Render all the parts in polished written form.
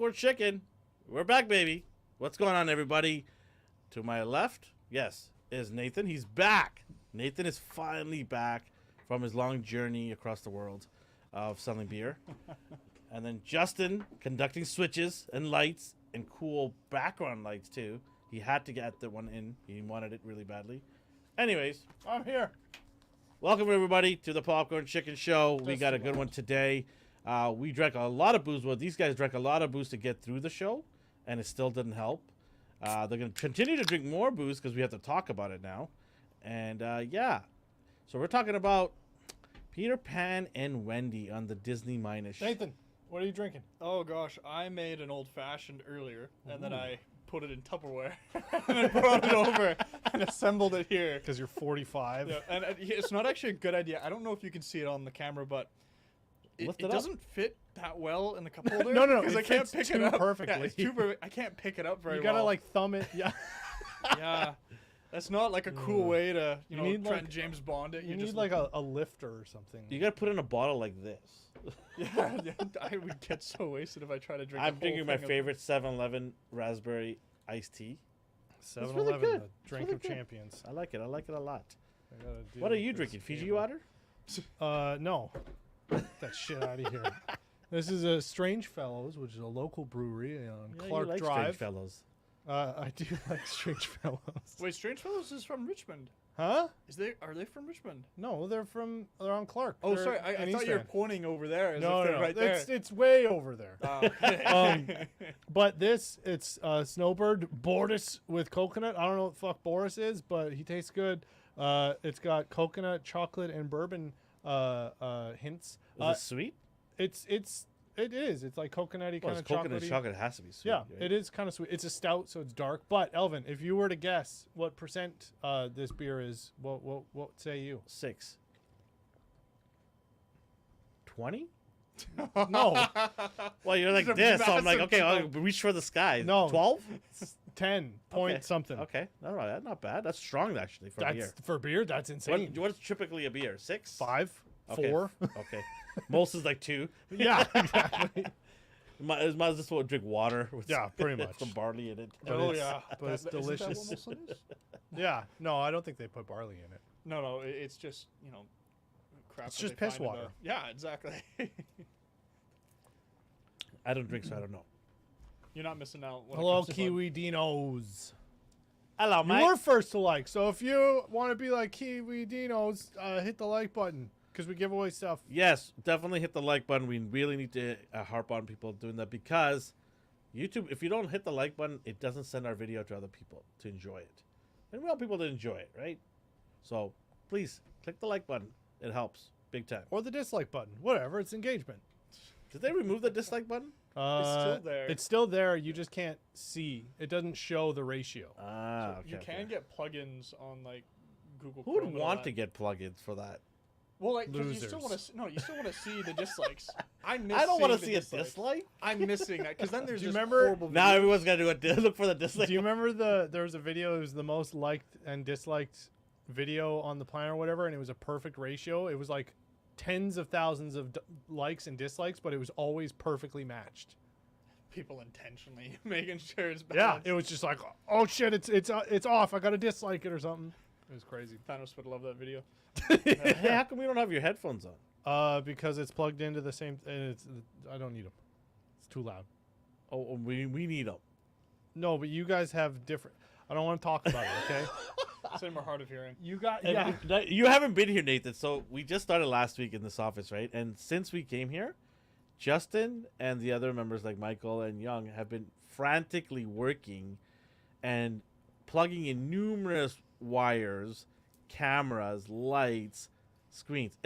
Popcorn Chicken. We're back, baby. What's going on, everybody? To my left, yes, is Nathan. He's back. Nathan is finally back from his long journey across the world of selling beer. And then Justin conducting switches and lights and cool background lights, too. He had to get the one in. He wanted it really badly. Anyways, I'm here. welcome, everybody, to the Popcorn Chicken Show. We got a good one today. We drank a lot of booze. Well, these guys drank a lot of booze to get through the show, and it still didn't help. They're going to continue to drink more booze because we have to talk about it now. And, yeah. So we're talking about Peter Pan and Wendy on the Disney Minish. Nathan, what are you drinking? Oh gosh, I made an old-fashioned earlier, and then I put it in Tupperware, and I brought it over and assembled it here. Because you're 45. Yeah, and it's not actually a good idea. I don't know if you can see it on the camera, but it doesn't fit that well in the cup holder. No, because I it can't fits pick it up perfectly. Yeah, it's too perfect. I can't pick it up very well. You gotta like thumb it. Yeah. Yeah, that's not like a cool way to You know need, try like- and James Bond it. You just need like a lifter or something. You got to put it in a bottle like this. yeah. I would get so wasted if I try to drink. I'm the whole drinking my thing of- favorite 7-Eleven raspberry iced tea. 7-Eleven, good. the drink really of good. champions. I like it. I like it a lot. I gotta do What are you this drinking? Fiji cable. water? No. Get that shit out of here. This is a Strange Fellows, which is a local brewery on Yeah, Clark you like Drive. Strange fellows. I do like Strange Fellows. Wait, Strangefellows is from Richmond. Huh? Are they from Richmond? No, they're on Clark. Oh, They're sorry. I in thought East you were Van. pointing over there. As No, if no, they're no. right there. It's way over there. Oh, okay. But it's Snowbird Boris with coconut. I don't know what the fuck Boris is, but he tastes good. It's got coconut, chocolate, and bourbon hints. Is it sweet? It is. It's like coconutty Well, kind it's of coconut chocolatey. chocolate. It has to be sweet. Yeah, right? it is kind of sweet. It's a stout, so it's dark. But Elvin, if you were to guess what percent this beer is, what say you? 6. 20? No, Well, you're like These are this, so I'm like, massive okay, I'll reach for the sky. No. 12? 10 point Okay. something. Okay, all right, that's not bad. That's strong, actually, for That's beer. for beer. That's insane. What's typically a beer? 6? 5, Okay. 4. Okay. Most is like 2. Yeah, exactly. Might as well drink water with Yeah, pretty much. some barley in it. But Oh, it's- yeah. but it's Isn't that what delicious. Molson is? Yeah, no, I don't think they put barley in it. No, it's just crap. It's that just they piss find in water. Yeah, exactly. I don't drink, so I don't know. You're not missing out. when it Hello, comes to fun. Kiwi Dinos. Hello, You mate. were first to like, so if you want to be like Kiwi Dinos, hit the like button because we give away stuff. Yes, definitely hit the like button. We really need to harp on people doing that because YouTube, if you don't hit the like button, it doesn't send our video to other people to enjoy it. And we want people to enjoy it, right? So please click the like button. It helps big time. Or the dislike button. Whatever, it's engagement. Did they remove the dislike button? still there. It's still there. You just can't see. It doesn't show the ratio. Ah, okay. You can get plugins on like Google. Who would Chrome and all want that. to get plugins for that? Well, like 'cause you still Losers. want to. No, you still want to see the dislikes. I miss. I don't want to seeing see the a dislikes. dislike. I'm missing that because then there's Do you just remember- horrible. Now videos. everyone's got to do look for the dislike. Do you remember there was a video? It was the most liked and disliked video on the planet or whatever, and it was a perfect ratio. It was like tens of thousands of likes and dislikes, but it was always perfectly matched. people intentionally making sure it's Yeah, balanced. it was just like, oh shit, it's off. I gotta dislike it or something. It was crazy. Thanos would love that video. Hey, how come we don't have your headphones on? Because it's plugged into the same. And I don't need them. It's too loud. Oh, we need them. No, but you guys have different. I don't want to talk about it. Okay. Same or hard of hearing. You got And you haven't been here, Nathan. So we just started last week in this office, right? And since we came here, Justin and the other members like Michael and Young have been frantically working and plugging in numerous wires, cameras, lights, screens.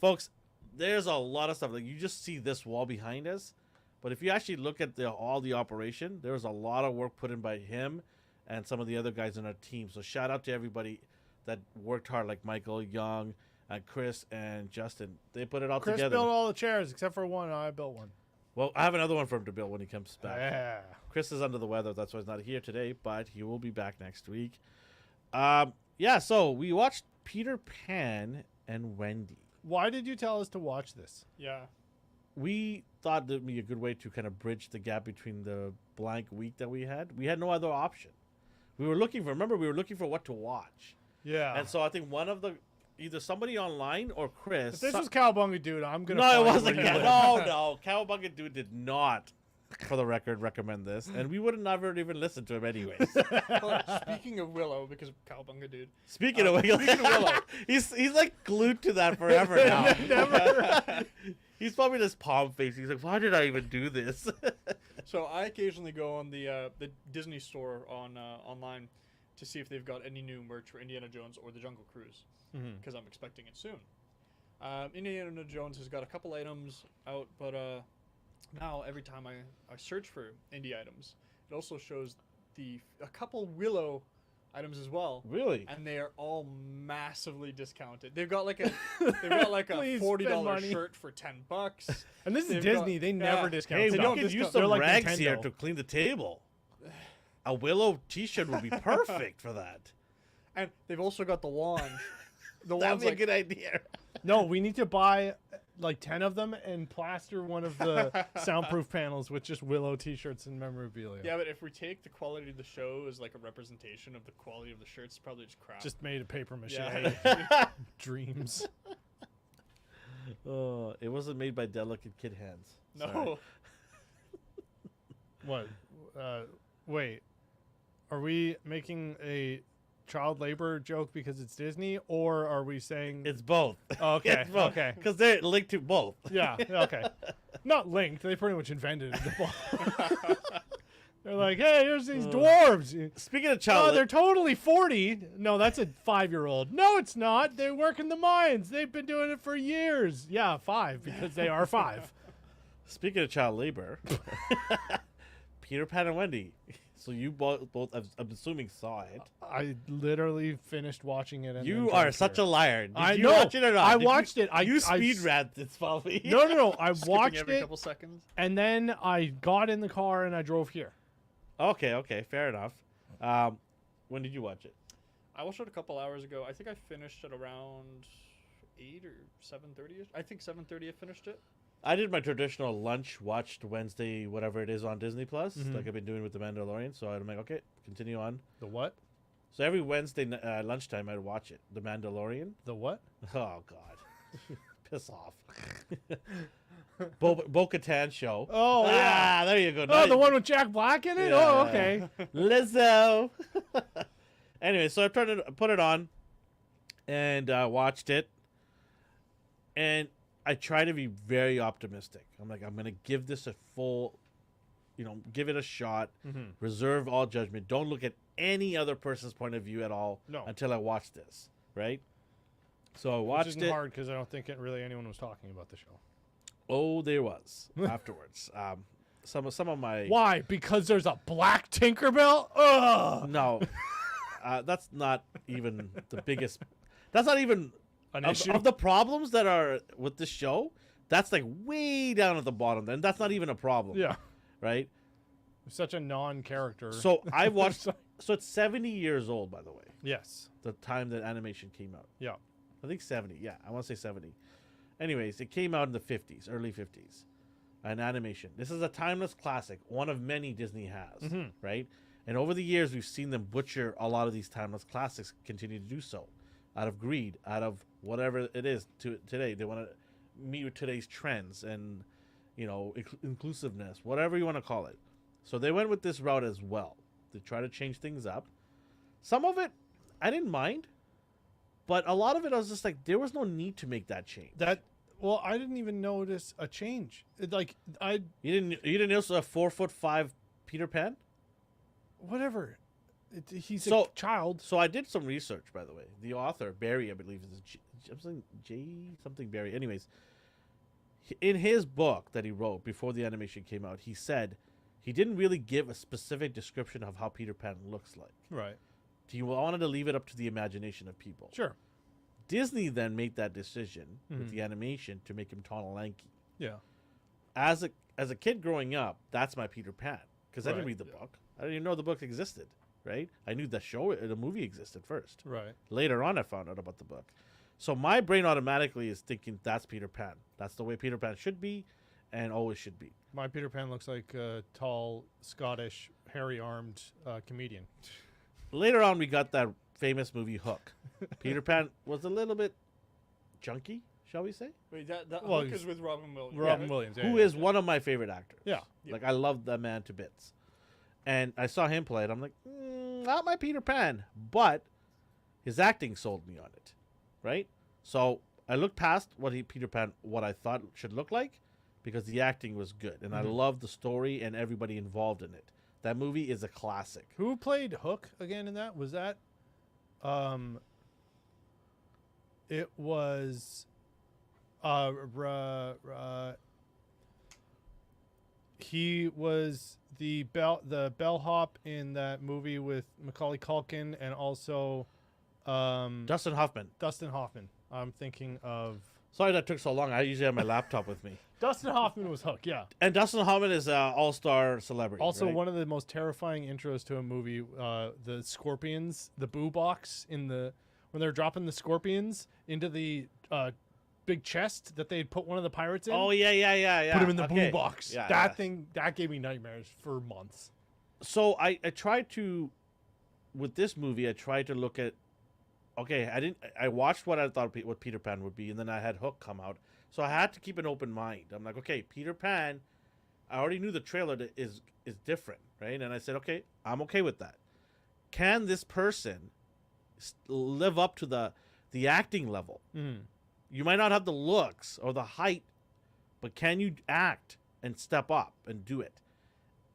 Folks, there's a lot of stuff. Like you just see this wall behind us, but if you actually look at all the operation, there was a lot of work put in by him and some of the other guys in our team. So shout out to everybody that worked hard, like Michael, Young, and Chris and Justin. They put it all Chris together. built all the chairs except for one. I built one. Well, I have another one for him to build when he comes back. Yeah. Chris is under the weather. That's why he's not here today, but he will be back next week. Yeah, so we watched Peter Pan and Wendy. Why did you tell us to watch this? Yeah. we thought that'd be a good way to kind of bridge the gap between the blank week that we had. We had no other option. We were looking for what to watch. Yeah. And so I think one of the either somebody online or Chris. If this was Cowabunga Dude, I'm gonna. No, it find wasn't. where you live. No. Cowabunga Dude did not, for the record, recommend this, and we would have never even listened to him anyways. Well, speaking of Willow, because Cowabunga Dude. Speaking of Willow, he's like glued to that forever now. Never. He's probably just palm face. He's like, why did I even do this? So I occasionally go on the Disney store on online to see if they've got any new merch for Indiana Jones or the Jungle Cruise, because I'm expecting it soon. Indiana Jones has got a couple items out, but now every time I search for indie items, it also shows a couple Willow items as well. Really? And they are all massively discounted. They've got like a Please $40 spend money. shirt for $10. And this is They've Disney. got- They never discount. Hey, stuff. we don't could use discount- some They're like rags here Nintendo. to clean the table. A Willow T-shirt would be perfect for that. And they've also got the wand. The That'd wand's be a like good idea. No, we need to buy like 10 of them and plaster one of the soundproof panels with just Willow T-shirts and memorabilia. yeah, but if we take the quality of the show as like a representation of the quality of the shirts, it's probably just crap. Just made of paper mache. yeah. Dreams. It wasn't made by delicate kid hands. Sorry. No. What? Wait. Are we making a child labor joke because it's Disney, or are we saying It's both. Oh, okay, It's both. okay. Because they're linked to both. Yeah, okay. Not linked. They pretty much invented it. They're like, hey, here's these dwarves. Speaking of Oh, child, they're totally 40. No, that's a 5-year-old. No, it's not. They work in the mines. They've been doing it for years. Yeah, 5 because they are 5. speaking of child labor, Peter Pan and Wendy. So you both I'm assuming saw it. I literally finished watching it. And You then are drank such it. a liar. Did I you know. watch it or not? I Did you- watched it. You speed read this probably. No. I Skipping watched every it, couple seconds. and then I got in the car and I drove here. Okay, fair enough. When did you watch it? I watched it a couple hours ago. I think I finished at around 8 or 7:30ish. I think 7:30 I finished it. I did my traditional lunch, watched Wednesday, whatever it is on Disney Plus, like I've been doing with The Mandalorian. So I'm like, okay, continue on. The what? So every Wednesday lunchtime, I'd watch it. The Mandalorian. The what? Oh God, piss off. Bo-Katan show. Oh, yeah. There you go. Oh, the one with Jack Black in it? Oh, Yeah. okay. Lizzo. Anyway, so I put it on, and watched it, and I try to be very optimistic. I'm like, I'm gonna give this a full, give it a shot. Reserve all judgment. Don't look at any other person's point of view at all No. until I watch this. Right. So I Which watched isn't it. hard because I don't think really anyone was talking about the show. Oh, there was afterwards. Some of my Why? Because there's a black Tinkerbell? Ugh. no, that's not even the biggest. That's not even An of, issue? of the problems that are with this show. That's like way down at the bottom, and that's not even a problem. Yeah. Right. Such a non-character. So I watched. So it's 70 years old, by the way. Yes. The time that animation came out. Yeah. I think 70. Yeah, I want to say 70. Anyways, it came out in the 50s, early 50s. An animation. This is a timeless classic, one of many Disney has, right? And over the years, we've seen them butcher a lot of these timeless classics, continue to do so, out of greed, out of whatever it is today. They want to meet with today's trends and, inclusiveness, whatever you want to call it. So they went with this route as well. They try to change things up. Some of it, I didn't mind. But a lot of it, I was just like, there was no need to make that change. Well, I didn't even notice a change. You didn't notice a 4'5" Peter Pan? Whatever. He's So- a child. So I did some research, by the way. The author, Barry, I believe, is something Barry. Anyways, in his book that he wrote before the animation came out, he said he didn't really give a specific description of how Peter Pan looks like. Right. He wanted to leave it up to the imagination of people. Sure. Disney then made that decision with the animation to make him tall and lanky. Yeah. As a kid growing up, that's my Peter Pan because I didn't Right. read the book. I didn't even know the book existed. Right? I knew the movie existed first. Right. Later on, I found out about the book. So my brain automatically is thinking that's Peter Pan. That's the way Peter Pan should be, and always should be. My Peter Pan looks like a tall, Scottish, hairy-armed comedian. Later on, we got that famous movie Hook. Peter Pan was a little bit junky, shall we say? Wait, that Well, Hook is with Robin Williams. Robin right? Williams, Who is one of my favorite actors. Yeah. Like, I love that man to bits. And I saw him play it. I'm like, not my Peter Pan. But his acting sold me on it, right? So I looked past what I thought should look like, because the acting was good. And I love the story and everybody involved in it. That movie is a classic. Who played Hook again in that? Was that... it was... he was the bellhop in that movie with Macaulay Culkin and also Dustin Hoffman. Dustin Hoffman. I'm thinking of... Sorry that took so long. I usually have my laptop with me. Dustin Hoffman was Hook, yeah. And Dustin Hoffman is an all-star celebrity. Also, right? one of the most terrifying intros to a movie, the scorpions, the boo box when they're dropping the scorpions into the big chest that they'd put one of the pirates in. Oh, yeah. Put him in the Okay. boo box. Yeah, that yeah. thing, that gave me nightmares for months. So I tried to, with this movie, I tried to look at, okay, I watched what I thought what Peter Pan would be, and then I had Hook come out. So I had to keep an open mind. I'm like, okay, Peter Pan, I already knew the trailer is different, right? And I said, okay, I'm okay with that. Can this person live up to the acting level? Mm. You might not have the looks or the height, but can you act and step up and do it?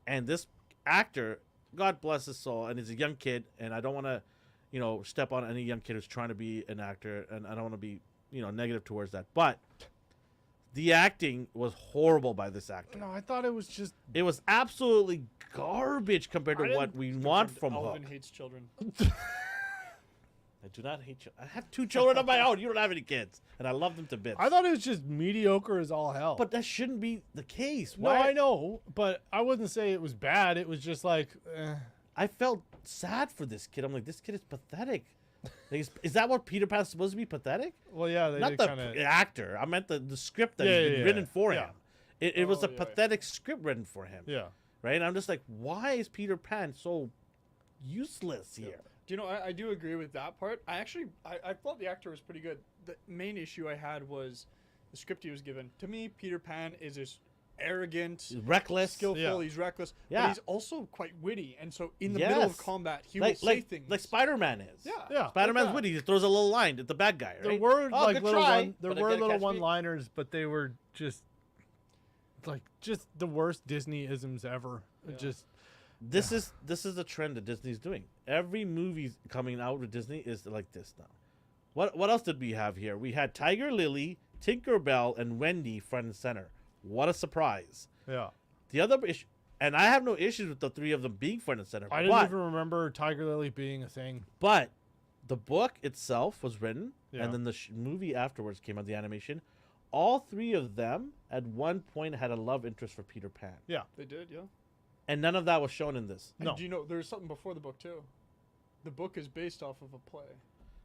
And this actor, God bless his soul, and he's a young kid, and I don't want to, step on any young kid who's trying to be an actor, and I don't want to be, negative towards that. But the acting was horrible by this actor. No, I thought it was just... It was absolutely garbage compared to what we want from Hook. Alvin hates children. I do not hate you. I have 2 children of my own. You don't have any kids, and I love them to bits. I thought it was just mediocre as all hell. But that shouldn't be the case. no, I know, but I wouldn't say it was bad. It was just like... I felt sad for this kid. I'm like, this kid is pathetic. Like, is that what Peter Pan's supposed to be, pathetic? Well, yeah, they Not did the kind of... actor. I meant the script that Yeah, had yeah, been yeah. written for Yeah. him. It was a yeah. pathetic script written for him. Yeah. Right? And I'm just like, why is Peter Pan so useless here? Do you know, I do agree with that part. I thought the actor was pretty good. The main issue I had was the script he was given. To me, Peter Pan is this arrogant, He's reckless. skillful, Yeah. he's reckless, Yeah. but he's also quite witty. And so in the middle of Yes. combat, he like, will say like, things. like Spider-Man is. Yeah. Yeah. Spider-Man's that. witty. He throws a little line at the bad guy, right? There were Oh, like good little try, there but were I gotta little catch me. one-liners, but they were just the worst Disney-isms ever. Yeah. Just This is a trend that Disney's doing. Every movie coming out with Disney is like this now. What else did we have here? We had Tiger Lily, Tinkerbell, and Wendy front and center. What a surprise! yeah. The other issue, and I have no issues with the 3 of them being front and center. I didn't even remember Tiger Lily being a thing. But the book itself was written, Yeah. and then the movie afterwards came out, the animation. All 3 of them at one point had a love interest for Peter Pan, Yeah. They did, yeah. and none of that was shown in this. And No. do you know, there's something before the book, too. The book is based off of a play.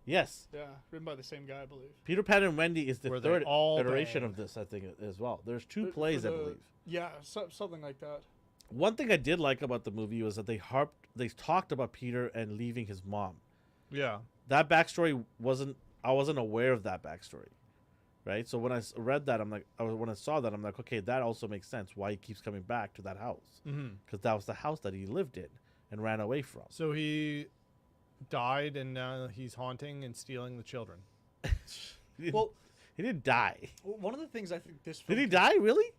Yes, Yeah, written by the same guy, I believe. Peter Pan and Wendy is the Were they 3rd all iteration bang? of this, I think, as well. There's 2 For plays, I the- believe. Yeah, something like that. One thing I did like about the movie was that they talked about Peter and leaving his mom. Yeah. That backstory I wasn't aware of that backstory, right? So when I read that, when I saw that, I'm like, okay, that also makes sense why he keeps coming back to that house, Mm-hmm. because that was the house that he lived in and ran away from. So he died, and now he's haunting and stealing the children. Well, He didn't die. one of the things I think this Did film he die? Really?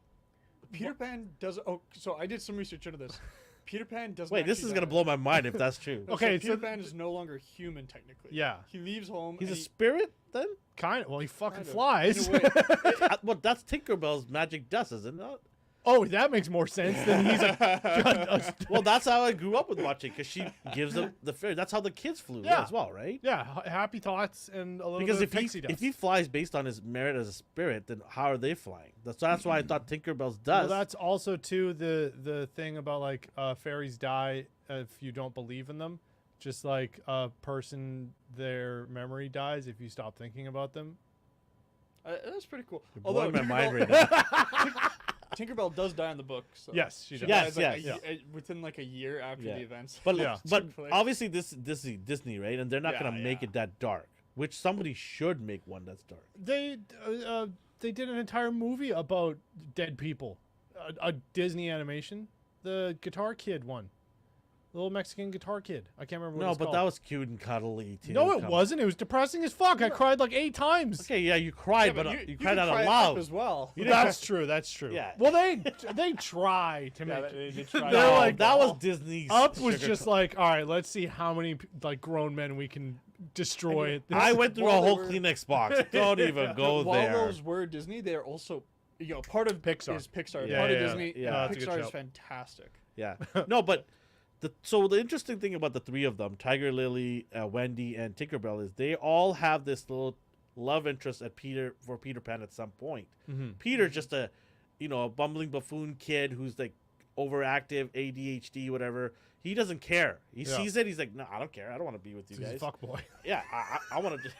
Peter Pan does. Oh, so I did some research into this. Peter Pan doesn't. Wait, this actually is gonna die. blow my mind if that's true. No, Okay, so Peter so- Pan is no longer human technically. Yeah. He leaves home. He's a and he- spirit then? Kind of. Well, he fucking kind of, flies. in a way. Well, that's Tinkerbell's magic dust, isn't it? Oh, that makes more sense than he's a... Well, that's how I grew up with watching, because she gives them the fairy. That's how the kids flew Yeah. as well, right? Yeah, happy thoughts and a little Because bit if of pixie dust. he flies based on his merit as a spirit, then how are they flying? That's why I thought Tinkerbell's Well, dust. that's also too the thing about like fairies die if you don't believe in them. Just like a person, their memory dies if you stop thinking about them. That's pretty cool. You're blowing my mind Tinkerbell- right now. Tinkerbell does die in the book. So Yes, she she does. Yes, dies, yes. within like a year after Yeah. the events. But Yeah. but took place. obviously this is Disney, right? And they're not Yeah, gonna make yeah. it that dark. Which somebody should make one that's dark. They did an entire movie about dead people, a Disney animation, the Guitar Kid one, the little Mexican guitar kid. I can't remember what No, it's but called. that was cute and cuddly too. No, it Come- wasn't. It was depressing as fuck. I cried like 8 times. Okay, yeah, you cried, Yeah, but you you cried can out cry loud. up as well. You didn't- That's true. That's true. Yeah. Well, they try to Yeah, make. they tried. They're No, like, that was Disney's. Up was sugar just co- like, all right, let's see how many like grown men we can destroy. At this. I went through a While they whole were- Kleenex box. Don't even go While there. those were Disney, they're also, part of Pixar. is Pixar. Yeah, Part of yeah, Disney. yeah. That's a good Pixar is shout. fantastic. Yeah. No, but the interesting thing about the three of them, Tiger Lily, Wendy, and Tinkerbell, is they all have this little love interest at Peter Pan at some point. Mhm. Peter's just a bumbling buffoon kid who's like overactive, ADHD, whatever. He doesn't care. He Yeah. sees it. He's like, no, I don't care. I don't want to be with you He's a guys. fuck boy. Yeah, I want to just.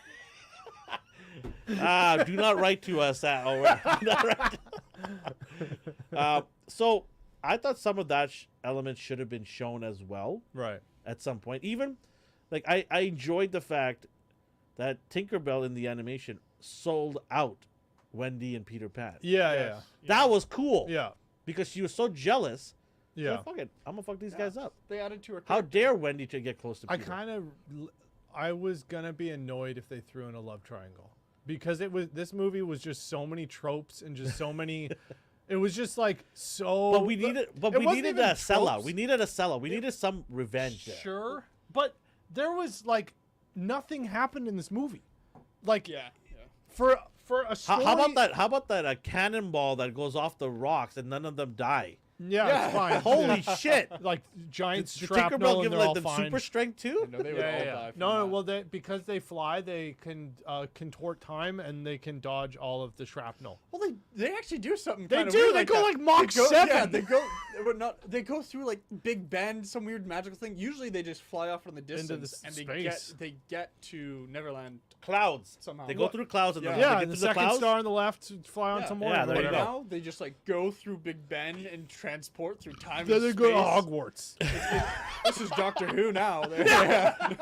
Do not write to us at. Do not write so I thought some of that elements should have been shown as well Right. at some point. Even like I enjoyed the fact that Tinkerbell in the animation sold out Wendy and Peter Pan. Yeah, Yes. That was cool. yeah, Because she was so jealous. yeah. Like, fuck it, I'm gonna fuck these Yeah. guys up. They added to her. How character. dare Wendy to get close to I Peter? I was gonna be annoyed if they threw in a love triangle because this movie was just so many tropes and just so many. It was just like so. But we needed it wasn't even a sellout. tropes. We needed a sellout. We needed some revenge there. Sure, but there was like nothing happened in this movie. Like Yeah. for a story. How about that? How about that? A cannonball that goes off the rocks and none of them die. Yeah, Yeah. it's fine. Holy shit! Like giant Did shrapnel Tinkerbell and give they're like all them fine. super strength too? No, they would Yeah, all yeah. die. From No, that. well, because they fly, they can contort time and they can dodge all of the shrapnel. Well, they actually do something. They kinda do, Weird they like go that. like Mach Yeah, 7. they go. But not. They go through like Big Bend, some weird magical thing. Usually, they just fly off in the distance and space. they get to Neverland Clouds. somehow. They go through clouds and Yeah. then Yeah, they and get the through the second clouds. star on the left to fly on Yeah. some Yeah, more. there you Right go. now, they just like go through Big Ben and transport through time. Then and they go to space. Hogwarts. This is Doctor Who now. Yeah.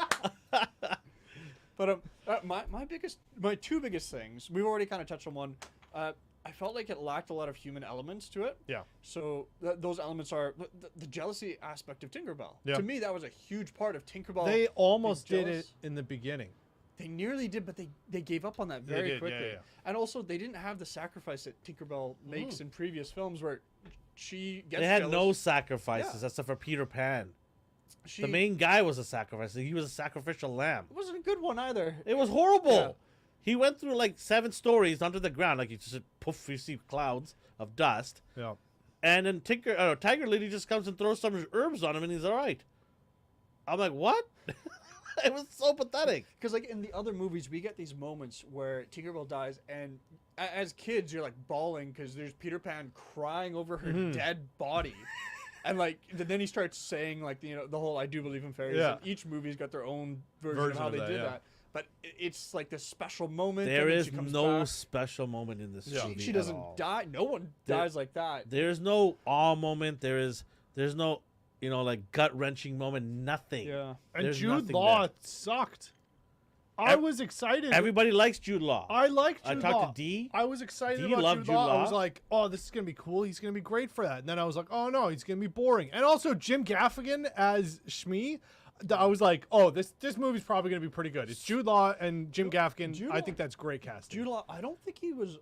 But my two biggest things. We've already kind of touched on one. I felt like it lacked a lot of human elements to it. Yeah. So those elements are the jealousy aspect of Tinkerbell. Yeah. To me, that was a huge part of Tinkerbell. They almost being did it jealous. in the beginning. They nearly did, but they gave up on that They very did, yeah, quickly. yeah. And also, they didn't have the sacrifice that Tinkerbell makes in previous films, where she gets. They had jealous. no sacrifices Yeah. except for Peter Pan. She, The main guy was a sacrifice. He was a sacrificial lamb. It wasn't a good one either. It was horrible. Yeah. He went through like 7 stories under the ground, like you just poof, you see clouds of dust, Yeah. and then Tiger Lily just comes and throws some herbs on him, and he's all right. I'm like, what? It was so pathetic. Because like in the other movies, we get these moments where Tinkerbell dies, and as kids, you're like bawling because there's Peter Pan crying over her dead body, and like then he starts saying like the whole "I do believe in fairies." Yeah. And each movie's got their own version of Version how of they that, did yeah. that. But it's like this special moment. There and then is she comes no back. special moment in this Yeah. movie She at doesn't all. die. No one There- dies like that. There's no awe moment. There's no like gut wrenching moment. Nothing. Yeah. And There's Jude nothing Law there. sucked. I was excited. Everybody likes Jude Law. I liked I Jude talked Law. to Dee. I was excited Dee about loved Jude Law. Jude I was Law. like, oh, this is going to be cool. He's going to be great for that. And then I was like, oh, no, he's going to be boring. And also Jim Gaffigan as Shmi. I was like, oh, this movie's probably going to be pretty good. It's Jude Law and Jim Gaffigan. Jude I Law- think that's great casting. Jude Law, I don't think he was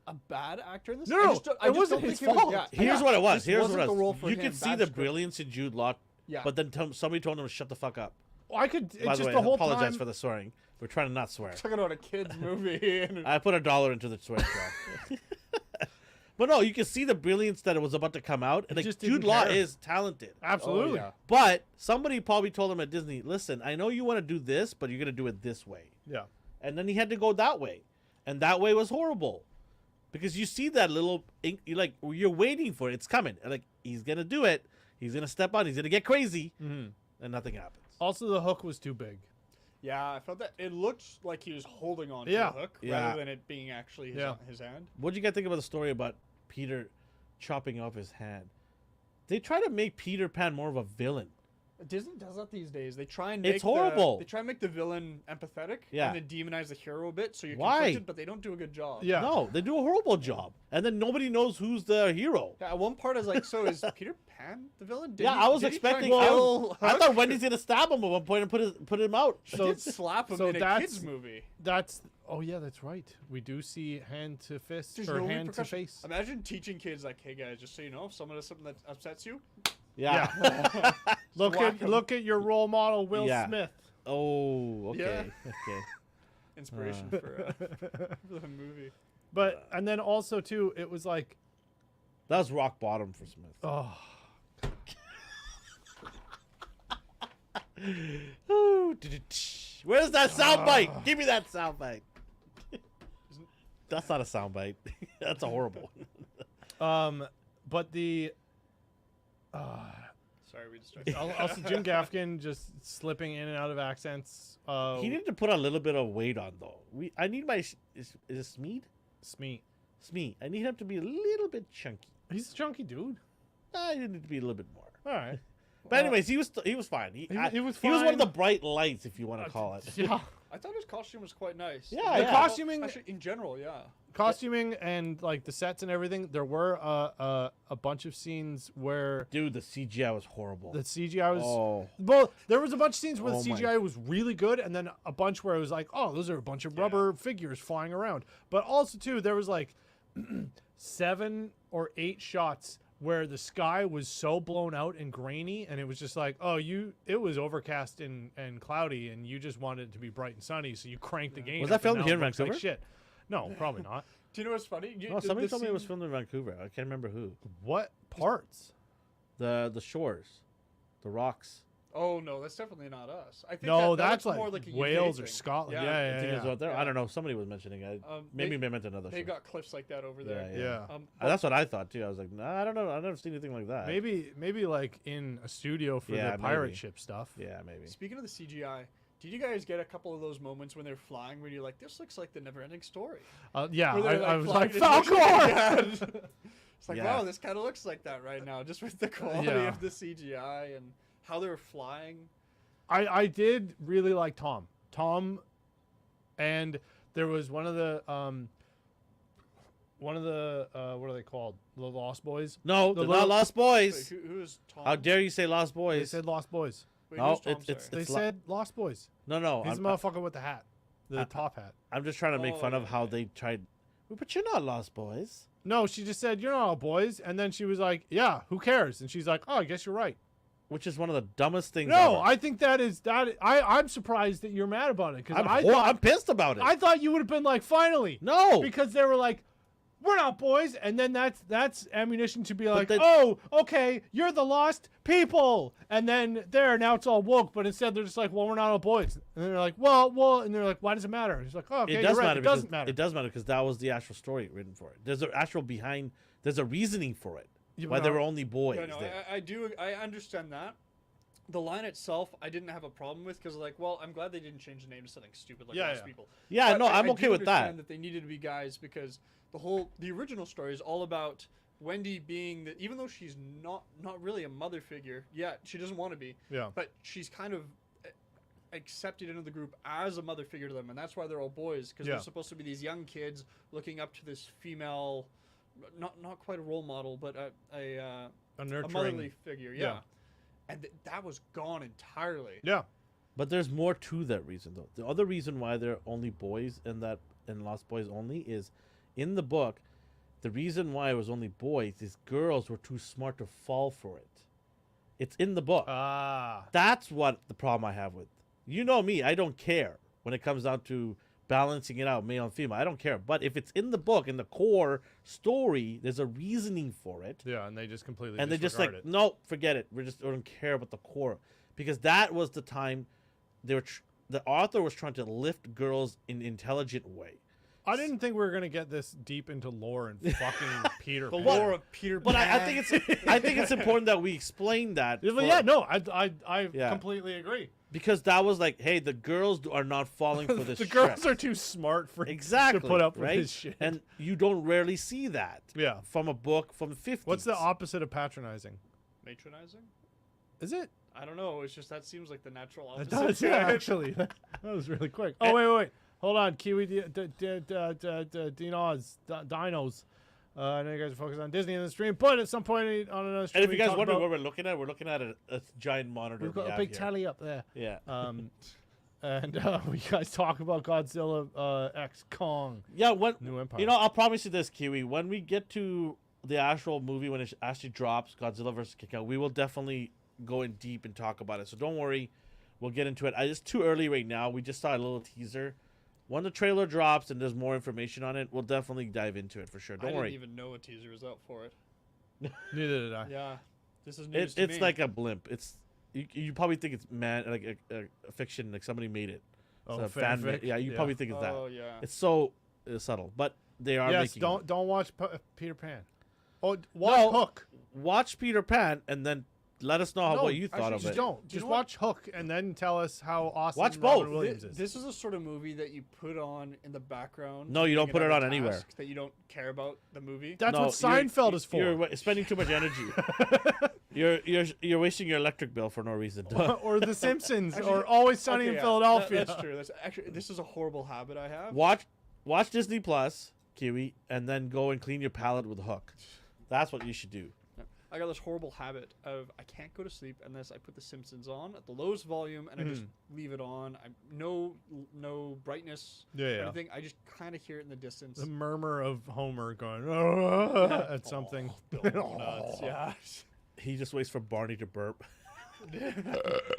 a bad actor in this. No, I no, just don't- it I just wasn't don't his think he was- fault. yeah, Here's yeah, what it was. this Here's wasn't what it the was. role for You him. could see Bad the script. brilliance in Jude Law, Yeah. but then somebody told him to shut the fuck up. I could, By it's the just way, the I whole apologize time. for the swearing. We're trying to not swear. Talking about a kid's movie. And I put $1 into the swear jar. But no, you can see the brilliance that it was about to come out, and like just Jude didn't Law care. is talented. Absolutely. Oh, yeah. But somebody probably told him at Disney, "Listen, I know you want to do this, but you're gonna do it this way." Yeah. And then he had to go that way, and that way was horrible, because you see that little, you're waiting for it. It's coming. And like he's gonna do it. He's gonna step out. He's gonna get crazy, and nothing happens. Also, the hook was too big. Yeah, I felt that it looked like he was holding on to Yeah. the hook Yeah. rather than it being actually his hand. What do you guys think about the story about Peter chopping off his hand. They try to make Peter Pan more of a villain. Disney does that these days. They try and make It's horrible. they try and make the villain empathetic, Yeah. and then demonize the hero a bit, so you're Why? conflicted, but they don't do a good job. Yeah. No, they do a horrible job, and then nobody knows who's the hero. Yeah, at one part, I was like, "So is Peter Pan the villain?" Did Yeah, he- I was did he try and expecting. kill I Hook? thought Wendy's gonna stab him at one point and put him out. He So- did slap him so in a that's- kids movie. That's oh yeah, that's right. We do see hand to fist There's or no hand to repercussion. face. Imagine teaching kids like, "Hey guys, just so you know, if someone does something that upsets you, Yeah. Look whack 'em." at your role model, Will Yeah. Smith. Oh, okay, Yeah. okay. inspiration for the movie." But and then also too, it was like, That was rock bottom for Smith. oh, Ooh, where's that sound bite? Give me that sound bite. That's not a sound bite. That's a horrible one. but the Sorry, we distracted. also Jim Gaffigan just slipping in and out of accents. He needed to put a little bit of weight on though. I need my is it Smeed? Smee. Smee. I need him to be a little bit chunky. He's a chunky dude. I need to be a little bit more. All right. But anyways, he was fine. He was He was one fine. of the bright lights, if you want to call it. Yeah. I thought his costume was quite nice. Yeah, The yeah. costuming, Actually, in general, yeah. costuming, and like the sets and everything. There were a bunch of scenes where Dude, the CGI was horrible. the CGI was. Oh, Well, there was a bunch of scenes where Oh the my- CGI was really good, and then a bunch where it was like, oh, those are a bunch of rubber figures flying around. But also, too, there was like 7 or 8 shots where the sky was so blown out and grainy, and it was just like, oh, it was overcast and cloudy, and you just wanted it to be bright and sunny, so you cranked the game. Was that up, and filmed now here it in looks like Vancouver? shit. No, probably not. Do you know what's funny? no, somebody told me it was filmed in Vancouver. I can't remember who. What parts? The shores, the rocks. Oh no, that's definitely not us. I think No, that that's looks like more like a UK Wales or thing. Scotland. Yeah. Yeah, I yeah, think it was yeah. out there. Yeah. I don't know. Somebody was mentioning it. Maybe they meant another They show. got cliffs like that over there. Yeah. Yeah. That's what I thought too. I was like, nah, I don't know. I've never seen anything like that. Maybe like in a studio for Yeah, the pirate maybe. ship stuff. Yeah, maybe. Speaking of the CGI, did you guys get a couple of those moments when they're flying where you're like, this looks like the never-ending story? Yeah, Where they're, I was flying like, in motion. Falcor! Yeah. It's like, Yeah. wow, this kind of looks like that right now, just with the quality Yeah. of the CGI and how they're flying. I did really like Tom, and there was one of the what are they called? The Lost Boys. No, The they're little- not Lost Wait, Boys. who is Tom? How dare you say Lost They Boys? said Lost Boys. Wait, No, who's Tom, it's- sorry? They lo- said Lost Boys. No. He's the motherfucker with the hat, the top hat. I'm just trying to make Oh, fun of yeah, how yeah. they tried. But you're not Lost Boys. No, she just said you're not all boys, and then she was like, "Yeah, who cares?" And she's like, "Oh, I guess you're right." Which is one of the dumbest things. No, ever. I think I'm surprised that you're mad about it because I'm I'm pissed about it. I thought you would have been like, finally, no, because they were like, we're not boys, and then that's ammunition to be like, then- oh, okay, you're the lost people, and then now it's all woke, but instead they're just like, well, we're not all boys, and they're like, well, and they're like, why does it matter? He's like, oh, okay, it you're does right, matter. it doesn't because- matter. It does matter because that was the actual story written for it. There's an actual behind. There's a reasoning for it. Yeah, Why but there were only boys Yeah, no, there. I understand that. The line itself, I didn't have a problem with because, like, well, I'm glad they didn't change the name to something stupid like Yeah, Lost yeah. People. Yeah, But no, I'm I okay do with that. understand that they needed to be guys because the original story is all about Wendy being that, even though she's not really a mother figure yet, she doesn't want to be, Yeah. but she's kind of accepted into the group as a mother figure to them, and that's why they're all boys because Yeah. they're supposed to be these young kids looking up to this female, not quite a role model, but a A a nurturing. motherly figure, yeah. Yeah. And that was gone entirely. Yeah. But there's more to that reason, though. The other reason why they're only boys in Lost Boys only is, in the book, the reason why it was only boys is girls were too smart to fall for it. It's in the book. Ah. That's what the problem I have with. You know me, I don't care when it comes down to balancing it out, male and female. I don't care. But if it's in the book, in the core story, there's a reasoning for it. Yeah, and they just completely And they just like, disregard it. no, forget it. We don't care about the core. Because that was the time the author was trying to lift girls in an intelligent way. I didn't think we were gonna get this deep into lore and fucking Peter. The Pan. lore of Peter But Pan. I think it's important that we explain that. Yeah, for- but yeah, no, I Yeah. completely agree. because that was like, hey, the girls are not falling for this. The shit. girls are too smart for exactly to put up with right? this shit. And you don't rarely see that Yeah. from a book from the 50s. What's the opposite of patronizing? Matronizing? Is it? I don't know. It's just that seems like the natural It opposite. does, yeah, actually. That was really quick. Oh, wait. Hold on. Kiwi Dinos. I know you guys are focused on Disney in the stream, but at some point on another stream, And if you we guys talk wonder about- what we're looking at a giant monitor. we've got we a have big here. tally up there. Yeah. And we guys talk about Godzilla X Kong. Yeah, New Empire. You know, I'll promise you this, Kiwi. When we get to the actual movie, when it actually drops, Godzilla vs. King, we will definitely go in deep and talk about it. So don't worry, we'll get into it. It's too early right now. We just saw a little teaser. When the trailer drops and there's more information on it, we'll definitely dive into it for sure. Don't I worry. didn't even know a teaser was out for it. Neither did I. Yeah, this is news to It's me. like a blimp. It's you probably think it's like a fiction, like somebody made it. Oh, It's a fan fanfic? Yeah, you probably think it's that. Oh yeah. It's so subtle, but they are Yes, making. don't watch Peter Pan. Oh, watch Hook. Watch Peter Pan and then let us know what you thought actually, of just it. don't. Just watch Hook and then tell us how awesome Watch Robin both. Williams is. This is a sort of movie that you put on in the background. No, you don't doing put it another on anywhere. task That you don't care about the movie. That's No, what Seinfeld is for. You're spending too much energy. you're wasting your electric bill for no reason. Or The Simpsons, Actually, or Always Sunny Okay, in yeah, Philadelphia. That's true. That's actually this is a horrible habit I have. Watch Disney Plus, Kiwi, and then go and clean your palate with Hook. That's what you should do. I got this horrible habit of I can't go to sleep unless I put The Simpsons on at the lowest volume and I just leave it on. No brightness Yeah, or yeah. anything. I just kind of hear it in the distance. The murmur of Homer going at something. Bill nuts. Yeah. He just waits for Barney to burp.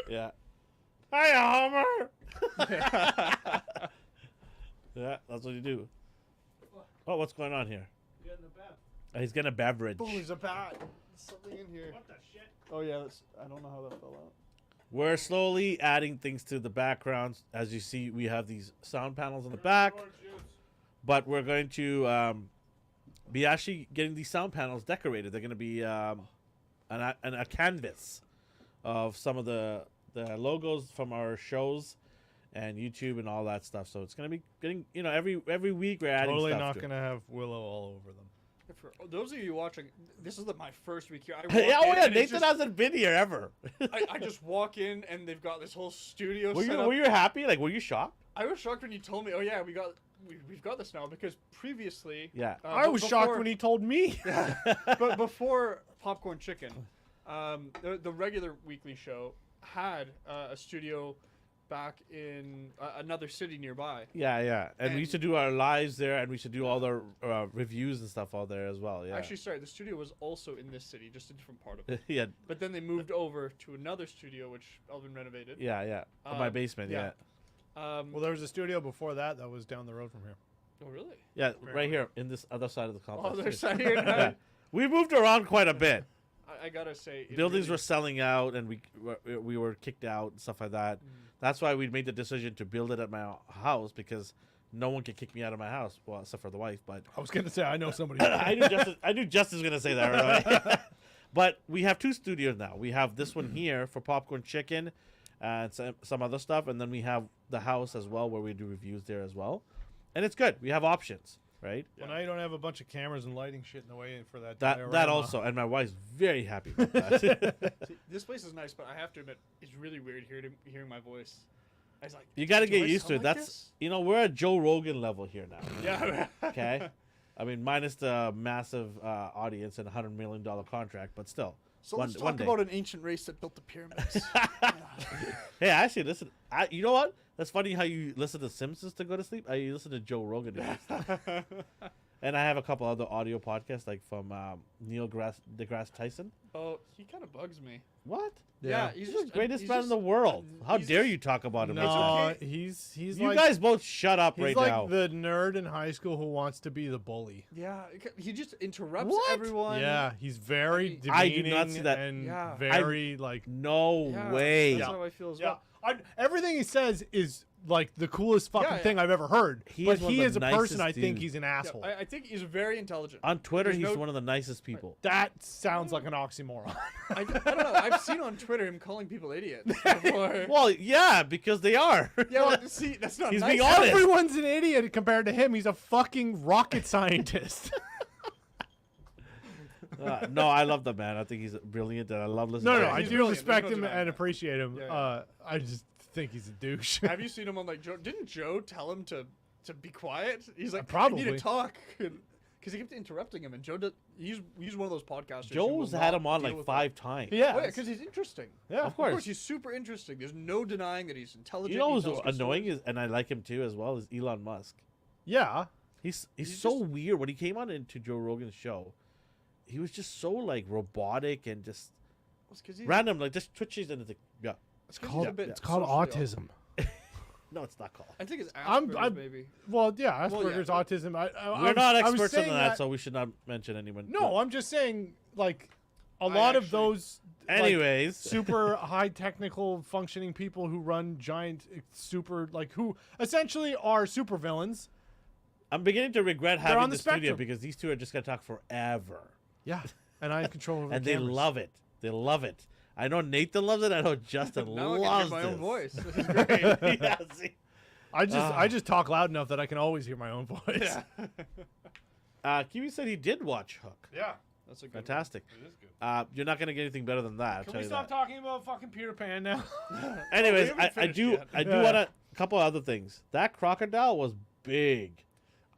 Yeah. Hi, Homer. Yeah, that's what you do. Oh, what's going on here? He's getting a beverage. Oh, there's a bat. There's something in here. What the shit? Oh yeah, I don't know how that fell out. We're slowly adding things to the backgrounds. As you see, we have these sound panels in the back, but we're going to be actually getting these sound panels decorated. They're going to be a canvas of some of the logos from our shows and YouTube and all that stuff. So it's going to be getting, every week we're adding Totally stuff not to it. going to have Willow all over them. For those of you watching, this is my first week here. Yeah, oh yeah, and it's Nathan just- hasn't been here ever. I just walk in and they've got this whole studio Were set you up. were you happy? Like, were you shocked? I was shocked when you told me, oh yeah, we've got this now, because previously Yeah. I was shocked before- when he told me. but before Popcorn Chicken, the regular weekly show had a studio back in another city nearby. Yeah. And we And- used to do our lives there, and we should do all the reviews and stuff all there as well. Yeah. Actually, sorry, the studio was also in this city, just a different part of it. yeah. But then they moved over to another studio, which Elvin renovated. Yeah. In my Um, basement. Yeah. yeah. Well, there was a studio before that was down the road from here. Oh really? Yeah. Right here in this other side of the complex. Oh, there's too. side here now. Yeah. We moved around quite a bit. I gotta say, it Buildings really- were selling out, and we were kicked out and stuff like that. That's why we made the decision to build it at my house, because no one can kick me out of my house, well, except for the wife. But I was going to say, I know somebody. I knew Justin was gonna say that, right? But we have two studios now. We have this one here for Popcorn Chicken and some other stuff, and then we have the house as well, where we do reviews there as well. And it's good. We have options, right? Well, now you don't have a bunch of cameras and lighting shit in the way for that. That diorama. also, and my wife's very happy about that. See, this place is nice, but I have to admit, it's really weird hearing my voice. I was like, You got to do get I used to it. sound like That's this? we're at Joe Rogan level here now. Yeah. Okay, I mean, minus the massive audience and $100 million contract, but still. So one let's talk day. about an ancient race that built the pyramids. Hey, actually, listen. You know what? That's funny how you listen to Simpsons to go to sleep. I listen to Joe Rogan to go to sleep. And I have a couple other audio podcasts, like from Neil deGrasse Tyson. Oh, he kind of bugs me. What? Yeah, He's just the greatest he's man in just- the world. How he's dare just- you talk about him? No, like that? okay. he's You like, guys both shut up he's right like now. the nerd in high school who wants to be the bully. Yeah, he just interrupts What? everyone. Yeah, he's very demeaning I do not see that. and Yeah. very like No Yeah, way. That's how I feel as yeah. well. Everything he says is like the coolest fucking Yeah. thing I've ever heard. He But is one he of the as a person, I nicest think dudes. he's an Yeah, asshole. I think he's very intelligent. On Twitter, There's he's no- one of the nicest people. That sounds like an oxymoron. I don't know. I've seen on Twitter him calling people idiots before. Well, yeah, because they are. Yeah, well, see, that's not He's nice. being honest. Everyone's an idiot compared to him. He's a fucking rocket scientist. No, I love the man. I think he's brilliant, and I love listening. No, to no, him. I he's do brilliant. respect There's no him denying and that. appreciate him. Yeah. I just think he's a douche. Have you seen him on like Joe? Didn't Joe tell him to be quiet? He's like, I Probably. need to talk. Because he kept interrupting him, and Joe does. He's one of those podcasters. who will Joe's had not him on deal like with 5 times. Yeah, Oh, yeah, because he's interesting. yeah, Of course. he's super interesting. There's no denying that he's intelligent. You know he who's tells good annoying stories. is, and I like him too as well, is Elon Musk. yeah. He's He's so just- weird. When he came on into Joe Rogan's show, he was just so like robotic and just It's 'cause he's- random, like just twitches and it's like, yeah. it's 'cause he's a bit It's called socially autism. No, it's not called. I think it's I'm- Asperger's, I'm- maybe. Well, yeah, Well, yeah. Asperger's, autism. We're not I was experts on saying that, so we should not mention anyone. No, I'm just saying, like, a lot of actually- those. like, Anyways, super high technical functioning people who run giant super like who essentially are super villains. I'm beginning to regret They're having on the the studio spectrum. because these two are just gonna talk forever, Yeah, and I have control over and the they cameras. love it. They love it. I know Nathan loves it. I know Justin Now I loves can hear my own this. voice. This is great. Yeah, see? I just talk loud enough that I can always hear my own voice. Yeah. Kiwi said he did watch Hook. Yeah, That's a good one. Fantastic. it is good. You're not gonna get anything better than that. I'll Can tell we you stop that. talking about fucking Peter Pan now? Anyways, haven't I finished do yet. I do Yeah. want a couple other things. That crocodile was big.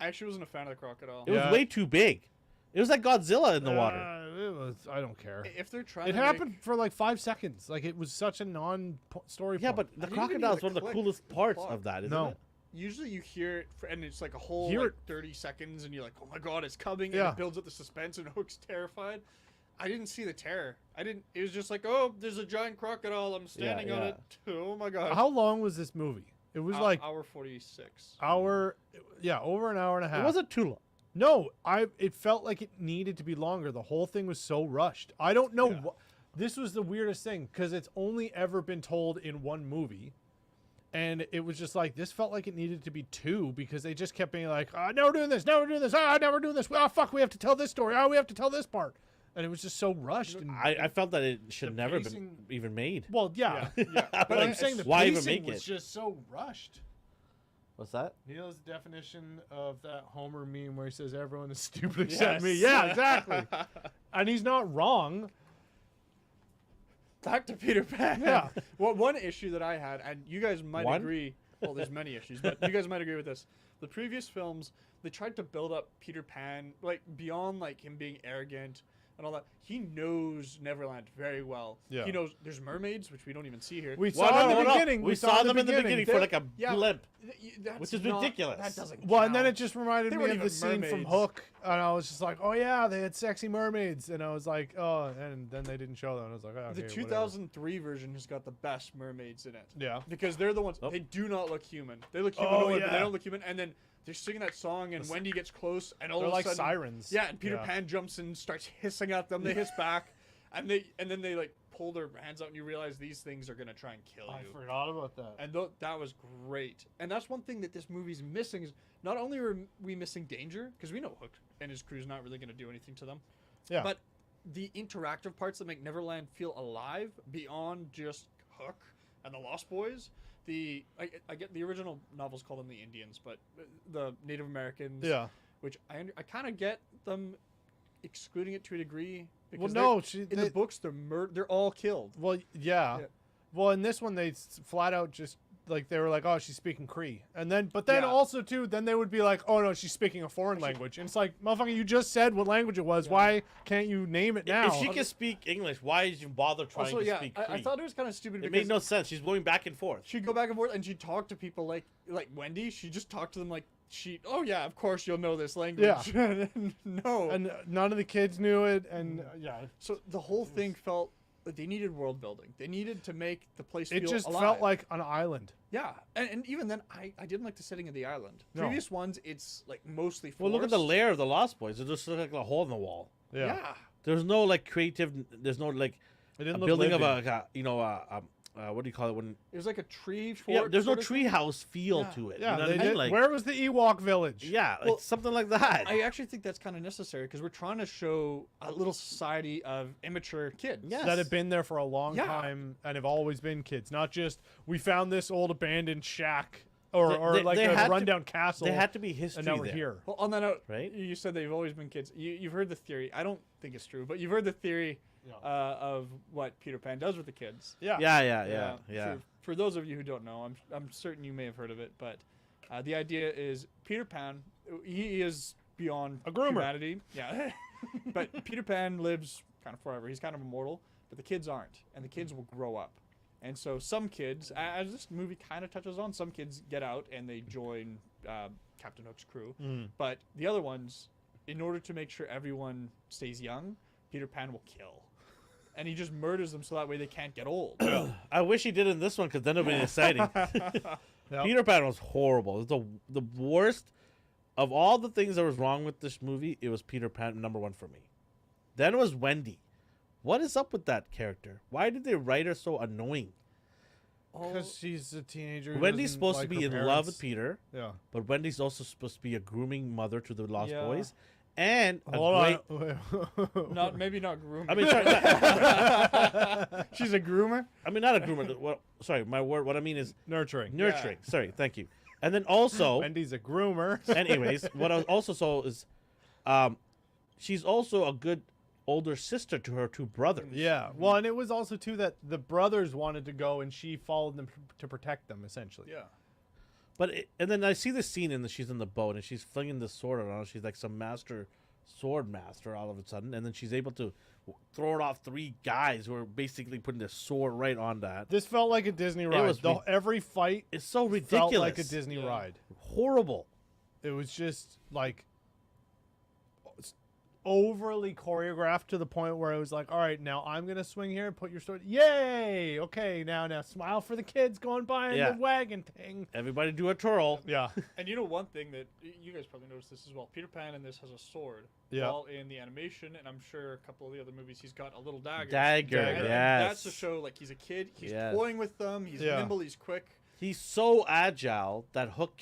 I actually wasn't a fan of the crocodile. It was Yeah. way too big. It was like Godzilla in the water. It was. I don't care. If they're trying It to happened make, for like 5 seconds. Like it was such a non-story. Yeah, point. but the I didn't even crocodile is hear one of the the click coolest in the parts plot. of that, isn't No. it? usually you hear it, and it's like a whole Hear like, it- 30 seconds, and you're like, oh my god, it's coming, Yeah. and it builds up the suspense, and Hook's terrified. I didn't see the terror. It was just like, oh, there's a giant crocodile. I'm standing on yeah. it. Oh my god. how long was this movie? It was like hour 46. over an hour and a half. It wasn't too long. No, it felt like it needed to be longer. The whole thing was so rushed. I don't know. Yeah. This was the weirdest thing because it's only ever been told in one movie. And it was just like, this felt like it needed to be 2 because they just kept being like, now we're doing this, now we're doing this, now we're doing this. Oh, fuck, we have to tell this story. Oh, we have to tell this part. And it was just so rushed. And, I felt that it should The never been pacing- even made. well, yeah. Yeah. But Like, I'm saying the why even pacing make was it? just so rushed. What's that? He knows the definition of that Homer meme where he says everyone is stupid except Yes. me. Yeah, exactly. And he's not wrong. Back to Peter Pan. Yeah. Well, one issue that I had, and you guys might One? agree. Well, there's many issues, but you guys might agree with this. The previous films, they tried to build up Peter Pan, like beyond like him being arrogant and all that. He knows Neverland very well. Yeah. He knows there's mermaids, which we don't even see here. We Well, saw no, in the no, no. beginning. We saw them in the beginning for They- like a yeah, blimp. That's which is not- ridiculous. That doesn't Well, and then count. it just reminded They me weren't of the even scene from mermaids. Hook, and I was just like, "Oh yeah, they had sexy mermaids," and I was like, "Oh," and then they didn't show them. I was like, oh, "Okay, The whatever." 2003 version has got the best mermaids in it. Yeah. Because they're the ones, Oh. they do not look human. They look Oh, humanoid, but yeah. they don't look human. And then they're singing that song, and Wendy gets close, and all They're of a like sudden, sirens. yeah, and Peter Yeah. Pan jumps in, starts hissing at them. They hiss back, and then they like pull their hands out, and you realize these things are gonna try and kill I you. forgot about that. And that was great. And that's one thing that this movie's missing is not only are we missing danger, because we know Hook and his crew's not really gonna do anything to them, Yeah. but the interactive parts that make Neverland feel alive beyond just Hook and the Lost Boys. I get the original novels call them the Indians, but the Native Americans. yeah. Which I kind of get them excluding it to a degree. Well, Because no, in the books they're all killed. Well, yeah. Yeah. Well, in this one, they flat out just like they were like, "Oh, she's speaking Cree," and then, but then Yeah. also too, then they would be like, "Oh no, she's speaking a foreign language," and it's like, "Motherfucker, you just said what language it was. Why can't you name it now?" If she can speak English, why did you bother trying Also, to yeah, speak I Cree? thought it was kind of stupid It because made no sense. She's going back and forth. she'd go back and forth and she'd talk to people like Wendy. She just talked to them like oh yeah, of course you'll know this language. No. and none of the kids knew it, and yeah, So the whole thing felt like they needed world building. They needed to make the place it feel just alive. felt like an island. Yeah, and even then, I didn't like the setting of the island. No. Previous ones, it's like mostly forest. Well, look at the layer of the Lost Boys. It just looks like a hole in the wall. Yeah. There's no like creative. There's no like It a didn't look building of lived in. a what do you call it when? It was like a tree fort. Yeah, there's no sort of thing. treehouse feel Yeah. to it. Yeah, you know they what I mean? did. Like, Where was the Ewok village? yeah, like Well, something like that. I actually think that's kind of necessary because we're trying to show a little society of immature kids. Yes. That have been there for a long Yeah. time and have always been kids, not just we found this old abandoned shack or, They- like they a had to- rundown castle. There had to be history and now we're there. here. Well, on that note, Right? you said they've always been kids. You've heard the theory. I don't think it's true, but you've heard the theory Yeah. of what Peter Pan does with the kids. Yeah. Yeah. For those of you who don't know, I'm certain you may have heard of it, but the idea is Peter Pan. He is beyond A groomer. humanity. Yeah, but Peter Pan lives kind of forever. He's kind of immortal, but the kids aren't, and the kids will grow up. And so some kids, as this movie kind of touches on, some kids get out and they join Captain Hook's crew. But the other ones, in order to make sure everyone stays young, Peter Pan will kill. And he just murders them so that way they can't get old. I wish he did in this one because then it would be exciting. Yep. Peter Pan was horrible. It was the worst of all the things that was wrong with this movie. It was Peter Pan #1 for me. Then it was Wendy. What is up with that character? Why did they write her so annoying? Because she's a teenager. who Wendy's doesn't supposed like to be her in love parents. with Peter, Yeah. but Wendy's also supposed to be a grooming mother to the Lost Yeah. Boys, and a Hold great. on. Maybe not groomer. I mean, sorry, She's a groomer. not a groomer. Sorry, my word. What I mean is Nurturing. nurturing. Sorry, thank you. And then also, Wendy's a groomer. anyways, what I also saw is, she's also a good older sister to her two brothers. Yeah. Well, and it was also too that the brothers wanted to go and she followed them to protect them, essentially. Yeah. But and then I see this scene and she's in the boat and she's flinging the sword around. She's like some sword master all of a sudden, and then she's able to throw it off 3 guys who are basically putting their sword right on that. This felt like a Disney ride. was Every fight It's so ridiculous. felt like a Disney Yeah. ride. Horrible. It was just like overly choreographed to the point where it was like, all right, now I'm gonna swing here and put your sword. Yay! Okay, now smile for the kids going by in Yeah. the wagon thing. Everybody do a twirl. Yeah. And you know one thing that you guys probably noticed this as well. Peter Pan in this has a sword. Yeah. While in the animation, and I'm sure a couple of the other movies, he's got a little dagger. Dagger, And yes. that's to show like he's a kid. He's Yes. toying with them. He's Yeah. nimble. He's quick. He's so agile that Hook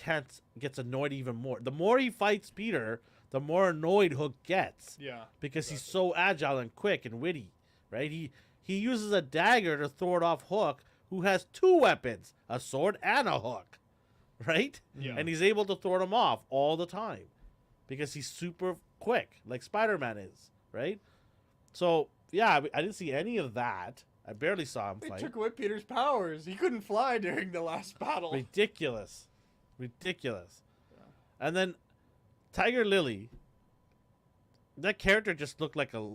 gets annoyed even more. The more he fights Peter, the more annoyed Hook gets. Yeah. Because he's so agile and quick and witty, right? He uses a dagger to throw it off Hook, who has 2 weapons, a sword and a hook, right? Yeah. And he's able to throw them off all the time because he's super quick, like Spider-Man is, right? So, yeah, I didn't see any of that. I barely saw him They fight. took away Peter's powers. He couldn't fly during the last battle. Ridiculous. And then Tiger Lily, that character just looked like a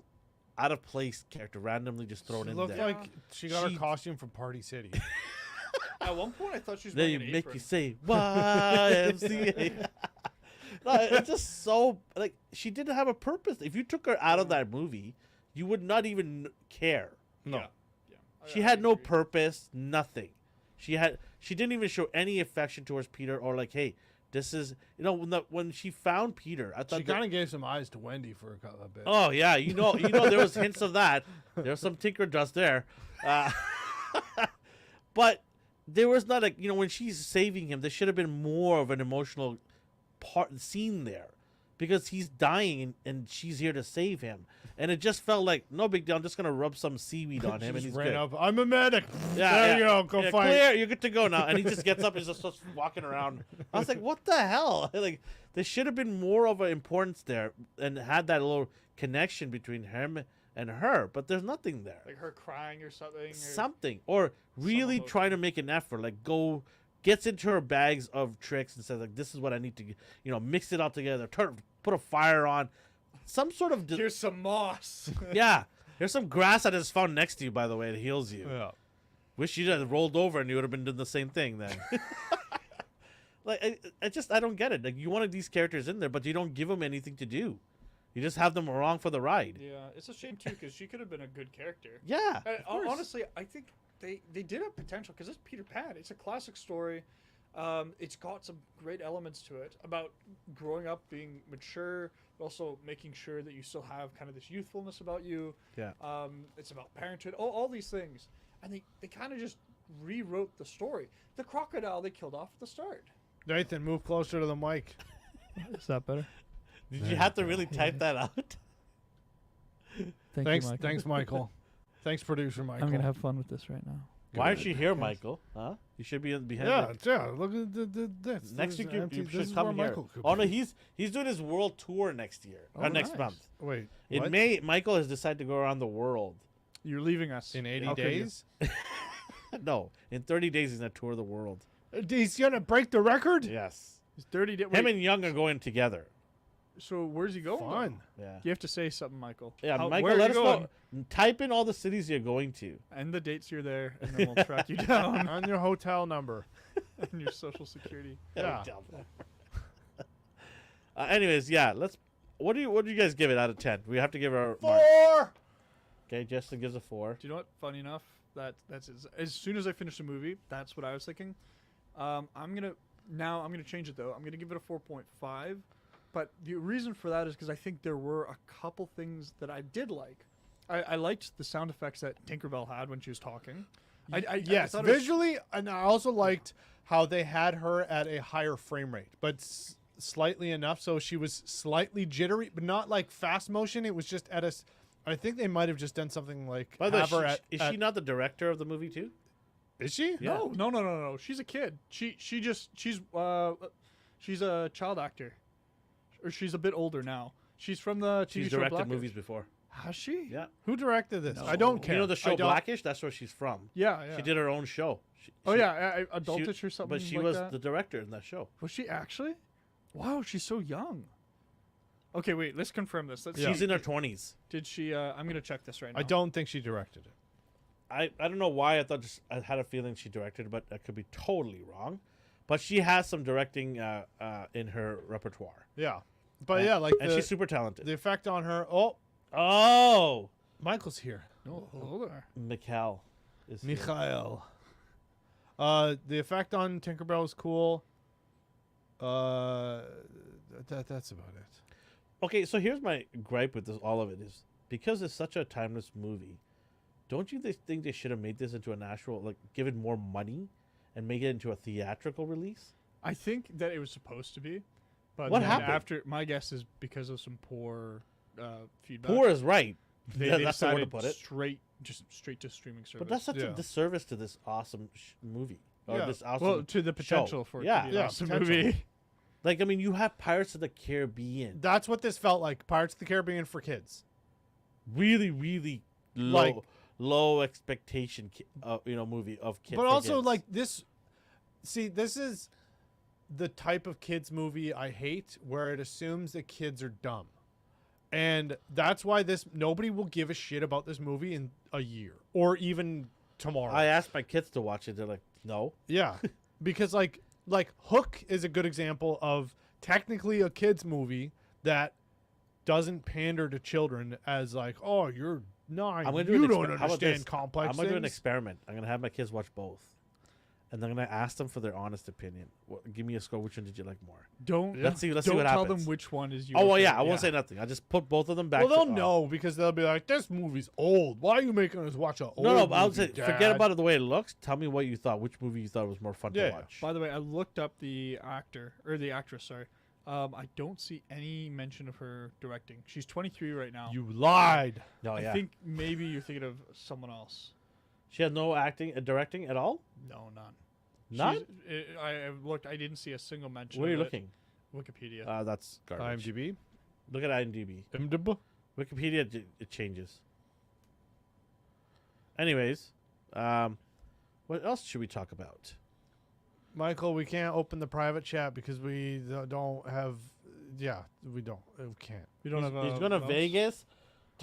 out of place character, randomly just thrown She in looked there. like she got She- her costume from Party City. At one point, I thought she was Then wearing you an make apron. you say YMCA. No, it's just so like she didn't have a purpose. If you took her out of that movie, you would not even care. No. Yeah. She I had no agree. purpose, nothing. She didn't even show any affection towards Peter or like, hey, this is when she found Peter, I thought She kind of gave some eyes to Wendy for a bit. oh yeah, you know there was hints of that. There was some tinker dust there, but there was not when she's saving him, there should have been more of an emotional scene there, because he's dying and she's here to save him, and it just felt like no big deal. I'm just gonna rub some seaweed on him and Just he's ran good. up. I'm a medic. Yeah, there you yeah. go. Go Yeah, fight. Clear, you're good to go now. And he just gets up and he's just starts walking around. I was like, what the hell? Like, there should have been more of an importance there and had that little connection between him and her, but there's nothing there. Like her crying or something. Something. Or really emotion. trying to make an effort. Like, gets into her bags of tricks and says, like, this is what I need to, mix it all together, put a fire on. Some sort of... Here's some moss. yeah. There's some grass that is found next to you, by the way. It heals you. Yeah. Wish you'd have rolled over and you would have been doing the same thing then. Like, I don't get it. Like, you wanted these characters in there, but you don't give them anything to do. You just have them along for the ride. Yeah, it's a shame too because she could have been a good character. Yeah. Honestly, I think they did have potential because it's Peter Pan. It's a classic story. It's got some great elements to it about growing up, being mature, but also making sure that you still have kind of this youthfulness about you. Yeah. It's about parenthood, all these things, and they kind of just rewrote the story. The crocodile they killed off at the start. Nathan, move closer to the mic. Is that better? Did you have to really type that out? Thanks, Michael. Thanks, Michael. Thanks, producer Michael. I'm gonna have fun with this right now. Why aren't you here, Michael? Huh? You should be behind. Yeah. Look at this. Next week you This should is come where here. Michael could Oh no, be. he's doing his world tour next year or next nice. month. Wait. In what? May, Michael has decided to go around the world. You're leaving us In 80 Okay, days? No, in 30 days he's gonna tour the world. He's gonna break the record? Yes, It's 30 days. him and Young are going together. So where's he going? Fun. Yeah, You have to say something, Michael. yeah. How- Michael, where are let you us going? know. Type in all the cities you're going to. And the dates you're there, and then we'll track you down On your hotel number. and your social security. Yeah. Anyways, yeah. What do you guys give it out of 10? We have to give our mark. 4! Okay, Justin gives a 4. Do you know what? Funny enough, that's as soon as I finished the movie, that's what I was thinking. I'm gonna change it though. I'm gonna give it a 4.5. But the reason for that is because I think there were a couple things that I did like. I liked the sound effects that Tinkerbell had when she was talking. I Yes, thought it was- visually, and I also liked how they had her at a higher frame rate, but slightly enough so she was slightly jittery, but not like fast motion. It was just at a. I think they might have just done something like. By the way, have her is she not the director of the movie too? Is she? Yeah. No. She's a kid. She's a child actor, or she's a bit older now. She's from the TV She's show directed Blackish. movies before. Has she? Yeah. Who directed this? No. I don't care. You know the I show don't- Blackish? That's where she's from. Yeah. She did her own show. Oh yeah, Adultish or something. But she like was that? the director in that show. Was she actually? Wow, she's so young. Okay, wait. Let's confirm this. Let's She's see. in her 20s. Did she? I'm gonna check this right now. I don't think she directed it. I don't know why. I had a feeling she directed, but I could be totally wrong. But she has some directing in her repertoire. Yeah, but And- yeah, like and she's super talented. the effect on her. Oh, Michael's here. No, hold on. Mikhail is here. Mikhail. The effect on Tinkerbell is cool. That's about it. Okay, so here's my gripe with all of it is because it's such a timeless movie. Don't you think they should have made this into an actual, like, give it more money and make it into a theatrical release? I think that it was supposed to be, but What then happened? after my guess is because of some poor feedback. Poor is right. They That's the way to decided put it. straight to streaming service. But that's such Yeah. a disservice to this awesome movie. Or Yeah. this awesome well to the potential show. for it Yeah. to be an Yeah, awesome potential. movie. Like, I mean, you have Pirates of the Caribbean. That's what this felt like. Pirates of the Caribbean for kids. Really, really Like- low expectation, movie of kids. But also, like this. See, this is the type of kids movie I hate, where it assumes that kids are dumb, and that's why nobody will give a shit about this movie in a year or even tomorrow. I asked my kids to watch it. They're like, no. Yeah, because like Hook is a good example of technically a kids movie that doesn't pander to children as like, oh, you're 9, I'm gonna do you an don't how about this? understand complex I'm gonna do an things. experiment. I'm gonna have my kids watch both, and I'm gonna ask them for their honest opinion. Give me a score. Which one did you like more? Don't Let's see don't what tell happens. them which one is yours. Oh well, yeah. I favorite. won't say nothing. I just put both of them back. Well, they'll to, know because they'll be like, "This movie's old. Why are you making us watch a old?" No, but I would movie, say forget Dad?" about it the way it looks. Tell me what you thought. Which movie you thought was more fun Yeah, to yeah. watch? By the way, I looked up the actor or the actress. Sorry, I don't see any mention of her directing. She's 23 right now. You lied. No, I yeah. think maybe you're thinking of someone else. She had no directing at all. No, none. None. I looked. I didn't see a single mention. Where are you of it. looking? Wikipedia. That's garbage. IMDb. Look at IMDb. IMDb. Wikipedia, it changes. Anyways, what else should we talk about? Michael, we can't open the private chat because we don't have. Yeah, we don't. We can't. We don't have. He's going to mouse? Vegas,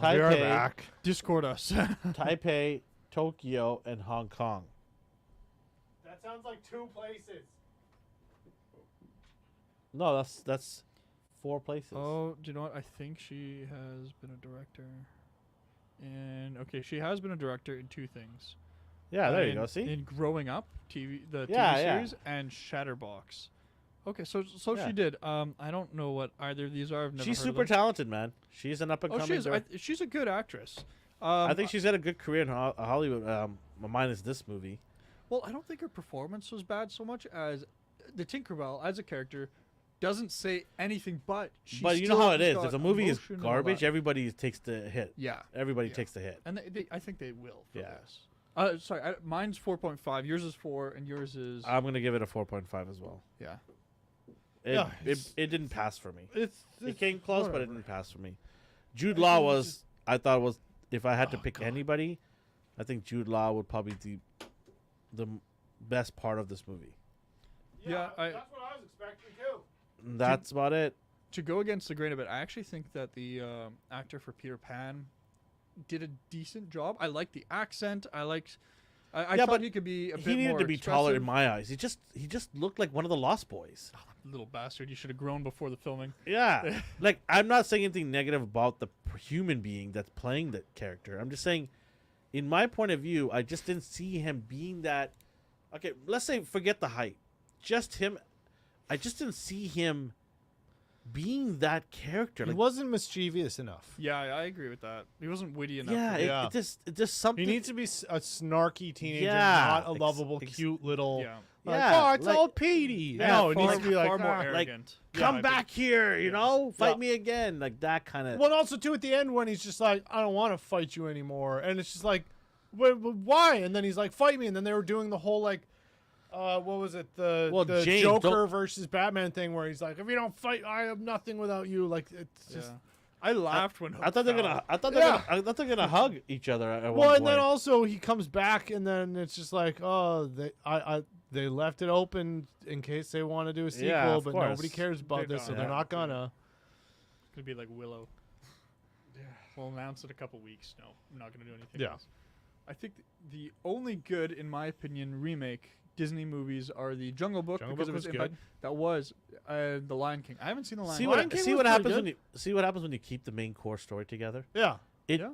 I'll be right Taipei, back. Discord us. Taipei, Tokyo, and Hong Kong. That sounds like 2 places. No, that's 4 places. Oh, do you know what? I think she has been a director. And okay, she has been a director in 2 things. Yeah, there you In- go. See? In Growing Up, the TV Yeah, yeah. series, and Shatterbox. Okay, so Yeah. she did. I don't know what either of these are. I've never She's heard super of them. talented, man. She's an up and Oh, coming. she's a good actress. I think she's had a good career in Hollywood. Minus this movie. Well, I don't think her performance was bad so much as the Tinkerbell as a character doesn't say anything, but she But you know still how it has is. got If the movie is emotion and all garbage, that. everybody takes the hit. Yeah. Everybody Yeah. takes the hit. And I think they will for Yeah. this. Sorry, mine's 4.5. Yours is 4, and yours is I'm gonna give it a 4.5 as well. yeah. It didn't pass for me. It It came close, but it whatever. didn't pass for me. Jude I Law think it's was, just- I thought was, if I had to Oh, pick God. anybody, I think Jude Law would probably be the best part of this movie. Yeah, that's what I was expecting too. And that's about it. To go against the grain of it, I actually think that the actor for Peter Pan did a decent job. I liked the accent. I Yeah, thought but he could be a bit He needed more to be taller in expressive. my eyes. He just looked like one of the Lost Boys. Little bastard! You should have grown before the filming. Yeah. Like, I'm not saying anything negative about the human being that's playing that character. I'm just saying, in my point of view, I just didn't see him being that. Okay, let's say forget the height. Just him. I just didn't see him being that character. He Like, wasn't mischievous enough. Yeah, I agree with that. He wasn't witty enough. yeah, for me. Yeah. it just something. He needs to be a snarky teenager, Yeah, not a lovable, cute little. yeah. Like, Yeah, oh, it's like- all Petey. Yeah, no, it far, needs to be like far more ah. arrogant. come I back here, you know, fight Yeah. me again, like that kind of. Well, and also too at the end when he's just like, I don't want to fight you anymore, and it's just like, why? And then he's like, fight me, and then they were doing the whole like, what was it, the James, Joker don't- versus Batman thing where he's like, if you don't fight, I have nothing without you. Like it's just. Yeah. I laughed when I thought they're Hook gonna. fell. I thought they're Yeah. gonna. I thought they're gonna hug each other at Well, one and then point. also he comes back, and then it's just like, oh, they left it open in case they want to do a sequel, Yeah, of but course. nobody cares about They're this, so not. they're Yeah. not gonna. It's gonna be like Willow. Yeah. We'll announce it a couple weeks. No, I'm not gonna do anything. Yeah. else. I think the only good, in my opinion, remake Disney movies are the Jungle Book Jungle because Book of its was impact. That was The Lion King. I haven't seen The Lion See King. Lion what King see was what pretty happens good. when you see what happens when you keep the main core story together. Yeah. It Yeah.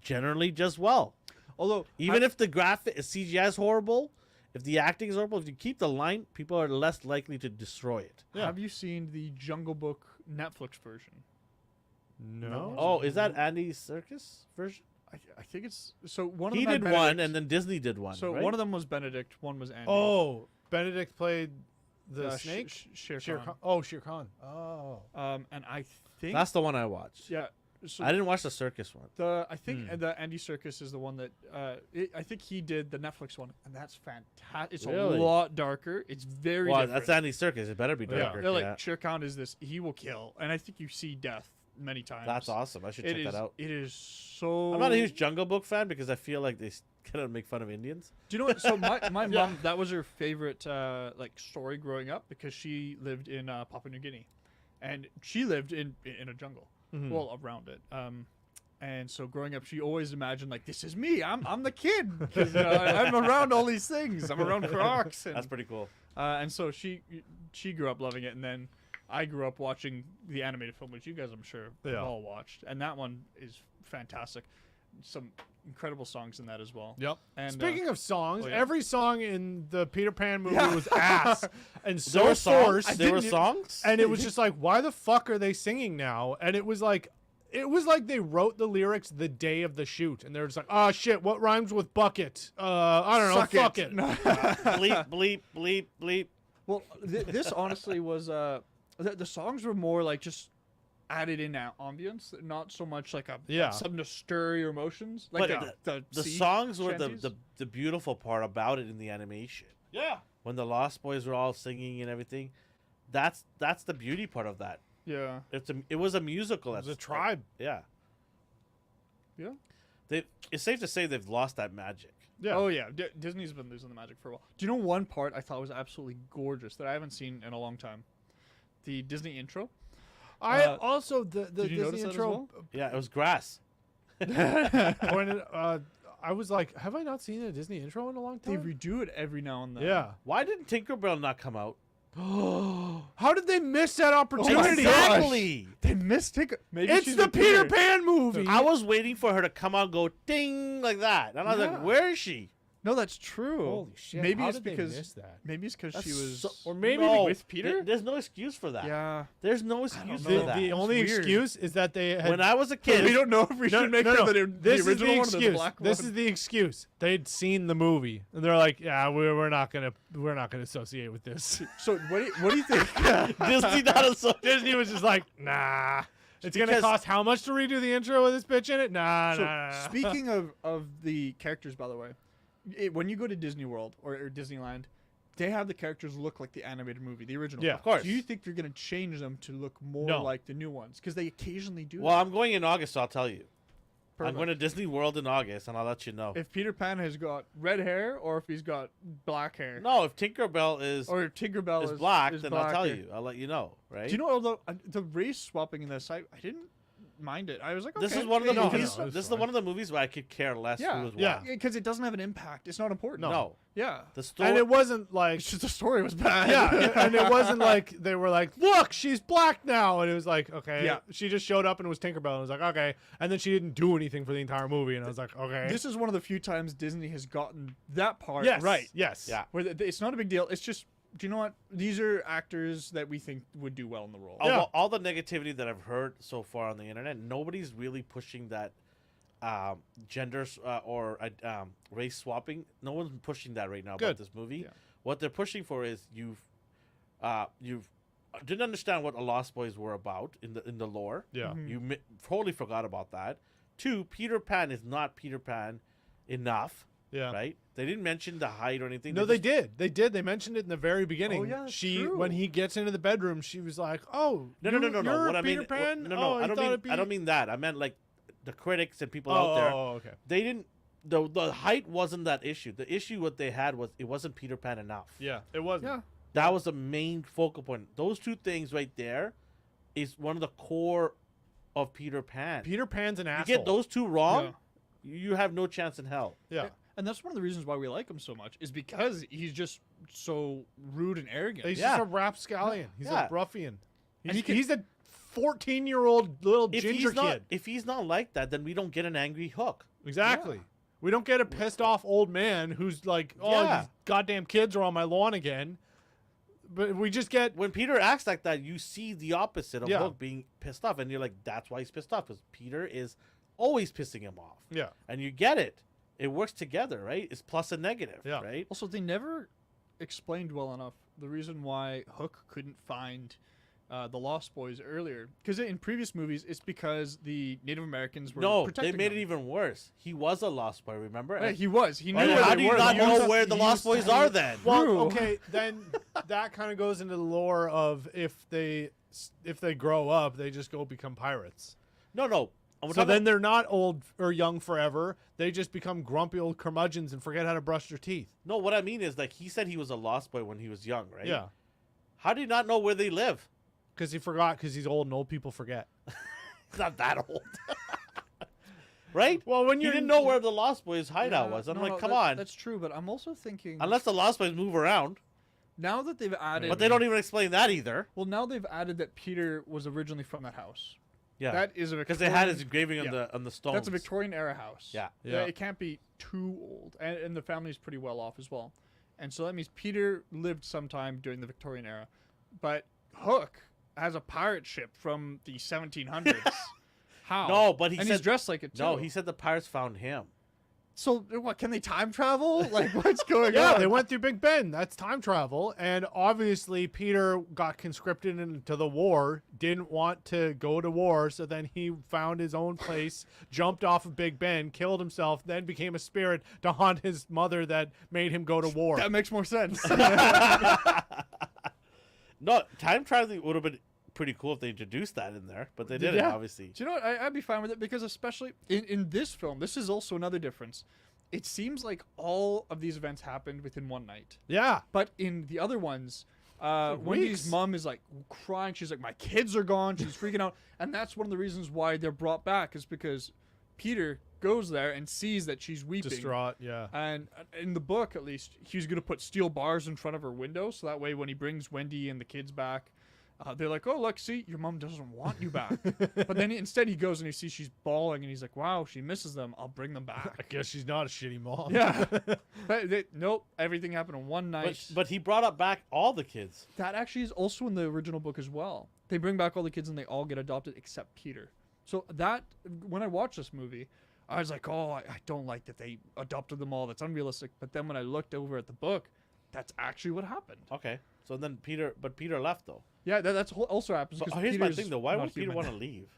generally does well. Although Even if the graphic CGI is horrible, if the acting is horrible, if you keep the line, people are less likely to destroy it. Yeah. have you seen the Jungle Book Netflix version? No. Oh, is that Andy Serkis version? I think it's so one of He them had did one, Benedict. and then Disney did one. so right? one of them was Benedict, one was Andy. Oh, Benedict played the Uh, snake. Shere Shere Khan. Khan. Oh, Shere Khan. Oh. And I think That's the one I watched. yeah. So I didn't watch the circus one. I think the Andy Serkis is the one that I think he did the Netflix one, and that's fantastic. It's Really? a lot darker. It's very Well, different. that's Andy Serkis. It better be Yeah. darker. They're like yeah. Shere Khan is this. He will kill, and I think you see death many times. That's awesome. I should It check is. that out. It is so. I'm not a huge Jungle Book fan because I feel like they kind of make fun of Indians. Do you know what? So my mom, that was her favorite like story growing up because she lived in Papua New Guinea, and she lived in a jungle, well around it. And so growing up, she always imagined like this is me. I'm the kid because I'm around all these things. I'm around crocs. And, That's pretty cool. and so she grew up loving it, and then I grew up watching the animated film, which you guys I'm sure have Yeah. all watched, and that one is fantastic. Some incredible songs in that as well. Yep. And Speaking of songs, oh, yeah. every song in the Peter Pan movie Yeah. was ass and There so were songs. forced. There were songs. And it was just like, why the fuck are they singing now? And it was like they wrote the lyrics the day of the shoot, and they're just like, oh shit, what rhymes with bucket? I don't know, Suck fuck it. it. bleep bleep bleep bleep. Well, this honestly was the songs were more like just added in ambience, not so much like something to stir your emotions. Like But the sea songs were shanties. the beautiful part about it in the animation. Yeah. When the Lost Boys were all singing and everything, that's the beauty part of that. Yeah. It was a musical. It was a That's- tribe. Yeah. Yeah. It's safe to say they've lost that magic. Yeah. Oh yeah, Disney's been losing the magic for a while. Do you know one part I thought was absolutely gorgeous that I haven't seen in a long time? The Disney intro. I Uh, also the did you Disney notice that as intro well? Yeah, it was grass. pointed. I was like, have I not seen a Disney intro in a long They time? redo it every now and then. Yeah. Why didn't Tinkerbell not come out? How did they miss that opportunity? Exactly. They missed it. Maybe It's she's the a Peter Peter. Pan movie. I was waiting for her to come out and go ding like that. And I was Yeah. like, where is she? No, that's true. Holy shit! Maybe how it's did they because miss that? maybe it's because she That's was. so- Or maybe No, with Peter? There's no excuse for that. Yeah. There's no excuse know. for The, that. the That's only weird. excuse is that they had. When I was a We kid, don't know if we should make her the This original is the one or the excuse. black This one. is the excuse. They'd seen the movie and they're like, "Yeah, we're not gonna associate with this." So what do you think? Disney not a Disney was just like, "Nah, it's gonna Because- cost how much to redo the intro with this bitch in it? Nah, So nah." speaking of the characters, by the way, when you go to Disney World or Disneyland, they have the characters look like the animated movie, the original. Yeah. Of course. Do you think they're gonna change them to look more No. like the new ones? Because they occasionally do. Well, that. I'm going in August, so I'll tell you. I'm Perfect. going to Disney World in August, and I'll let you know. If Peter Pan has got red hair or if he's got black hair, No, if Tinkerbell is or if Tinkerbell is black, is then I'll black tell hair. you. I'll let you know, right? Do you know although the race swapping in this, I didn't mind it. I was like, okay, This is one of the No, movies. no, it's This is fine. one of the movies where I could care less Yeah, who was yeah. what. because it doesn't have an impact. It's not important. No. Yeah. The story. And it wasn't like, It's just the story was bad. yeah, and it wasn't like they were like, "Look, she's black now," and it was like, okay, Yeah. she just showed up and it was Tinkerbell, and I was like, okay, and then she didn't do anything for the entire movie, and I was like, okay, This is one of the few times Disney has gotten that part yes, right. yes, Yeah. Where it's not a big deal. It's just, do you know what? These are actors that we think would do well in the role. Of Yeah. all the negativity that I've heard so far on the internet, nobody's really pushing that gender or race swapping. No one's pushing that right now Good. about this movie. Yeah. What they're pushing for is you've didn't understand what the Lost Boys were about in the lore. yeah, Mhm. You totally forgot about that. 2, Peter Pan is not Peter Pan enough, yeah. right? They didn't mention the height or anything. No, they they did. They did. They mentioned it in the very beginning. yeah, that's she true. when he gets into the bedroom, she was like, "Oh, No. you're What I Peter mean, Pan? no, Oh, I I don't thought mean it'd be... I don't mean that. I meant like the critics and people Oh, out there. okay. They didn't. The height wasn't that issue. The issue what they had was it wasn't Peter Pan enough. Yeah, it wasn't. Yeah. That was the main focal point. Those two things right there is one of the core of Peter Pan. Peter Pan's an You asshole. get those two wrong, you have no chance in hell. Yeah, And that's one of the reasons why we like him so much is because he's just so rude and arrogant. he's Yeah. just a rapscallion. He's Yeah. a ruffian. And He's a 14-year-old little If ginger he's not, kid. if he's not like that, then we don't get an angry Hook. Exactly. We don't get a pissed off old man who's like, "Oh, Yeah. these goddamn kids are on my lawn again." But we just get When Peter acts like that, you see the opposite of Yeah. Hook being pissed off, and you're like, that's why he's pissed off, because Peter is always pissing him off. yeah. And you get it. It works together, right? It's plus and negative, Yeah. right? Also, they never explained well enough the reason why Hook couldn't find the Lost Boys earlier. Because in previous movies, it's because the Native Americans were No, they protecting made them. it even worse. He was a Lost Boy, remember? Yeah, he was. He knew And where how they do you were. not He know used- where the he Lost used Boys to- are then? Well, True. okay, then that kind of goes into the lore of if they grow up, they just go become pirates. No. I'm So talking then they're not old or young forever. They just become grumpy old curmudgeons and forget how to brush their teeth. no, what I mean is, like, he said he was a Lost Boy when he was young, right? Yeah, How do you not know where they live? because he forgot. Because he's old and old people forget. He's not that old. Right? Well, when He you didn't know where the Lost Boys hideout Yeah, was. I'm no, like, no, come that- on. That's true, but I'm also thinking Unless the Lost Boys move around. now that they've added, But they don't even explain that either. Well, now they've added that Peter was originally from that house. Yeah. That is a Because they had his Victorian- engraving yeah. on the stones. That's a Victorian era house. Yeah. Yeah. It can't be too old, and the family's pretty well off as well. And so that means Peter lived sometime during the Victorian era, but Hook has a pirate ship from the 1700s. How? No, but he and said he's dressed like it too. No, he said the pirates found him. So what? Can they time travel? Like what's going Yeah, on? they went through Big Ben. That's time travel. And obviously, Peter got conscripted into the war, didn't want to go to war. So then he found his own place, jumped off of Big Ben, killed himself, then became a spirit to haunt his mother that made him go to war. That makes more sense. No, time traveling would have been pretty cool if they introduced that in there, but they didn't, Yeah. obviously. Do you know what? I'd be fine with it because especially in this film, this is also another difference. It seems like all of these events happened within one night. Yeah. But in the other ones, Wendy's weeks. mom is like crying. She's like, my kids are gone. She's freaking out. And that's one of the reasons why they're brought back is because Peter goes there and sees that she's weeping. Distraught, yeah. And in the book, at least, he's going to put steel bars in front of her window. So that way when he brings Wendy and the kids back, they're like, oh, look, see, your mom doesn't want you back. But then instead he goes and he sees she's bawling and he's like, wow, she misses them. I'll bring them I back. guess she's not a shitty mom. Yeah. But nope, everything happened in one night. But he brought up back all the kids. That actually is also in the original book as well. They bring back all the kids and they all get adopted except Peter. So that, when I watched this movie, I was like, oh, I don't like that they adopted them all. That's unrealistic. But then when I looked over at the book, that's actually what happened. Okay. So then Peter left though. Yeah, that's also happens. But 'cause here's my Peter's thing though. Why not would Peter human. want to leave?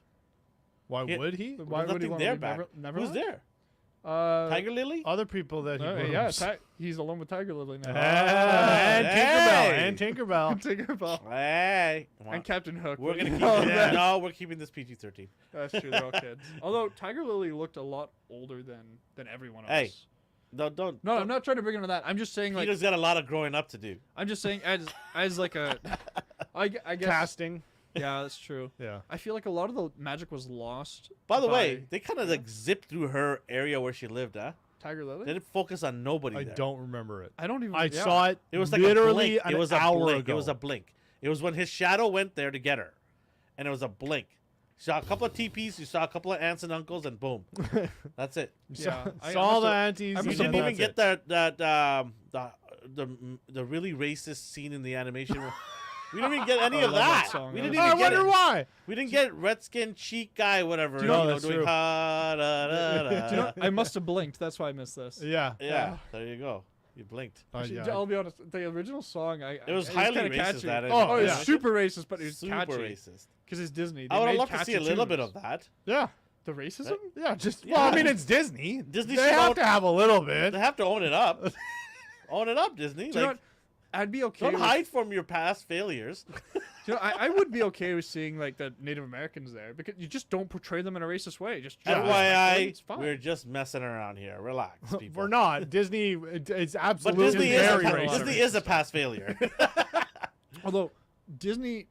Why Yeah. would he? Why There's would he nothing want there to back. leave Who's there? Tiger Tiger Lily? Other people that he yeah, grooms. he's alone with Tiger Lily now. And Hey! Tinkerbell. Tinkerbell. Hey. Come on. And Captain Hook. We're gonna keep Oh, it. Yeah. No, we're keeping this PG-13. That's true. They're all kids. Although Tiger Lily looked a lot older than everyone else. Hey, don't. No, I'm not trying to bring into that. I'm just saying, like, Peter's got a lot of growing up to do. I'm just saying, as like a, I guess. Casting. Yeah, that's true. Yeah. I feel like a lot of the magic was lost. By the way, they kind of like zipped through her area where she lived, huh? Tiger Lily. They didn't focus on nobody I there. don't remember it. I don't even. I saw it. It was like literally a blink. an It was a hour blink. ago. It was a blink. It was when his shadow went there to get her, and it was a blink. You saw a couple of TPs, you saw a couple of aunts and uncles, and boom, that's it. Yeah, I Saw must the have- aunties. I You must and didn't have even that's get it. the really racist scene in the animation. We didn't even get any I of love that that. song. We I didn't I even get wonder it. why. We didn't get Redskin cheek guy, whatever. Do you know- you know, that's doing true. ha da da da. Do you know, I must have blinked. That's why I missed this. Yeah. Yeah, there you go. You blinked. Actually, yeah. I'll be honest. The original song, It was it highly kinda racist. catchy. That Oh, Oh, it's yeah. super racist, but it's super catchy racist. because it's Disney. I They would have made loved to see a catchy little bit tunes. of that. Yeah. The racism? Yeah. Just. Yeah. Well, I mean, it's Disney. Disney They should have own- to have a little bit. They have to own it up. Own it up, Disney. Do you know Like, what? I'd be okay. don't with, hide from your past failures. You know, I would be okay with seeing like the Native Americans there because you just don't portray them in a racist way. Just respectfully, FYI, it's fine. we're just messing around here. Relax, people. We're not. Disney. It's But absolutely Disney is, very a, racist. Disney is a past failure. Although Disney,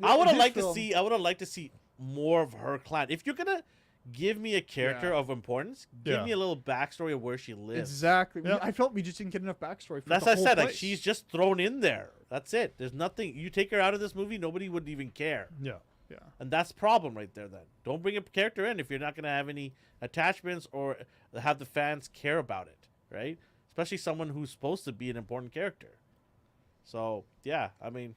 I would have this liked to film- see. I would have liked to see more of her clan. If you're gonna give me a character Yeah. of importance, give Yeah. me a little backstory of where she lives. Exactly. Yeah. I felt we just didn't get enough backstory. For That's the what I whole said. Like place. she's just thrown in there. That's it. There's nothing. You take her out of this movie, nobody would even care. Yeah. Yeah. And that's the problem right there. Then don't bring a character in if you're not gonna have any attachments or have the fans care about it, right? Especially someone who's supposed to be an important character. So yeah, I mean,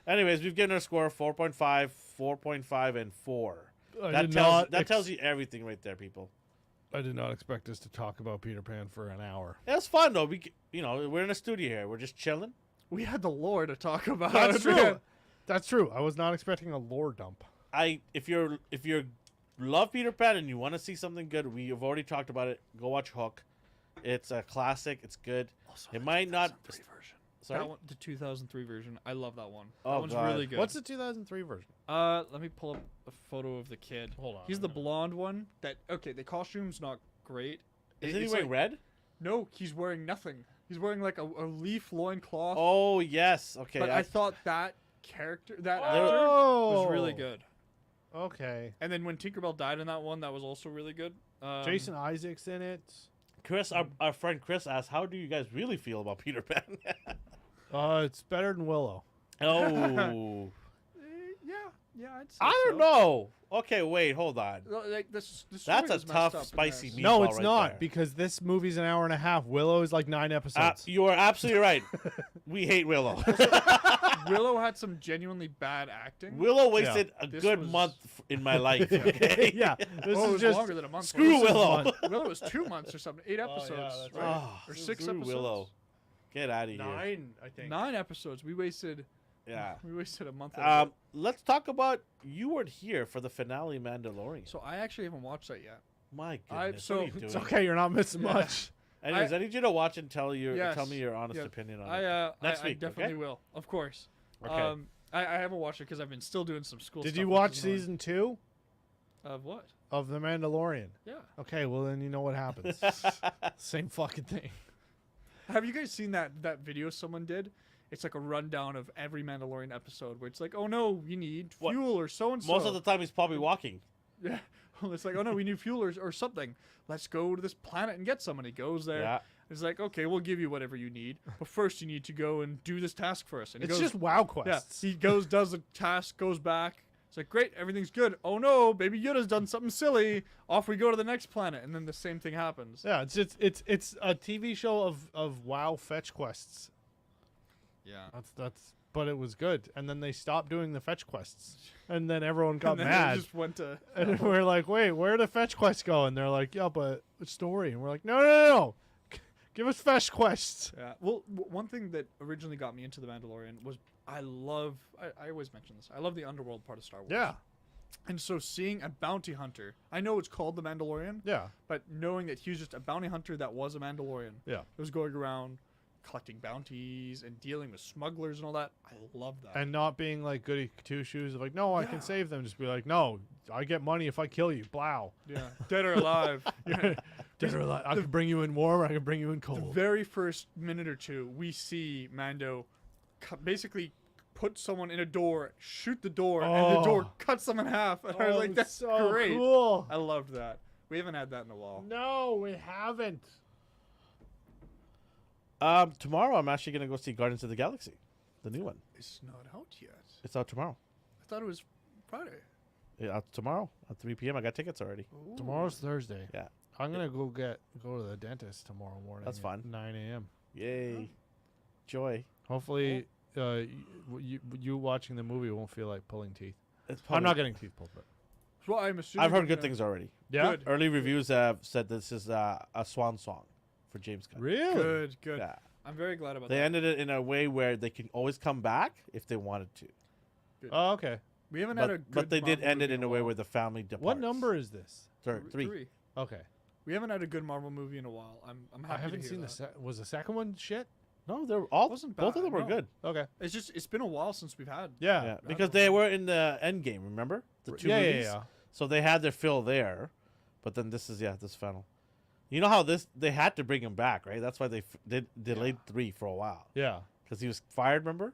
anyways, we've given her a score 4.5, 4.5, and 4. That tells you everything right there, people. I did not expect us to talk about Peter Pan for an hour. It was fun though. We're in a studio here. We're just chilling. We had the lore to talk about. That's true. man. That's true. I was not expecting a lore dump. If you love Peter Pan and you want to see something good, we have already talked about it. Go watch Hook. It's a classic. It's good. Also, It might not. 2003 version. Sorry. That one, the 2003 version. I love that one. Oh, That one's God. really good. What's the 2003 version? Let me pull up a photo of the kid. Hold on. He's the blonde one. The costume's not great. Isn't he It's wearing like- red? No, he's wearing nothing. He's wearing like a leaf loincloth. Oh yes. Okay. but I thought that character, that actor, Oh. was really good. Okay. And then when Tinkerbell died in that one, that was also really good. Jason Isaac's in it. Chris, our friend Chris asked, "How do you guys really feel about Peter Pan?" It's better than Willow. Oh, Yeah, I'd say I don't so. know. Okay, wait, hold on. Like this, the That's story a was messed tough, up in spicy this. meat. No, Meatball it's right not there. because this movie's an hour and a half. Willow is like 9 episodes. You are absolutely right. We hate Willow. Willow had some genuinely bad acting. Willow wasted a This good was- month in my life. Okay? yeah, this Oh, it is was just longer than a month. Screw this is Willow. fun. Willow was 2 months or something. 8 yeah, episodes, that's right? right. Oh, Or 6 screw episodes. Willow. Get out of here. 9, I think. 9 episodes. We wasted. Yeah. We wasted a month. of it. Let's talk about you weren't here for the finale Mandalorian. So I actually haven't watched that yet. My I- goodness. so what are you doing? It's okay, you're not missing Yeah. much. Anyways, I need you to watch and tell me Yes. your honest Yes. opinion on it. Next I week, definitely okay? will. Of course. Okay. I haven't watched it because I've been still doing some school Did stuff. you which watch is annoying. season 2 Of what? of The Mandalorian? Yeah. Okay, well then you know what happens. Same fucking thing. Have you guys seen that video someone did? It's like a rundown of every Mandalorian episode where it's like, oh no, you need What? fuel or so and so. Most of the time, he's probably walking. Yeah. It's like, oh no, we need fuel or something. Let's go to this planet and get some. And he goes there. Yeah. And It's like, okay, we'll give you whatever you need, but first you need to go and do this task first. And he It's goes, just WoW yeah, quests. he goes, does the task, goes back. It's like, great, everything's good. Oh no, Baby Yoda's done something silly. Off we go to the next planet, and then the same thing happens. Yeah, it's a TV show of WoW fetch quests. Yeah. That's but it was good. And then they stopped doing the fetch quests. And then everyone got And then mad. It just went to. And we're like, wait, where do fetch quests go? And they're like, yeah, but it's story. And we're like, no. Give us fetch quests. Yeah. Well, one thing that originally got me into The Mandalorian was I always mention this. I love the underworld part of Star Wars. Yeah. And so seeing a bounty hunter, I know it's called The Mandalorian, Yeah. but knowing that he was just a bounty hunter that was a Mandalorian, Yeah. that was going around collecting bounties and dealing with smugglers and all that, I love that. And not being like goody two shoes of like, no, I Yeah. can save them. Just be like, no, I get money if I kill you. Blow. yeah, dead or alive. Dead or alive. I can bring you in warm. I can bring you in The cold. very first minute or two, we see Mando basically put someone in a door, shoot the door, and the door Oh. cuts them in half. And I was like, that's so great. cool. I loved that. We haven't had that in a while. No, we haven't. Tomorrow I'm actually gonna go see Guardians of the Galaxy, the new one. It's not out yet. It's out tomorrow. I thought it was Friday. Yeah, out tomorrow at 3 p.m. I got tickets already. Tomorrow's Thursday. Yeah. I'm gonna go to the dentist tomorrow morning. That's at fun. 9 a.m. Yay, joy! Hopefully, you watching the movie won't feel like pulling teeth. It's I'm not getting teeth pulled, but Well, I'm assuming. I've heard they're good gonna- things already. yeah, Good. Early reviews have said this is a swan song for James Gunn. really. Good, good. Yeah, I'm very glad about they that. ended it in a way where they can always come back if they wanted to. Oh, okay. We haven't had a good But they did Marvel end it movie in a way where the family departs. What number is this? Three. Okay, We haven't had a good Marvel movie in a while. I'm happy I haven't to hear seen that. was the second one shit? No, they're all. Wasn't Both of bad, them were no. good. Okay, It's been a while since we've had. yeah, Yeah, because they were in the end game. Remember the two yeah, movies? yeah. So they had their fill there, but then this is this final. You know how they had to bring him back, right? That's why they delayed 3 for a while Yeah. because he was fired. Remember?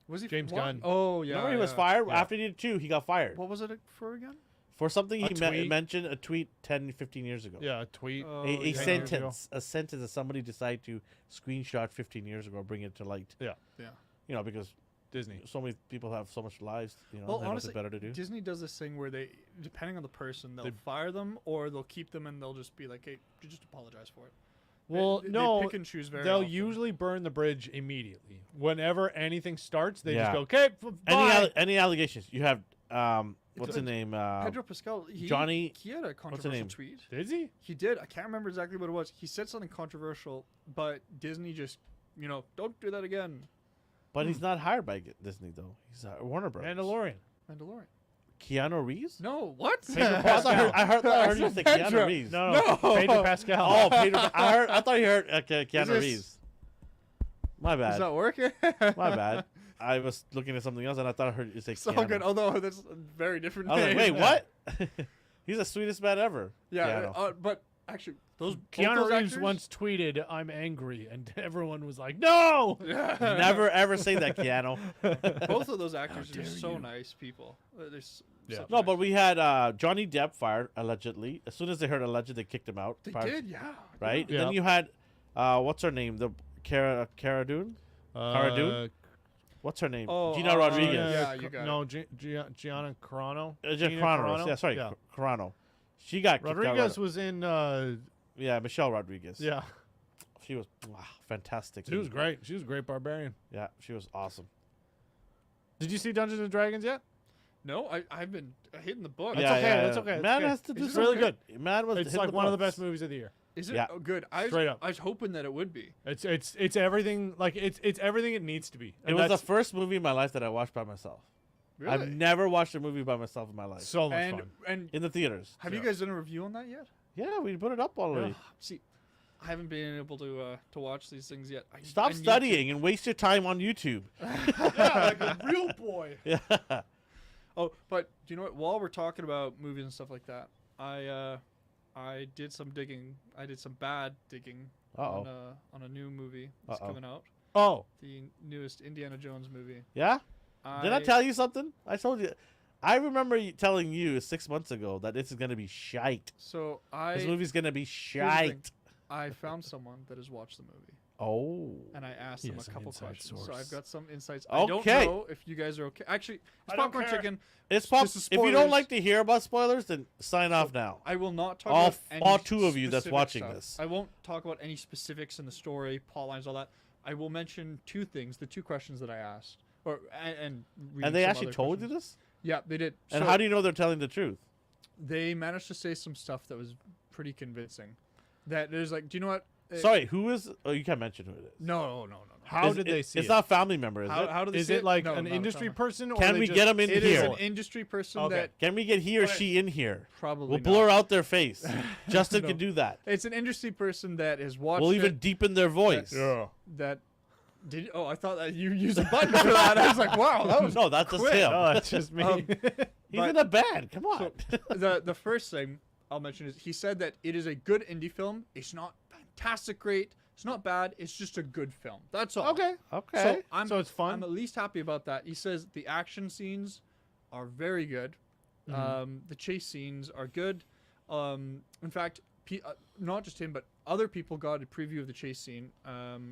Was he James what? Gunn. Oh yeah. Remember he was yeah. fired Yeah. after he did 2. He got fired What was it for again? for something A he tweet? mentioned a tweet 10, 15 years ago. Yeah, a tweet. Oh, A yeah. years ago. sentence that somebody decided to screenshot 15 years ago, bring it to light. Yeah. Yeah. You know, because Disney. so many people have so much lives. You know, Well, they have honestly, nothing better to do. Disney does this thing where they, depending on the person, they'll They- fire them or they'll keep them and they'll just be like, "Hey, you just apologize for it." Well, they no, pick and choose very they'll often. usually burn the bridge immediately. Whenever anything starts, they Yeah. just go, okay, Any bye. any allegations? You have what's his name? Pedro Pascal. Johnny- He had a name? controversial tweet. Did he? He did. I can't remember exactly what it was. He said something controversial, but Disney just, don't do that again. But he's not hired by Disney though. He's Warner Bros. Mandalorian. Mandalorian. Keanu Reeves. No, what? Pedro Oh, I Pascal. heard you say Keanu Pedro. Reeves. No, No. Pedro Pascal. Oh, Pedro. I thought you heard Keanu this- Reeves. My Is bad. that working? My bad. I was looking at something else and I thought I heard you say So Keanu. good. Although that's a very different I was like, name. wait, what? He's the sweetest man ever. Yeah, Keanu. but actually, both Keanu those Reeves actors- once tweeted, "I'm angry," and everyone was like, "No!" Never ever say that, Keanu. Both of those actors are dare just so you. nice people. They're Yeah. such No, nice but we had Johnny Depp fired allegedly. As soon as they heard alleged, they kicked him out. They Prior- did, yeah. right? Yeah. Then you had what's her name? The Cara Dune. Cara Dune? What's her name? Oh, Gina Rodriguez. yeah, you got no, Gianna Carano. Gina Carano. Yeah, sorry, Yeah. Carano. She got kicked out Rodriguez right- was in. Yeah, Michelle Rodriguez. Yeah, She was fantastic. she was great. She was a great barbarian. Yeah, she was awesome. Did you see Dungeons and Dragons yet? No, I've been hitting the book. That's yeah, okay, yeah, that's yeah. okay, that's Man okay. has to do It's something. really good. Man was It's hitting like the one of the books. best movies of the year. Is it? Yeah. Oh, good. Straight up. I was hoping that it would be. It's everything like it's everything it needs to be. It And was the that's first movie in my life that I watched by myself. Really? I've never watched a movie by myself in my life. so much and fun. and In the theaters. have you Yeah. guys done a review on that yet? Yeah, we put it up already. See, I haven't been able to watch these things yet. I Stop need to. studying and waste your time on YouTube. Yeah, like a real boy. Yeah. Oh, but do you know what? While we're talking about movies and stuff like that, I did some digging. I did some bad digging Uh-oh. on a new movie that's Uh-oh. coming out. Oh, The newest Indiana Jones movie. Yeah? Did I tell you something? I told you. I remember telling you 6 months ago that this is going to be shite. So This movie's going to be shite. I found someone that has watched the movie, Oh. and I asked He them a has an couple inside questions. So source. I've got some insights. I don't Okay. know if you guys are okay. Actually, it's I don't popcorn care. chicken. It's This is if you don't spoilers. like to hear about spoilers, then sign off now. I will not talk All about any all two of you that's specific watching stuff. this. I won't talk about any specifics in the story, plot lines, all that. I will mention two things, the two questions that I asked, and And they actually told you this? Yeah, they did. And So how do you know they're telling the truth? they managed to say some stuff that was pretty convincing. That there's like, do you know what? Sorry, who is? Oh, you can't mention who it is. No. How Is did it- they see It's it? not family member, is it? How do they Is say it like No, an not a industry family. person? Or Can they we just, get him in It is here? an industry person Okay. that Can we get he or Okay. she in here? probably We'll not. blur out their face. Justin No. can do that. It's an industry person that has watched We'll it, even deepen their voice. that did. Oh, I thought that you used a button for that. I was like, wow, that was No, that's just quick. him. Oh, it's just me. Um, He's but- in a band. Come on. the first thing I'll mention is he said that it is a good indie film. It's not fantastic great. It's not bad. It's just a good film. That's all. okay. Okay. So I'm So it's fun? I'm at least happy about that. He says the action scenes are very good. The chase scenes are good. In fact, not just him, but other people got a preview of the chase scene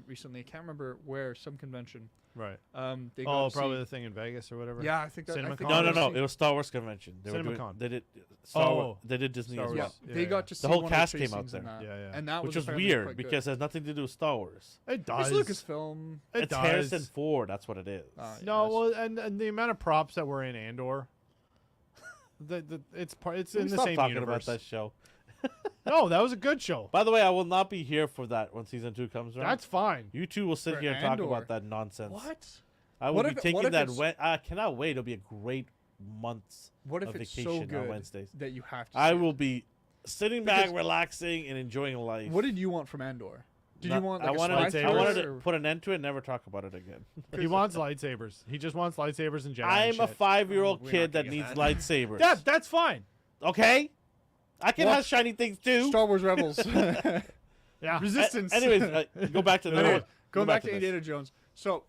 recently. I can't remember where, some convention. Right. They got Oh, to probably see- the thing in Vegas or whatever. Yeah, I think that. I CinemaCon? think no, that no, was no. the- It was Star Wars convention. They were doing. CinemaCon. They did. Star Wars, Oh. they did Disney Star as Yeah, well, Wars. they Yeah, got to see whole one cast of the chase came out scenes in there. that. Yeah, yeah. And that which was was apparently weird quite good. because it has nothing to do with Star Wars. It does. It's Lucasfilm. It It's does. Harrison Ford. That's what it is. Yeah, No, that's- well, and the amount of props that were in Andor, it's Can in we the stop same talking universe. about that show. No, that was a good show. By the way, I will not be here for that when season 2 comes around. That's fine. You two will sit For here and talk Andor. about that nonsense. What? I will What be if- what taking if that. it's- I cannot wait. It'll be a great month What if of it's vacation so on good Wednesdays. that you have to? I see will it? be sitting back, Because- relaxing, and enjoying life. What did you want from Andor? Did Not- you want I like wanted, a lightsaber? spy I wanted thriller, to put an end to it and never talk about it again. He wants lightsabers. He just wants lightsabers and Jedi. I'm and a shit. 5-year-old Oh, we're kid not that gonna needs get lightsabers. That's fine. Okay? I can Watch have shiny things too. Star Wars Rebels. Yeah. Resistance. Anyways, go back to the Anyways, going back to this. Indiana Jones. So,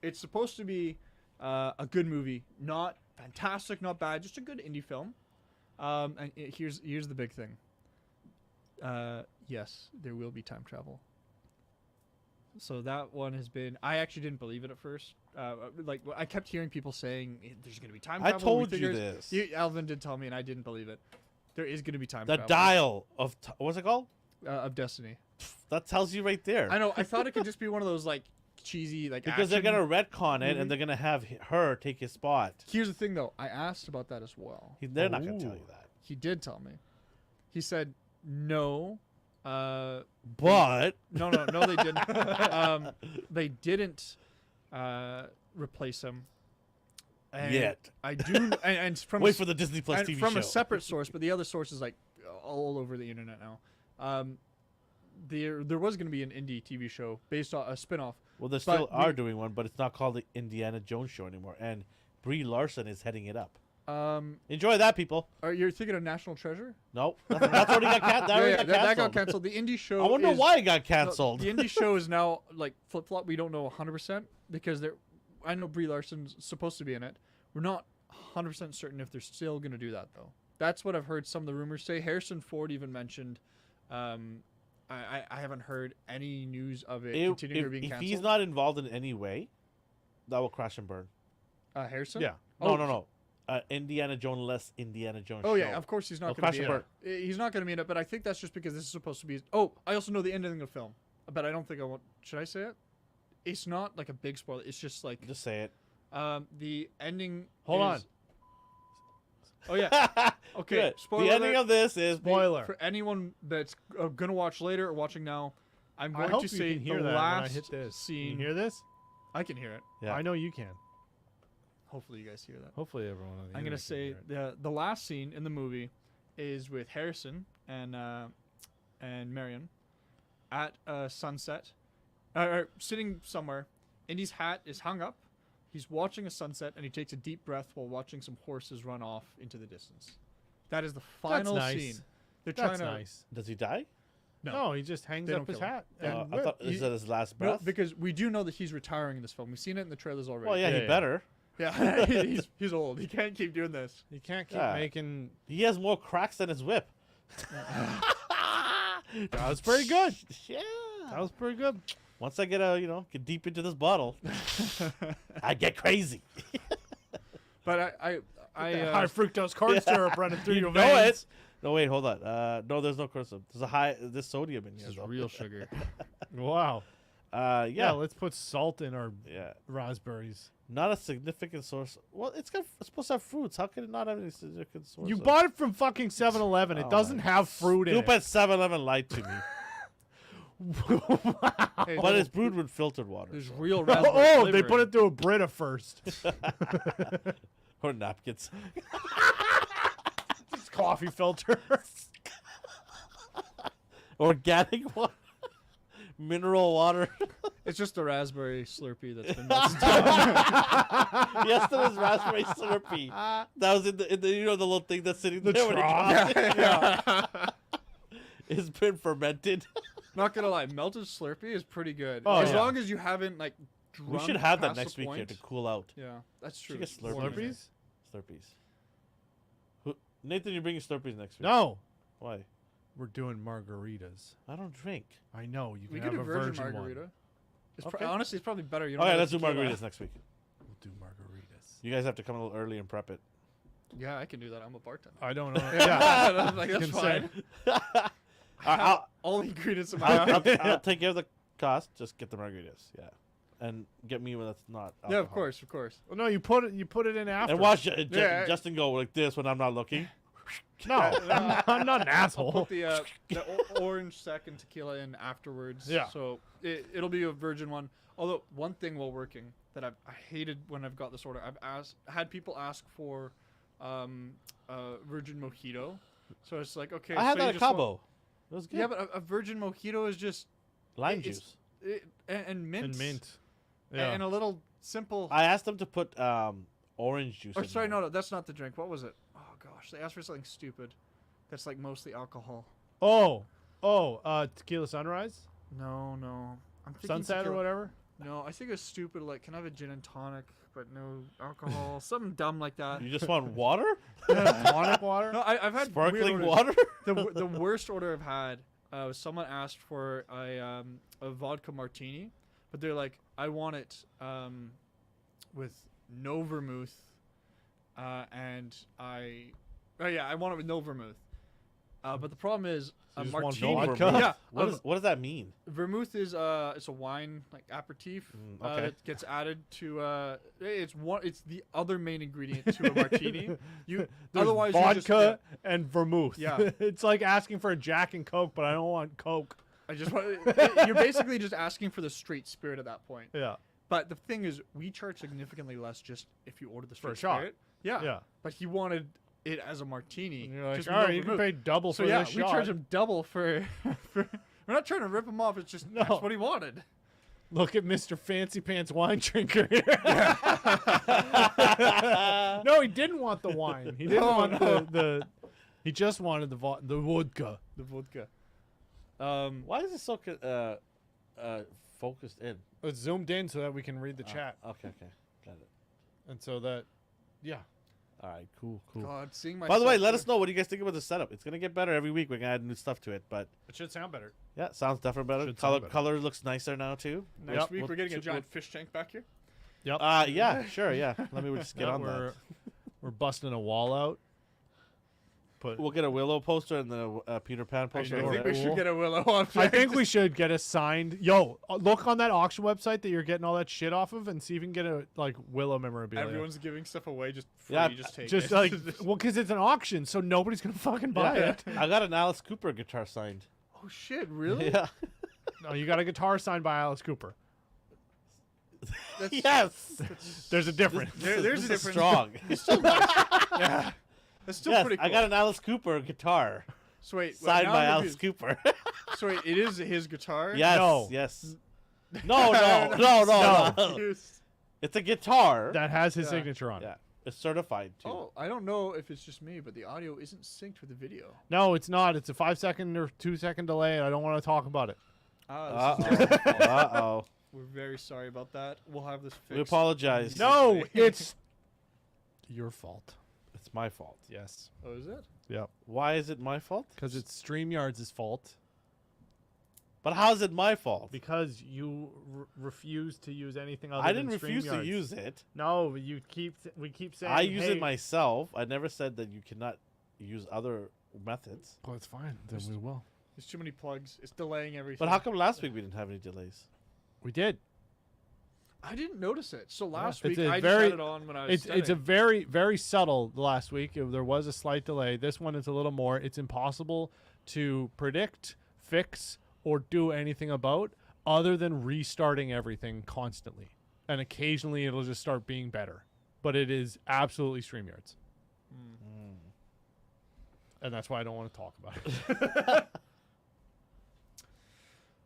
it's supposed to be a good movie, not fantastic, not bad, just a good indie film. Here's the big thing. Yes, there will be time travel. So that one has been. I actually didn't believe it at first. Like I kept hearing people saying there's going to be time I travel. we told think you there's-" this. Alvin did tell me, and I didn't believe it. There is going to be time The travel. dial of what's it called? Of Destiny. That tells you right there. I know. I thought it could just be one of those like cheesy like. Because they're action gonna retcon it movie. and they're gonna have her take his spot. Here's the thing, though. I asked about that as well. They're not gonna tell you that. He did tell me. He said no. But No, they didn't. They didn't replace him. And Yet. I do, and from wait for the Disney Plus and TV from show. a separate source, but the other source is like all over the internet now. There was going to be an indie TV show based on a spin-off. Well, they but still are we- doing one, but it's not called the Indiana Jones show anymore. And Brie Larson is heading it up. Enjoy that, people. Are you thinking of National Treasure? Nope, that's already got canceled. That already got that got canceled. canceled. The indie show. I wonder is- why it got No, canceled. the indie show is now like flip flop. We don't know 100% because I know Brie Larson's supposed to be in it. We're not 100% certain if they're still going to do that though. That's what I've heard some of the rumors say. Harrison Ford even mentioned. I haven't heard any news of it continuing or being if canceled. he's not involved in any way, that will crash and burn. Harrison. Yeah. Oh, No. Indiana Jones less Indiana Jones. Oh show. yeah, of course he's not They'll going to crash be and in it. He's not going to be in it, but I think that's just because this is supposed to be. Oh, I also know the ending of the film, but I don't think I want. Should I say it? It's not like a big spoiler. It's just like Just say it. the ending. Hold on. is- Oh yeah. Okay. Good. Spoiler The ending alert. of this is Spoiler. For anyone that's gonna watch later or watching now, I'm I going hope to you say can hear the that when I last hit this. scene. Can you hear this? I can hear it. Yeah. I know you can. Hopefully you guys hear that. Hopefully everyone on the I'm gonna internet can say hear it. the last scene in the movie is with Harrison and Marion at sunset, or sitting somewhere. Indy's hat is hung up. He's watching a sunset and he takes a deep breath while watching some horses run off into the distance. That is the final nice. scene. They're That's trying to nice. Does he die? No, he just hangs They up don't his kill him. hat. Yeah. and I thought is that his last no, breath? because we do know that he's retiring in this film. We've seen it in the trailers already. well, yeah, Yeah, he yeah. better. Yeah, he's old. He can't keep doing this. You can't keep Yeah. making. He has more cracks than his whip. That was pretty good. Yeah. That was pretty good. Once I get deep into this bottle, I get crazy. But I High fructose corn syrup running through You your know veins. it. No, wait, hold on. No, there's no corn syrup. There's sodium in here. This is though. real sugar. Wow. Yeah. Yeah, let's put salt in our Yeah. raspberries. Not a significant source. Well, it's supposed to have fruits. How can it not have any significant source? You of- bought it from fucking 7-Eleven. Oh It doesn't my have fruit in Stupid it. 7-Eleven lied to me. Hey, But it's brewed with filtered water. there's so- real raspberry Oh, they flavor put in it through a Brita first. Or napkins. It's coffee filter. Organic water. Mineral water. It's just a raspberry Slurpee that's been melted down. Yesterday's raspberry Slurpee. That was in the the little thing that's sitting The there. when it trough. drops. It's been fermented. Not gonna lie, melted Slurpee is pretty good. Oh, as yeah. long as you haven't like. We should drunk have that past the next week here point. to cool out. Yeah, that's true. Should get Slurpees. Warm it. Slurpees? Slurpees. Nathan, you're bringing Slurpees next week. No. Why? We're doing margaritas. I don't drink. I know. You can We have could do a virgin virgin margarita. one. It's Okay. honestly, it's probably better. You Okay, don't let's do have tequila. margaritas next week. We'll do margaritas. You guys have to come a little early and prep it. Yeah, I can do that. I'm a bartender. I don't know. Yeah. Like, that's Can fine. I'll, All the ingredients in my I'll, house. I'll take care of the cost. Just get the margaritas. Yeah. And get me one that's not Yeah, of alcohol. course, of course. Well, no, you put it in after. And watch Yeah. Justin go like this when I'm not looking. No, I'm not an asshole. Put the orange second tequila in afterwards. Yeah. So it'll be a virgin one. Although one thing while working that I hated when I've got this order, I've had people ask for virgin mojito. So it's like, okay, I had so you that at just want- Cabo. It was good. Yeah, but a virgin mojito is just Lime it's- juice. and mint. And mint. Yeah. And a little simple. I asked them to put orange juice. Or in sorry, there. no, that's not the drink. What was it? Oh gosh, they asked for something stupid. That's like mostly alcohol. Tequila Sunrise? No. I'm thinking Sunset or tequila. whatever? No, I think it's stupid. Like, can I have a gin and tonic, but no alcohol? Something dumb like that. You just want water? Tonic water? No, I've had weird Sparkling orders. water? The worst order I've had was someone asked for a vodka martini, but they're like, I want it with no vermouth, and I want it with no vermouth. But the problem is So a you just want martini. vodka? vermouth. Yeah, What does that mean? vermouth is it's a wine like aperitif okay. that gets added to it's the other main ingredient to a martini. You There's otherwise vodka you and vermouth. Yeah. It's like asking for a Jack and Coke, but I don't want Coke. I just want you're basically just asking for the straight spirit at that point. Yeah. But the thing is, we charge significantly less just if you order the For a straight shot. spirit. Yeah. Yeah. But he wanted it as a martini. And you're like, just all with no right, you can vermouth." pay double So for yeah, this we shot. charge him double for. We're not trying to rip him off. It's just No. that's what he wanted. Look at Mr. Fancy Pants wine drinker here. No, he didn't want the wine. He didn't No, want no. the. He just wanted the vodka. The vodka. Why is it so focused in? It's zoomed in so that we can read the chat, Okay. Got it. and so that, yeah. All right, cool. God, seeing my. By the way, let us know what do you guys think about the setup. It's gonna get better every week. We're gonna add new stuff to it, but It should sound better. yeah, sounds definitely better. Should sound better. Color looks nicer now too. Next Yep. week We'll- we're getting a we'll- giant fish tank back here. Yep. Yeah, sure, yeah. Let me just get Yeah, on that. we're busting a wall out. Put. We'll get a Willow poster and then a Peter Pan poster. I know, over think there. we cool. should get a willow on. I think we should get a signed. Yo, look on that auction website that you're getting all that shit off of, and see if you can get a like Willow memorabilia. Everyone's giving stuff away just free. Yeah, just take just it. like, well, because it's an auction, so nobody's gonna fucking buy Yeah, it. I got an Alice Cooper guitar signed. oh shit, really? Yeah. No, you got a guitar signed by Alice Cooper. That's, Yes. There's a difference. There's a This is difference. strong. Yeah, that's still Yes, pretty cool. I got an Alice Cooper guitar So wait, signed now by I'm Alice confused. Cooper. So wait, it is his guitar. Yes. No. Yes. No. Confused. It's a guitar. That has his Yeah. signature on it. Yeah. It's certified too. Oh, I don't know if it's just me, but the audio isn't synced with the video. No, it's not. It's a 5-second or 2-second delay, and I don't want to talk about it. This is Uh-oh. We're very sorry about that. We'll have this fixed. We apologize. No, it's your fault. It's my fault. Yes. Oh, is it? Yep. Why is it my fault? Because it's StreamYard's fault. But how's it my fault? Because you refuse to use anything other I than didn't refuse to StreamYards. use it. No, we keep saying I use hey, it myself. I never said that you cannot use other methods. Well, it's fine. Then we will. There's too many plugs. It's delaying everything. But how come last week we didn't have any delays? We did. I didn't notice it. So last It's week a I very- just had it on when I was It's a very very subtle. Last week there was a slight delay. This one is a little more. It's impossible to predict, fix, or do anything about other than restarting everything constantly. And occasionally it'll just start being better. But it is absolutely StreamYards. And that's why I don't want to talk about it.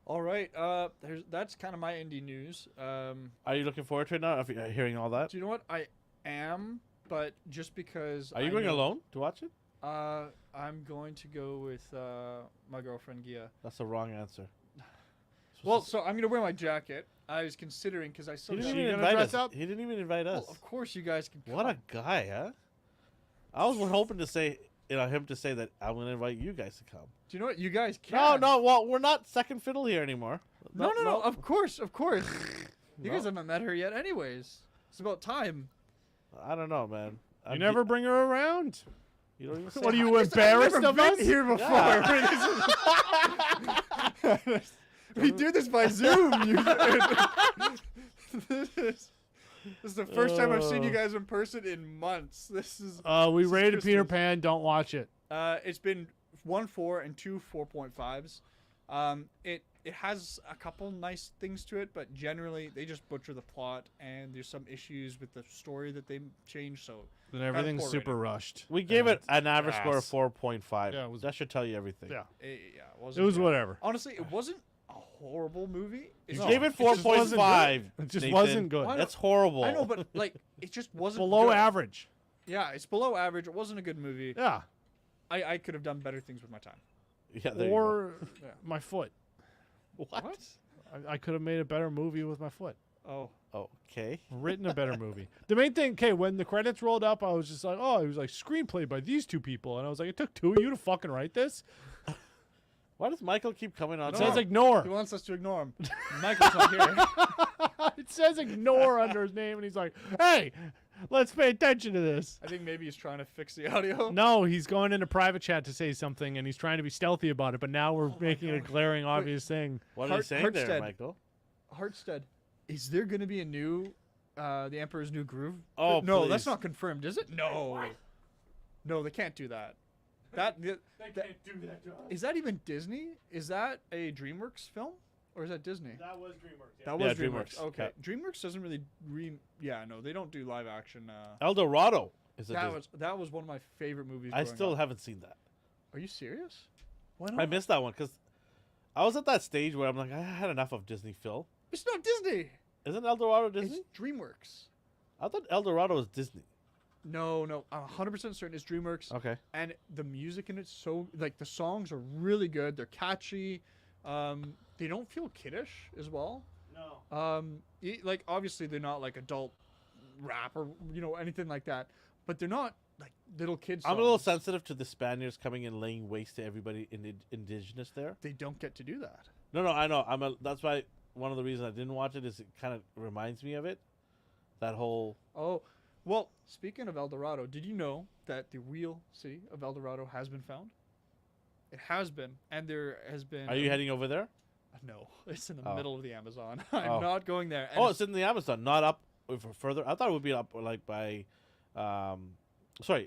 All right. That's kind of my indie news. Are you looking forward to it now? After hearing all that, Do you know what I am? But just because are you I going know- alone to watch it? I'm going to go with my girlfriend Gia. That's the wrong answer. Well, so I'm gonna wear my jacket. I was considering because I still He got- didn't even gonna invite dress us. up? He didn't even invite us. Well, of course you guys can. What a come. guy, huh? I was hoping to say, him to say that I'm going to invite you guys to come. Do you know what you guys No, can? no, well, we're not second fiddle here anymore. No. Of course. You No. guys haven't met her yet, anyways. It's about time. I don't know, man. You never bring her around. You don't even say What are hi. you embarrassed of us? Here before. We do this by Zoom. This is the first time I've seen you guys in person in months. This is. We This is rated Peter Christmas. Pan. Don't watch it. It's been 1 4 and 2 4.5s. It has a couple nice things to it, but generally they just butcher the plot, and there's some issues with the story that they changed. So Then everything's poor super rating. rushed. We gave And it an average score of ass. 4.5. Yeah, it was- That should tell you everything. Yeah, it it wasn't. was bad. whatever. Honestly, it wasn't a horrible movie. It's You No, gave it it just wasn't 4.5. It just Nathan. wasn't good. Why That's horrible. I know, but like it just wasn't Below good. average. Yeah, it's below average. It wasn't a good movie. Yeah. I could have done better things with my time. Yeah, there you go. Or Yeah. my foot. What? I could have made a better movie with my foot. Oh, Okay. Written a better movie. The main thing, okay, when the credits rolled up, I was just like, oh, it was like screenplay by these two people. And I was like, it took two of you to fucking write this? Why does Michael keep coming on? It No. says he ignore. wants us to ignore him. Michael's not here. It says ignore under his name. And he's like, hey, let's pay attention to this. I think maybe he's trying to fix the audio. No, he's going into private chat to say something, and he's trying to be stealthy about it. But now we're my making a God. glaring, obvious thing. What are you saying there, Hartstead. Michael? Hartstead, is there going to be a new, The Emperor's New Groove? Oh, no, that's please. not confirmed, is it? No, no, they can't do that. That They can't do that to us. is that even Disney? Is that a DreamWorks film, or is that Disney? That was DreamWorks. That Yeah, was DreamWorks. DreamWorks, Okay, DreamWorks doesn't really no, they don't do live action. El Dorado is a That Disney. was one of my favorite movies. I growing still up. haven't seen that. Are you serious? Why not? I missed that one because I was at that stage where I'm like, I had enough of Disney Phil. It's not Disney. Isn't El Dorado Disney? It's DreamWorks. I thought El Dorado was Disney. No, I'm 100% certain it's DreamWorks. Okay. And the music in it's so like the songs are really good. They're catchy. They don't feel kiddish as well. No. Like obviously they're not like adult rap or anything like that, but they're not like little kids. I'm a little songs. sensitive to the Spaniards coming and laying waste to everybody indigenous there. They don't get to do that. No, I know. That's why one of the reasons I didn't watch it is it kind of reminds me of it. That whole. Oh, well, speaking of El Dorado, did you know that the real city of El Dorado has been found? It has been, and there has been. Are you heading over there? No, it's in the Oh. middle of the Amazon. I'm Oh. not going there. And Oh, it's in the Amazon, not up further. I thought it would be up like by,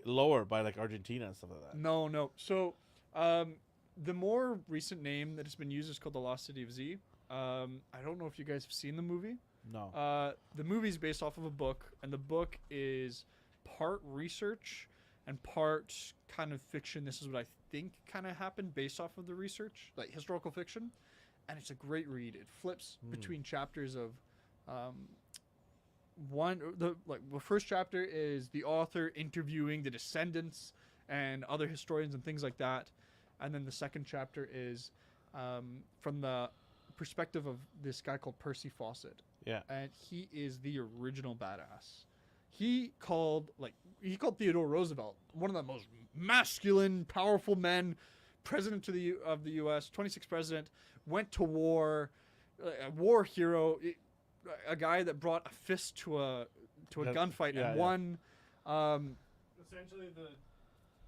lower by like Argentina and stuff like that. No. So, the more recent name that has been used is called the Lost City of Z. I don't know if you guys have seen the movie. No. The movie is based off of a book, and the book is part research and part kind of fiction. This is what I think kind of happened based off of the research, like historical fiction. And it's a great read. It flips between chapters of the first chapter is the author interviewing the descendants and other historians and things like that, and then the second chapter is from the perspective of this guy called Percy Fawcett. Yeah. And he is the original badass. He called Theodore Roosevelt one of the most masculine, powerful men, president of the U.S., 26th president, went to war, a war hero, a guy that brought a fist to a gunfight and won. Essentially the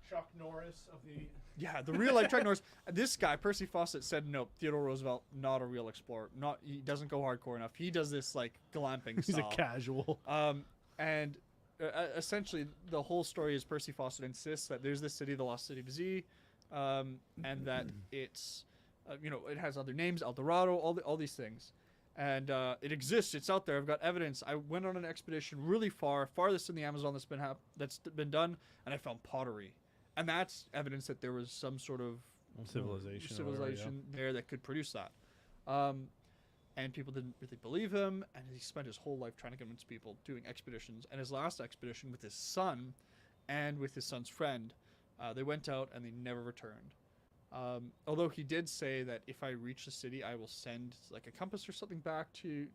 Chuck Norris of the. Yeah, the real life Chuck Norris. This guy, Percy Fawcett, said no. Theodore Roosevelt, not a real explorer. He doesn't go hardcore enough. He does this like glamping He's style. a casual. And essentially, the whole story is Percy Fawcett insists that there's this city, the Lost City of Z, and that it's, it has other names, El Dorado, all these things, and it exists. It's out there. I've got evidence. I went on an expedition really far, farthest in the Amazon that's been done, and I found pottery, and that's evidence that there was some sort of Civilization or whatever, there that could produce that. And people didn't really believe him, and he spent his whole life trying to convince people doing expeditions. And his last expedition with his son and with his son's friend, they went out and they never returned. Although he did say that if I reach the city, I will send like a compass or something back to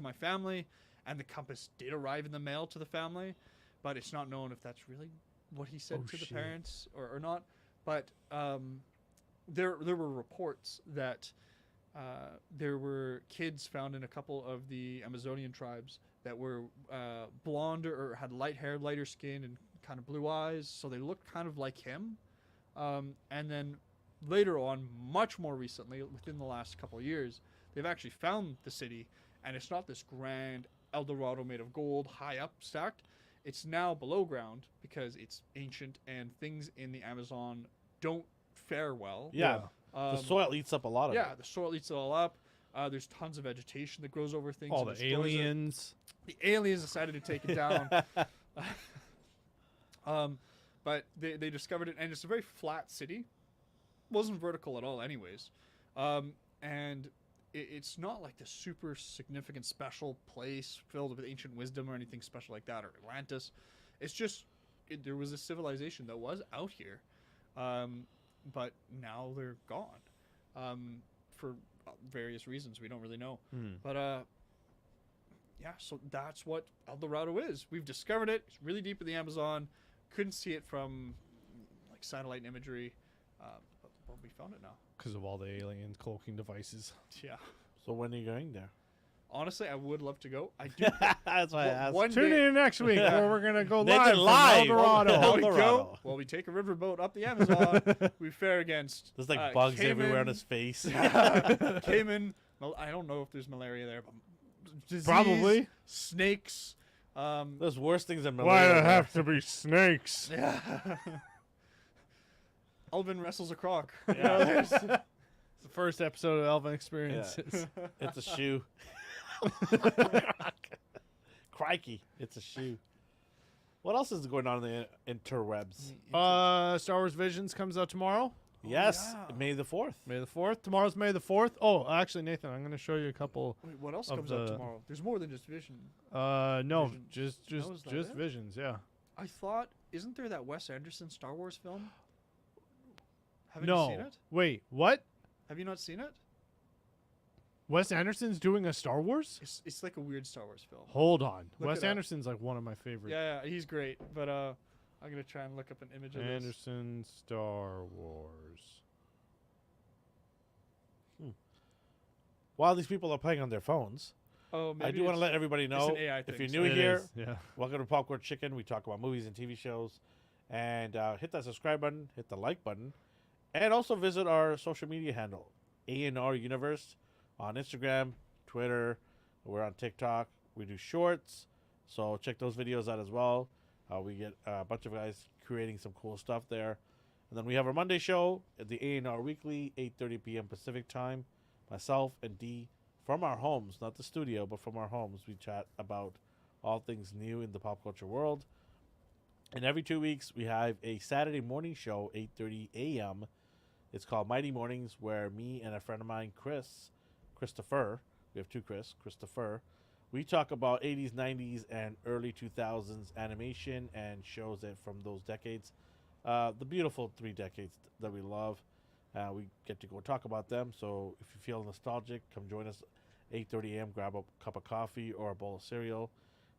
my family, and the compass did arrive in the mail to the family, but it's not known if that's really what he said to the parents or not. But there were reports that there were kids found in a couple of the Amazonian tribes that were blonde or had light hair, lighter skin, and kind of blue eyes, so they looked kind of like him. And then later on, much more recently, within the last couple of years, they've actually found the city, and it's not this grand El Dorado made of gold, high up stacked. It's now below ground because it's ancient and things in the Amazon don't fare well. Yeah. The soil eats up a lot of it. Yeah, the soil eats it all up. There's tons of vegetation that grows over things. All and the aliens. The aliens decided to take it down. But they discovered it, and it's a very flat city. Wasn't vertical at all anyways. And it's not like the super significant special place filled with ancient wisdom or anything special like that, or Atlantis. It's just there was a civilization that was out here. But now they're gone for various reasons we don't really know. But yeah, so that's what El Dorado is. We've discovered it. It's really deep in the Amazon. Couldn't see it from like satellite imagery, but we found it now. Because of all the alien cloaking devices. Yeah. So when are you going there? Honestly, I would love to go. I do. That's why I asked. One Tune day, in next week where we're going to go Nathan live from El live. Dorado. El we Dorado. go. Well, we take a riverboat up the Amazon. We fare against. There's like bugs everywhere on his face. Cayman. I don't know if there's malaria there, but disease, Probably. snakes. There's worse things than Why malaria. do it there. have to be snakes? Yeah. Alvin wrestles a croc. Yeah. It's the first episode of Elven Experiences. It's a shoe. Crikey, it's a shoe. What else is going on in the interwebs? Star Wars Visions comes out tomorrow. Yes, yeah. May the 4th. May the 4th. Tomorrow's May the 4th. Oh, actually, Nathan, I'm going to show you a couple. Wait, what else Of comes out the- tomorrow? There's more than just Vision. No, Visions. just Oh, is that just it? Visions, yeah. I thought, isn't there that Wes Anderson Star Wars film? Haven't No. you seen it? Wait, what? Have you not seen it? Wes Anderson's doing a Star Wars? It's like a weird Star Wars film. Hold on. Look Wes it up. Anderson's like one of my favorite. Yeah, he's great. But I'm gonna try and look up an image of this. Anderson Star Wars. While these people are playing on their phones, Oh, maybe I do want to let everybody know, an AI if thing, you're so new It here, is, yeah. welcome to Popcorn Chicken. We talk about movies and TV shows. And hit that subscribe button, hit the like button, and also visit our social media handle, A&R Universe, on Instagram, Twitter. We're on TikTok. We do shorts, so check those videos out as well. We get a bunch of guys creating some cool stuff there. And then we have our Monday show at the A&R Weekly, 8:30 p.m. Pacific time. Myself and Dee, from our homes, not the studio, but from our homes, we chat about all things new in the pop culture world. And every 2 weeks, we have a Saturday morning show, 8:30 a.m. It's called Mighty Mornings, where me and a friend of mine, Christopher, we have two Christopher, we talk about 80s, 90s, and early 2000s animation and shows that from those decades. The beautiful 3 decades that we love. We get to go talk about them. So if you feel nostalgic, come join us 8:30 a.m. Grab a cup of coffee or a bowl of cereal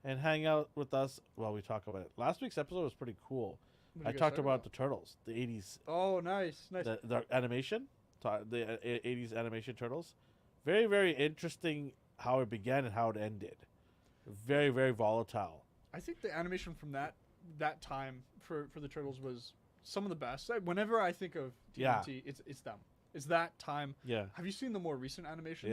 and hang out with us while we talk about it. Last week's episode was pretty cool. What did I you guys talked talk about the Turtles, the 80s, Oh, nice. the animation. the 80s animation Turtles. Very, very interesting how it began and how it ended. Very, very volatile. I think the animation from that time for the Turtles was some of the best. Whenever I think of TMNT, it's them. It's that time. Yeah. Have you seen the more recent animations?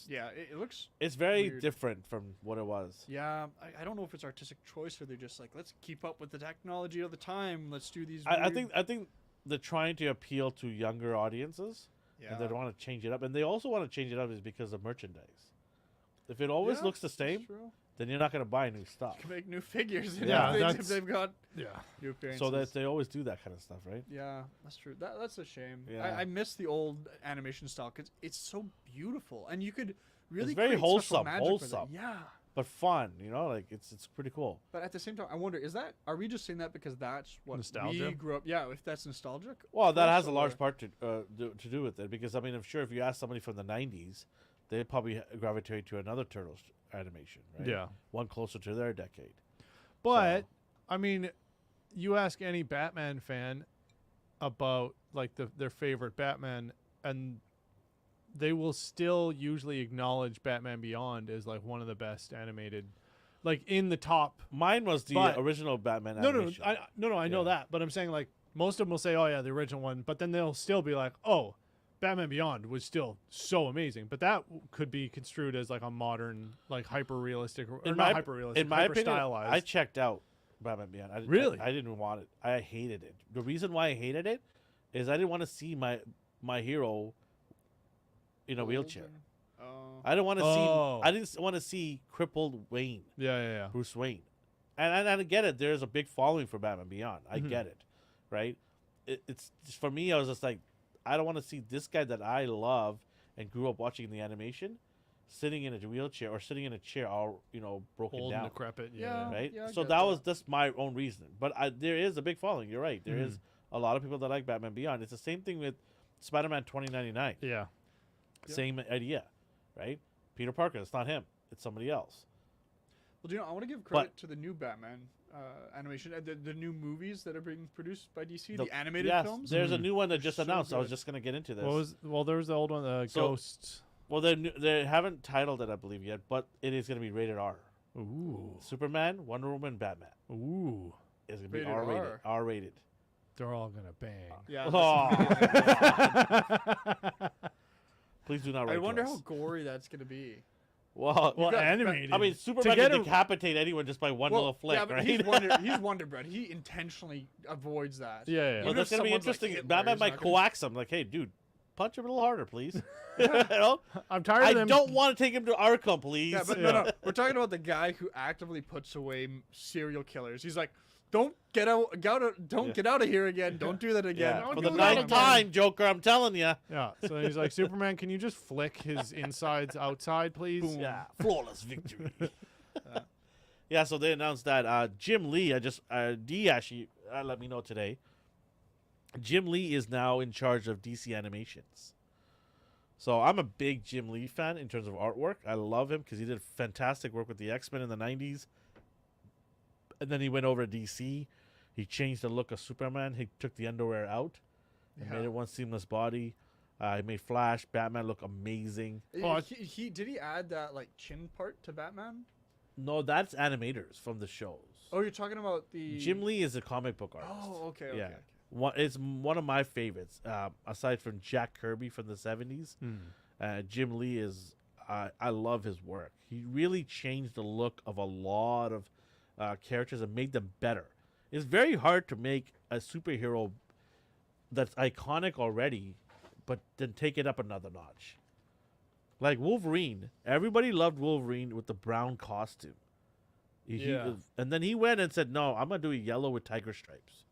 Yeah, It looks. it's very weird. different from what it was. Yeah, I don't know if it's artistic choice or they're just like, let's keep up with the technology of the time. Let's do these. I think they're trying to appeal to younger audiences, Yeah. and they don't want to change it up. And they also want to change it up is because of merchandise. If it always Yeah, looks the that's same, true. then you're not going to buy new stuff. You can make new figures. Yeah, If they've got Yeah. new appearances. So that they always do that kind of stuff, right? Yeah, that's true. That's a shame. Yeah. I miss the old animation style because it's so beautiful, and you could really. It's very create special wholesome, magic with it. wholesome. Yeah, But fun, like it's pretty cool. but at the same time, I wonder: are we just saying that because that's what Nostalgia? we grew up? Yeah, if that's nostalgic. Well, that for us, has a large or- part to do with it because I mean, I'm sure if you ask somebody from the '90s, they'd probably gravitate to another Turtles animation, right? Yeah. One closer to their decade. But I mean, you ask any Batman fan about like their favorite Batman, and they will still usually acknowledge Batman Beyond as like one of the best animated, like in the top. Mine was the But- original Batman No, animation. I know Yeah. that, but I'm saying like most of them will say, "Oh yeah, the original one," but then they'll still be like, "Oh, Batman Beyond was still so amazing." But that could be construed as like a modern, like hyper realistic, or not hyper realistic, in my hyper opinion, stylized. I checked out Batman Beyond. Really? I didn't want it. I hated it. The reason why I hated it is I didn't want to see my hero in a wheelchair. Oh. I didn't want to Oh. see. I didn't want to see crippled Wayne, yeah. Bruce Wayne, and I get it. There's a big following for Batman Beyond. I Mhm. get it, right? It's just, for me. I was just like, I don't want to see this guy that I love and grew up watching the animation sitting in a wheelchair or sitting in a chair all broken Old down. and decrepit. Yeah. Right? I So get that that. was just my own reason. But there is a big following. You're right. There Mhm. is a lot of people that like Batman Beyond. It's the same thing with Spider-Man 2099. Yeah. Yeah. Same idea, right? Peter Parker. It's not him. It's somebody else. Well, do you know? I want to give credit to the new Batman animation, the new movies that are being produced by DC, the animated yes, films. there's a Mhm. new one that They're just so announced. I was good. just going to get into this. There was the old one, So- Ghosts. Well, they haven't titled it, I believe, yet, but it is going to be rated R. Ooh. Superman, Wonder Woman, Batman Ooh. is going to be Rated R-rated. R. R-rated. They're all gonna bang. Yeah. Oh. Please do not write I to wonder us. how gory that's gonna be. Well, Well, got- animated. I mean, Superman get can a- decapitate anyone just by one little flick, yeah, but right? he's Wonder Bread. He intentionally avoids that. Yeah, yeah. Well, Even that's if gonna be someone's like interesting. Hitler, Batman he's might not gonna- coax him, like, "Hey, dude, punch him a little harder, please." You know? I'm tired I of them. don't want to take him to Arkham, please. Yeah, but no. We're talking about the guy who actively puts away serial killers. He's like, don't get out, Yeah. get out of here again. Don't do that again. Yeah, Don't for do the that ninth again. time, Joker. I'm telling you. Yeah. So he's like, Superman, can you just flick his insides outside, please? Boom. Yeah, flawless victory. Yeah, so they announced that Jim Lee. D actually let me know today. Jim Lee is now in charge of DC Animations. So I'm a big Jim Lee fan in terms of artwork. I love him because he did fantastic work with the X-Men in the 90s. And then he went over to DC. He changed the look of Superman. He took the underwear out. He Yeah. made it one seamless body. He made Flash, Batman look amazing. Oh, He did he add that like chin part to Batman? No, that's animators from the shows. Oh, you're talking about the Jim Lee is a comic book artist. Oh, okay. Yeah. Okay. It's one of my favorites. Aside from Jack Kirby from the 70s, Jim Lee is. I love his work. He really changed the look of a lot of characters and made them better. It's very hard to make a superhero that's iconic already, but then take it up another notch. Like Wolverine, everybody loved Wolverine with the brown costume. Yeah. And then he went and said, "No, I'm gonna do a yellow with tiger stripes."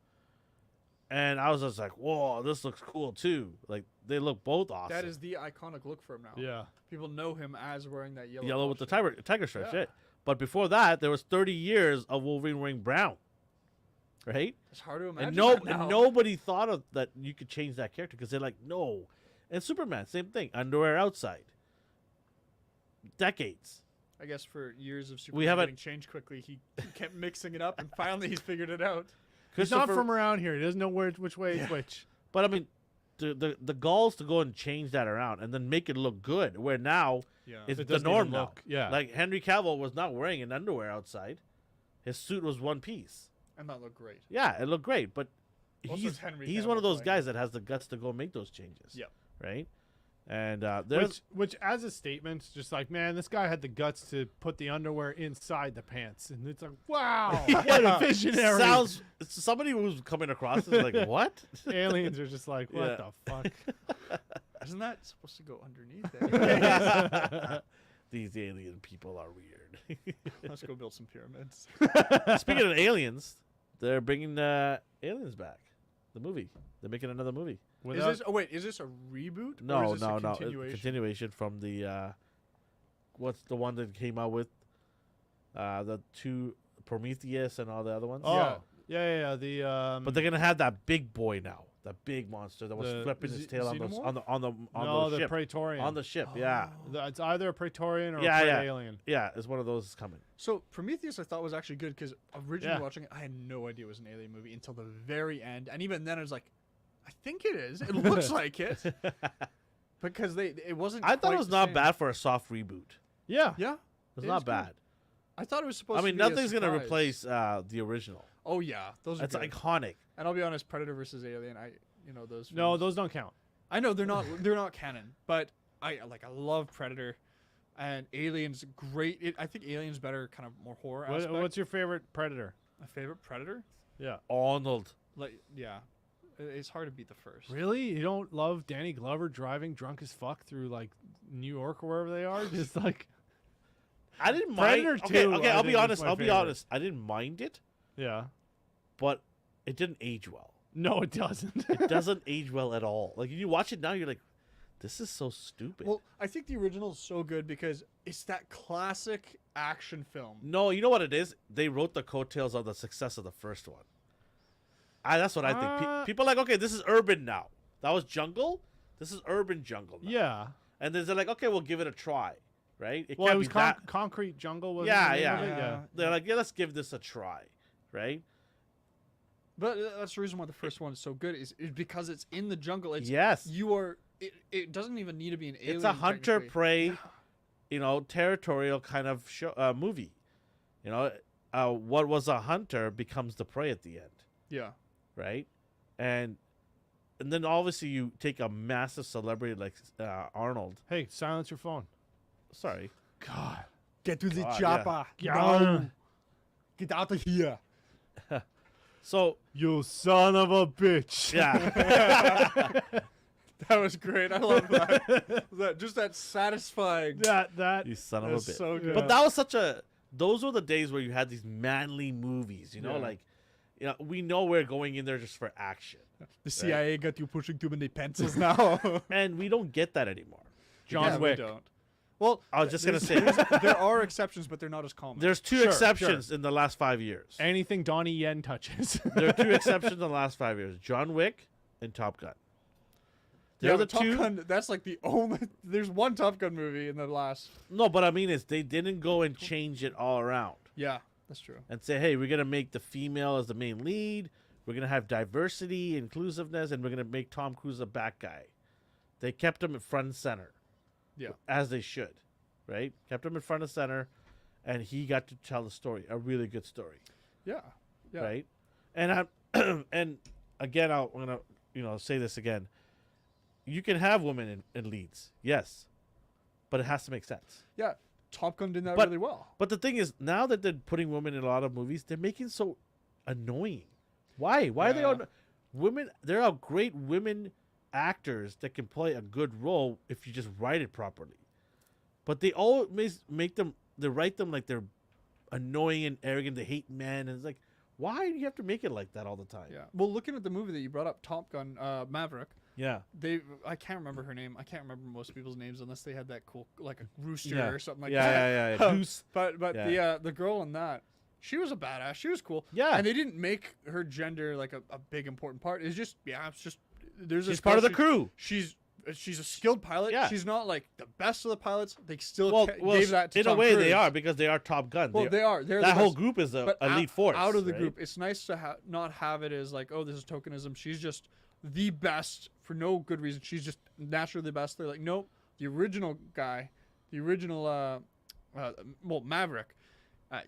And I was just like, "Whoa, this looks cool too!" Like they look both awesome. That is the iconic look for him now. Yeah. People know him as wearing that yellow. yellow with the costume. tiger stripes, Yeah. right? But before that, there was 30 years of Wolverine wearing brown, right? It's hard to imagine. And that now. nobody thought of that you could change that character because they're like, no. And Superman, same thing, underwear outside. Decades. I guess for years of We Superman haven't- getting changed quickly, he kept mixing it up, and finally he's figured it out. He's not Christopher- from around here. He doesn't know which way is which. But I mean, the goals to go and change that around and then make it look good. Where now Yeah. it's It the doesn't norm even now. look- yeah. Like Henry Cavill was not wearing an underwear outside. His suit was one piece. And that looked great. Yeah, it looked great, but Also, he's it's Henry he's one of Cavill those playing guys that has the guts to go make those changes. Yep. Right. And there's Which, as a statement, just like, man, this guy had the guts to put the underwear inside the pants, and it's like, wow, what a visionary! sounds somebody who's coming across is like, what? Aliens are just like, what Yeah. the fuck? Isn't that supposed to go underneath it? These alien people are weird. Let's go build some pyramids. Speaking of aliens, they're bringing aliens back. The movie. They're making another movie. Is this a reboot? No, or is this no, a no. continuation? Continuation from the what's the one that came out with the two Prometheus and all the other ones. Oh, yeah. The But they're gonna have that big boy now, that big monster that was The flipping his tail on the no, the ship. Praetorian. On the ship, yeah, It's either a Praetorian or Yeah, a yeah. alien. yeah. It's one of those coming. So Prometheus, I thought was actually good because originally Yeah. watching it, I had no idea it was an alien movie until the very end, and even then I was like, I think it is. It looks like it because it wasn't. I thought quite it was the not same. bad for a soft reboot. Yeah. Yeah, It's It not is good. bad. I thought it was supposed. I mean, to be a nothing's gonna surprise. replace the original. Oh yeah, those are It's good. iconic. And I'll be honest, Predator versus Alien, those. No, films- those don't count. I know they're not canon, but I love Predator, and Alien's great. I think Alien's better, kind of more horror aspect. What's your favorite Predator? My favorite Predator? Yeah. Arnold. Like, yeah, it's hard to beat the first. Really? You don't love Danny Glover driving drunk as fuck through like New York or wherever they are? Just like, I didn't mind. Predator Okay, 2, okay. I I'll be think, is honest. my I'll be favorite. honest. I didn't mind it, yeah. but it didn't age well. No, it doesn't. It doesn't age well at all. Like you watch it now, you're like, this is so stupid. Well, I think the original is so good because it's that classic action film. No, you know what it is? They wrote the coattails of the success of the first one. That's what I think. People are like, okay, this is urban now. That was jungle. This is urban jungle now. Yeah. And then they're like, okay, we'll give it a try, right? Well, it can't was be that. Concrete Jungle. Was Yeah, the name yeah. of it? Yeah. They're like, yeah, let's give this a try, right? But that's the reason why the first one is so good is because it's in the jungle. It's Yes. you are. It doesn't even need to be an alien. It's a hunter technically. prey, territorial kind of show, movie. What was a hunter becomes the prey at the end, Yeah. right? And then obviously you take a massive celebrity like Arnold. Hey, silence your phone. Sorry. God. Get to the God, chopper. yeah. No. Get out of here. So You son of a bitch. yeah, That was great. I love that. Just that satisfying. that you son of a That's bitch. so good. But that was such a. Those were the days where you had these manly movies. Yeah. Like, we know we're going in there just for action, The CIA got you pushing too many pencils now. and we don't get that anymore. John Yeah, we Wick. don't. Well, I was just gonna there's- say there are exceptions, but they're not as common. there's two Sure, exceptions in the last 5 years. Anything Donnie Yen touches. There are two exceptions in the last 5 years: John Wick and Top Gun. They're yeah, the but Top two. Gun. That's like the only. There's one Top Gun movie in the last. No, but I mean is they didn't go and change it all around Yeah, that's true. and say, hey, we're gonna make the female as the main lead. We're gonna have diversity, inclusiveness, and we're gonna make Tom Cruise a bad guy. They kept him in front and center. Yeah. As they should, right? Kept him in front and center, and he got to tell the story, a really good story, Yeah. Yeah. right? And I'm and again, I'm gonna say this again. You can have women in leads, yes, but it has to make sense. Yeah. Top Gun did that But- really well. But the thing is, now that they're putting women in a lot of movies, they're making so annoying. Why? Why are they Yeah. on women? There are great women actors that can play a good role if you just write it properly. But they always make them. They write them like they're annoying and arrogant. They hate men, and it's like, why do you have to make it like that all the time? Yeah. Well, looking at the movie that you brought up, Top Gun, Maverick. Yeah. I can't remember her name. I can't remember most people's names unless they had that cool, like a rooster Yeah. or something like yeah, that. yeah, yeah, Goose. But Yeah. the girl in that, she was a badass. She was cool. Yeah. And they didn't make her gender like a big important part. It's just it's just there's She's this part of girl, the crew. She's a skilled pilot. Yeah. She's not like the best of the pilots. They still Well, gave that to in Tom a way Cruise. they are because they are Top Gun. Well, they are. They're that the whole best. group is a But elite force. out of the right? group, it's nice to not have it as like, oh, this is tokenism. She's just the best for no good reason. She's just naturally the best. They're like, nope, the original guy, the original, Maverick,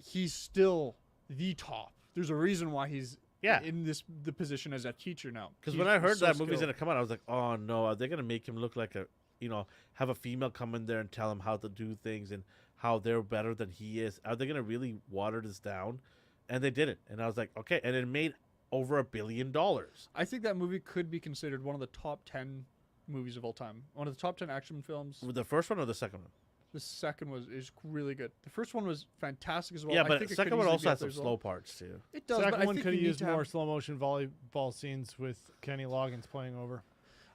he's still the top. There's a reason why he's in the position as a teacher now. Because He's when I heard so that movie's skilled. gonna come out, I was like, oh no, are they gonna make him look like have a female come in there and tell him how to do things and how they're better than he is? Are they gonna really water this down? And they didn't. And I was like, okay. And it made over $1 billion. I think that movie could be considered one of the top 10 movies of all time. One of the top 10 action films. The first one or the second one? The second is really good. The first one was fantastic as well. Yeah, I but think the it second could one easily also be up has there some as well. slow parts too. It does, but Second I one think could have you need used to more have, slow motion volleyball scenes with Kenny Loggins playing over.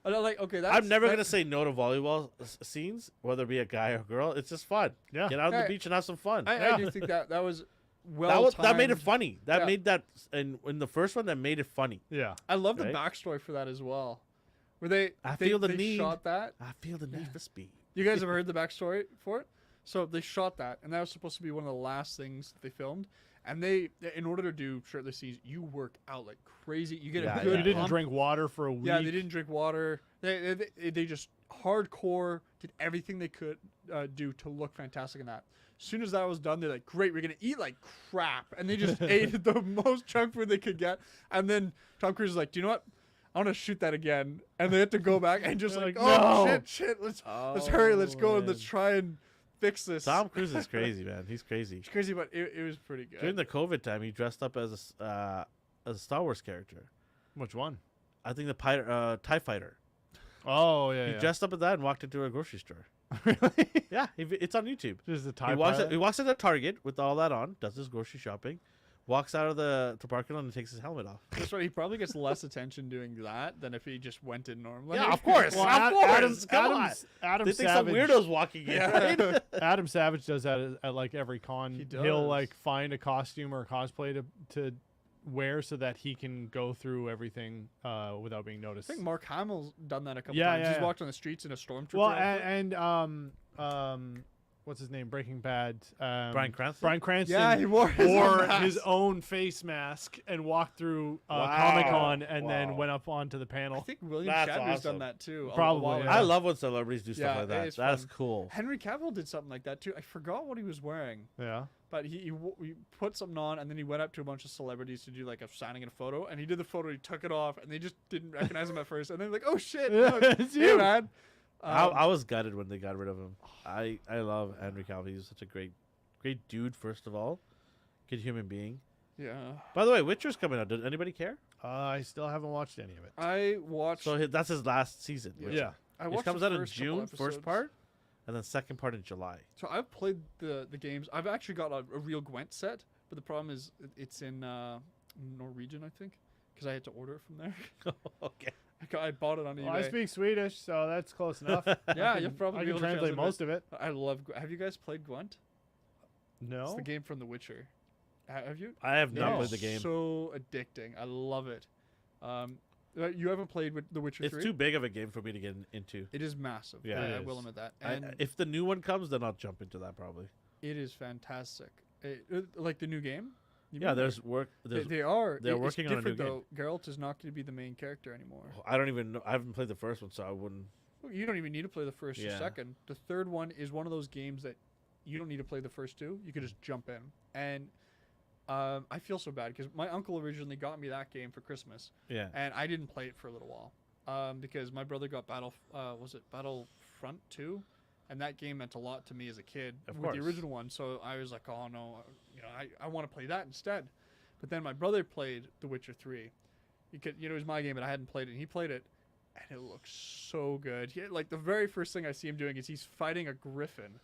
like, okay, that's, I'm never that- gonna say no to volleyball scenes, whether it be a guy or girl. It's just fun. Yeah. Get out on the Hey, beach and have some fun. I do think that was well that made it timed. funny. That Yeah. made that, and in the first one, that made it funny. Yeah. I love the Right? backstory for that as well. Where they feel the they need. shot that. I feel the need for speed. You guys ever heard the backstory for it? So they shot that, and that was supposed to be one of the last things that they filmed. And they, in order to do shirtless scenes, you work out like crazy. You get Yeah, a good You didn't pump. drink water for a week. Yeah, they didn't drink water. They just hardcore did everything they could do to look fantastic in that. As soon as that was done, they're like, "Great, we're gonna eat like crap," and they just ate the most junk food they could get. And then Tom Cruise is like, "Do you know what? I want to shoot that again." And they had to go back and just They're like, like, "Oh "No." shit, let's hurry, let's go, and let's man. try and fix this." Tom Cruise is crazy, man. He's crazy. It's crazy, but it was pretty good. During the COVID time, he dressed up as a Star Wars character. Which one? I think the TIE Fighter. Oh, yeah. He yeah. dressed up as that and walked into a grocery store. Really? Yeah, it's on YouTube. Just the He TIE walks, pilot? he walks into Target with all that on, does his grocery shopping, walks out of the parking lot and takes his helmet off. That's right. He probably gets less attention doing that than if he just went in normally. Yeah, of course. Well, of course. Come on. Adam They think some Savage, weirdo's walking in, right? Adam Savage does that at like every con. He He'll does. like find a costume or a cosplay to wear so that he can go through everything without being I noticed. think Mark Hamill's done that a couple Yeah, times. yeah, He's yeah. walked on the streets in a stormtrooper. Well, outfit. and what's his name? Breaking Bad. Brian Cranston? Brian Cranston. yeah, he wore his wore own his mask. own face mask and walked through Wow. Comic Con and then Wow. went up onto the I panel. think William That's Shatner's awesome. done that too. Probably, while yeah. ago. I love when celebrities do stuff Yeah, like that. it's That's fun. cool. Henry Cavill did something like that too. I forgot what he was wearing, Yeah. but he put something on and then he went up to a bunch of celebrities to do like a signing and a photo. And he did the photo. He took it off and they just didn't recognize him at first. And then like, oh shit, no, It's hey you. man. I was gutted when they got rid of him. I love Henry Cavill. He's such a great dude, first of all. Good human being. Yeah. By the way, Witcher's coming out. Did anybody care? I still haven't watched any of it. I watched. So that's his last season. Witcher. Yeah. I It watched comes the out in first couple June, first episodes. part, and then second part in July. So I've played the games. I've actually got a real Gwent set, but the problem is it's in Norwegian, I think, because I had to order it from there. Okay. I bought it on eBay. Well, I speak Swedish, so that's close enough. Yeah, you'll probably I be can able to translate most of it. I love. Have you guys played Gwent? It's No. the game from The Witcher. Have you? I have not It played is the game. So addicting. I love it. You haven't played with The Witcher 3? It's too big of a game for me to get into. It is massive. Yeah, I it will is. admit that. I, And if the new one comes, then I'll jump into that probably. it is fantastic. Like the new game. You Yeah, mean? there's work. They, There's, they are. they're It's working on a new different, though. Geralt is not going to be the main character anymore. I don't even know. I haven't played the first one, so I wouldn't. Well, you don't even need to play the first or Yeah. second. The third one is one of those games that you don't need to play the first two. You could just jump in. And I feel so bad because my uncle originally got me that game for Christmas, Yeah. and I didn't play it for a little while because my brother got Battlefront 2, and that game meant a lot to me as a kid Of with course. the original one. So I was like, oh no, I want to play that instead. But then my brother played The Witcher 3. It was my game, but I hadn't played it. And he played it, and it looks so good. Like the very first thing I see him doing is he's fighting a griffin.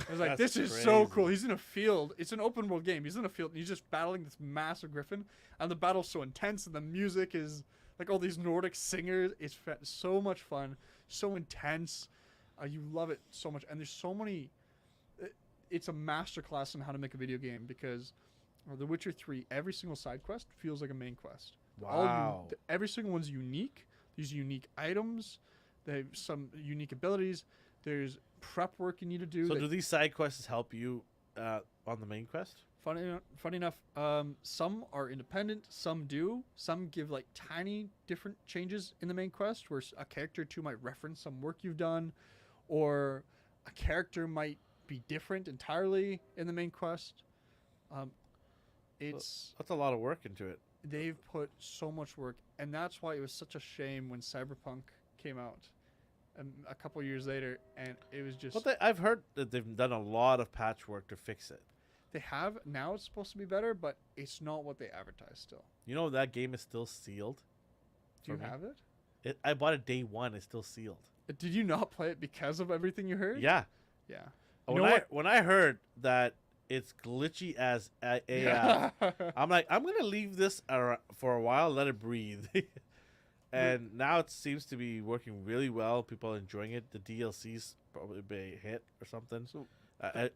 I was like, That's this is so crazy. cool. He's in a field. It's an open world game. He's in a field, and he's just battling this massive griffin. And the battle's so intense, and the music is like all these Nordic singers. It's so much fun, so intense. You love it so much. And there's so many. It's a masterclass in how to make a video game because The Witcher 3, every single side quest feels like a main quest. Wow. Every single one's unique. There's unique items. They have some unique abilities. There's prep work you need to do. So that- do these side quests help you on the main quest? funny enough, some are independent, some do. Some give like tiny different changes in the main quest, where a character or two might reference some work you've done, or a character might be different entirely in the main quest. That's a lot of work into it. They've put so much work, and that's why it was such a shame when Cyberpunk came out a couple years later, and it was just. But I've heard that they've done a lot of patchwork to fix it. They have. Now it's supposed to be better, but it's not what they advertise still. You know that game is still sealed. Do you for me. have it? I bought it day one. It's still sealed. Did you not play it because of everything you heard? Yeah. Yeah. When I heard that it's glitchy as AF, I'm like, I'm gonna leave this for a while, let it breathe. And now it seems to be working really well. People are enjoying it. The DLC's probably be a hit or something. So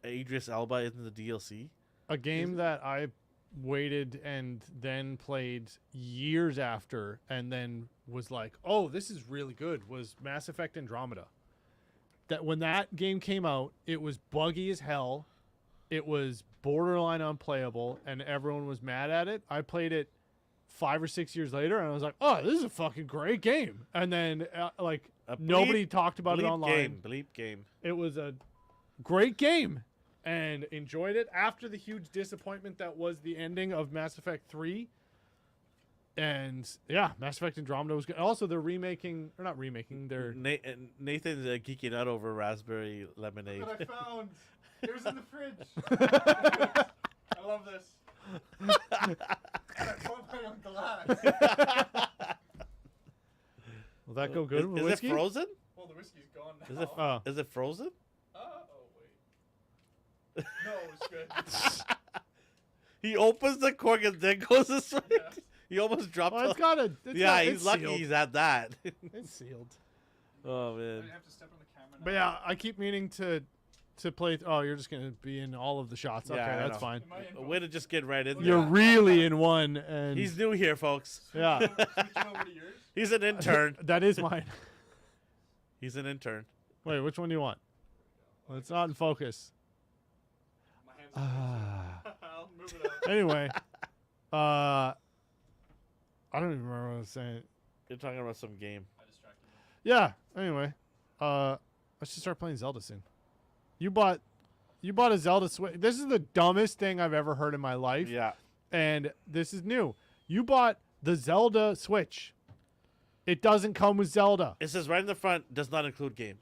Idris Elba isn't the DLC. A game that I waited and then played years after and then was like, oh, this is really good, was Mass Effect Andromeda. That when that game came out, it was buggy as hell. It was borderline unplayable, and everyone was mad at it. I played it 5 or 6 years later, and I was like, oh, this is a fucking great game. And then, nobody talked about it online. Bleep game. It was a great game and enjoyed it after the huge disappointment that was the ending of Mass Effect 3. And yeah, Mass Effect Andromeda was good. Also, they're remaking, or not remaking, they're Nathan's geeking out over raspberry lemonade. That I found. It was in the fridge. I love this. I put my own glass. will that go good with Is whiskey? it frozen? Well, the whiskey's gone now. Is it frozen? Oh, wait. No, it's good. He opens the cork and then goes this way. Yeah. He almost dropped. Well, it's got a. He's lucky sealed. he's at that. It's sealed. Oh I man. didn't have to step on the camera now. But yeah, I keep meaning to play. Oh, you're just gonna be in all of the shots. Okay, Yeah, I that's know. fine. Am I in Way to just get right in You're there. really in one, and He's new here, folks. yeah, Switching over to yours? He's an intern. that is mine. He's an intern. Wait, which one do you want? Well, it's not in focus. My hands are I'll move it up. Anyway, I don't even remember what I was saying. You're talking about some game. I distracted you. Yeah. Anyway, I should start playing Zelda soon. You bought a Zelda Switch. This is the dumbest thing I've ever heard in my life. Yeah. And this is new. You bought the Zelda Switch. It doesn't come with Zelda. It says right in the front, does not include game.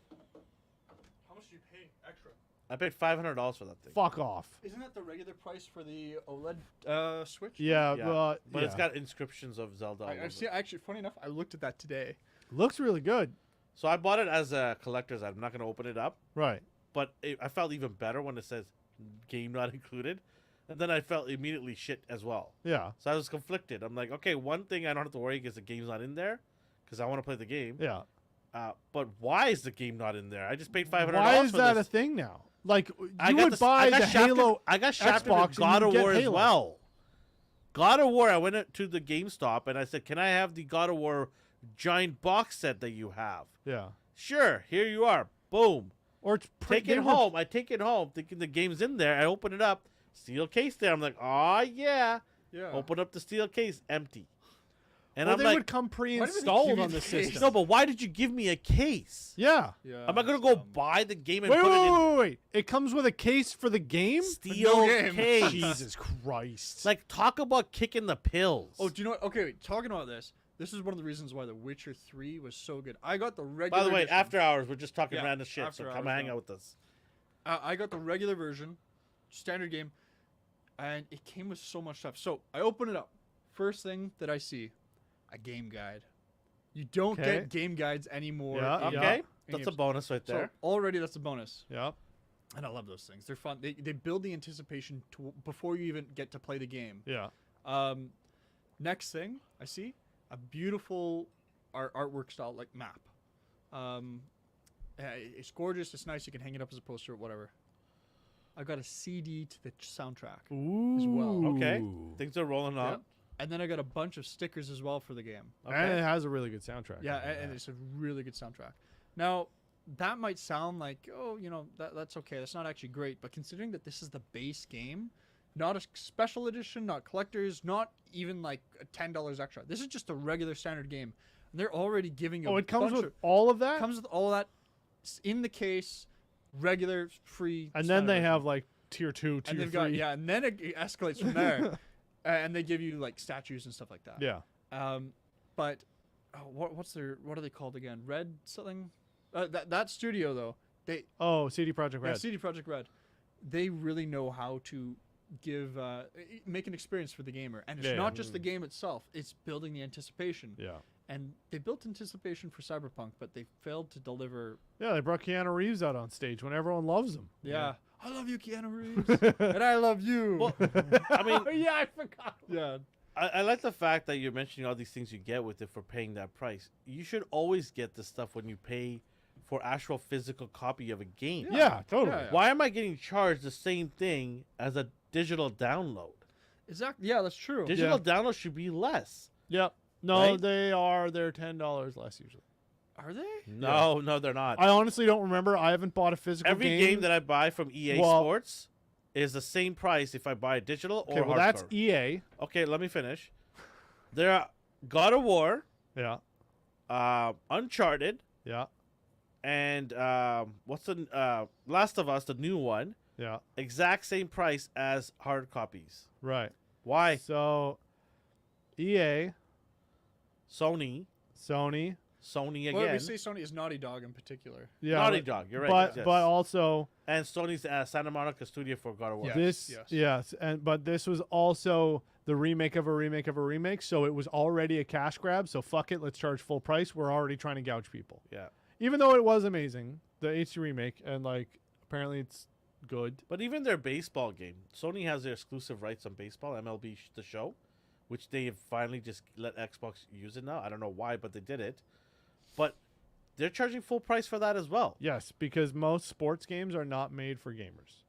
How much do you pay extra? I paid $500 for that thing. Fuck off. Isn't that the regular price for the OLED Switch? Yeah, Yeah. But yeah. it's got inscriptions of Zelda. all I over see. it. Actually, funny enough, I looked at that today. Looks really good. So I bought it as a collector's item. I'm not going to open it up. Right. But I felt even better when it says game not included. And then I felt immediately shit as well. Yeah. So I was conflicted. I'm like, okay, one thing I don't have to worry because the game's not in there because I want to play the game. Yeah. But why is the game not in there? I just paid $500 Why is for that this. a thing now? Like, I you got would this- buy I got the shafted- Halo I got shafted Xbox with God and of you'd get War as Halo. well. God of War, I went to the GameStop and I said, can I have the God of War giant box set that you have? Yeah. Sure, here you are. Boom. Or it's Take it home. I take it home thinking the game's in there. I open it up. Steel case there. I'm like, oh, yeah. Yeah. Open up the steel case. Empty. And Well, I'm they like, would come Why did they pre-installed give you on the the case? system. no, but why did you give me a case? Yeah. Yeah. Am I going to go buy the game and Wait, put it in wait. It comes with a case for the game? steel game. case? Jesus Christ. Like, talk about kicking the pills. Oh, do you know what? Okay, wait, talking about this. This is one of the reasons why The Witcher 3 was so good. I got the regular. By the way, edition. After Hours, we're just talking Yeah, random shit, so After come Hours hang now. out with us. I got the regular version, standard game, and it came with so much stuff. So I open it up. First thing that I see, a game guide. You don't Okay. get game guides anymore. Yeah, in- Okay, in that's a games. bonus right So there. already that's a bonus, Yep. and I love those things. They're fun. They build the anticipation before you even get to play the game. Yeah. Next thing I see, a beautiful artwork style like map. It's gorgeous. It's nice. You can hang it up as a poster or whatever. I got a CD to the soundtrack, Ooh. well. Okay. Things are rolling on. Yep. and then I got a bunch of stickers as well for the game. And it has a really good soundtrack. Yeah, I know and that. it's a really good soundtrack. Now, that might sound like, oh, you know, that's okay. That's not actually great. But considering that this is the base game, Not a special edition, not collectors, not even like $10 extra. This is just a regular standard game. And they're already giving you Oh, a it comes bunch with all of that? comes with all that in the case, regular, free. And then standard they version. have like tier 2, tier And they've 3. got, yeah, and then it escalates from there. And they give you like statues and stuff like that. Yeah. But what are they called again? Red something? That studio though, Oh, CD Projekt yeah, Red. CD Projekt Red, they really know how to give make an experience for the gamer, and it's Yeah, not yeah. just the game itself; it's building the anticipation. Yeah. And they built anticipation for Cyberpunk, but they failed to deliver. Yeah, they brought Keanu Reeves out on stage when everyone loves him. Yeah, I love you, Keanu Reeves, and I love you. Well, I mean, yeah, I forgot. yeah, I like the fact that you're mentioning all these things you get with it for paying that price. You should always get this stuff when you pay for actual physical copy of a game. Yeah, totally. Yeah. Why am I getting charged the same thing as a digital download? exactly. Yeah, that's true. Digital download should be less. Yep. No, Right? they're $10 less usually. Are they? No, no, they're not. I honestly don't remember. I haven't bought a physical Every game that I buy from EA Well- Sports is the same price if I buy digital or Okay, well hardcore. that's EA. Okay, let me finish. There are God of War, Yeah. Uncharted, Yeah. and what's the Last of Us, the new one, Yeah. exact same price as hard copies. Right. Why? So EA, Sony Sony, again. Well, we say Sony is Naughty Dog in particular. yeah, Naughty Dog, you're right. but yes. but also and Sony's Santa Monica studio for God of War. Yeah. this yes. yes, and but this was also the remake of a remake of a remake, so it was already a cash grab. So fuck it, let's charge full price. We're already trying to gouge people, Yeah. even though it was amazing, the HD remake, and like apparently it's good. But even their baseball game, Sony has their exclusive rights on baseball, MLB The Show, which they have finally just let Xbox use it now. I don't know why, but they did it. But they're charging full price for that as well. Yes, because most sports games are not made for gamers.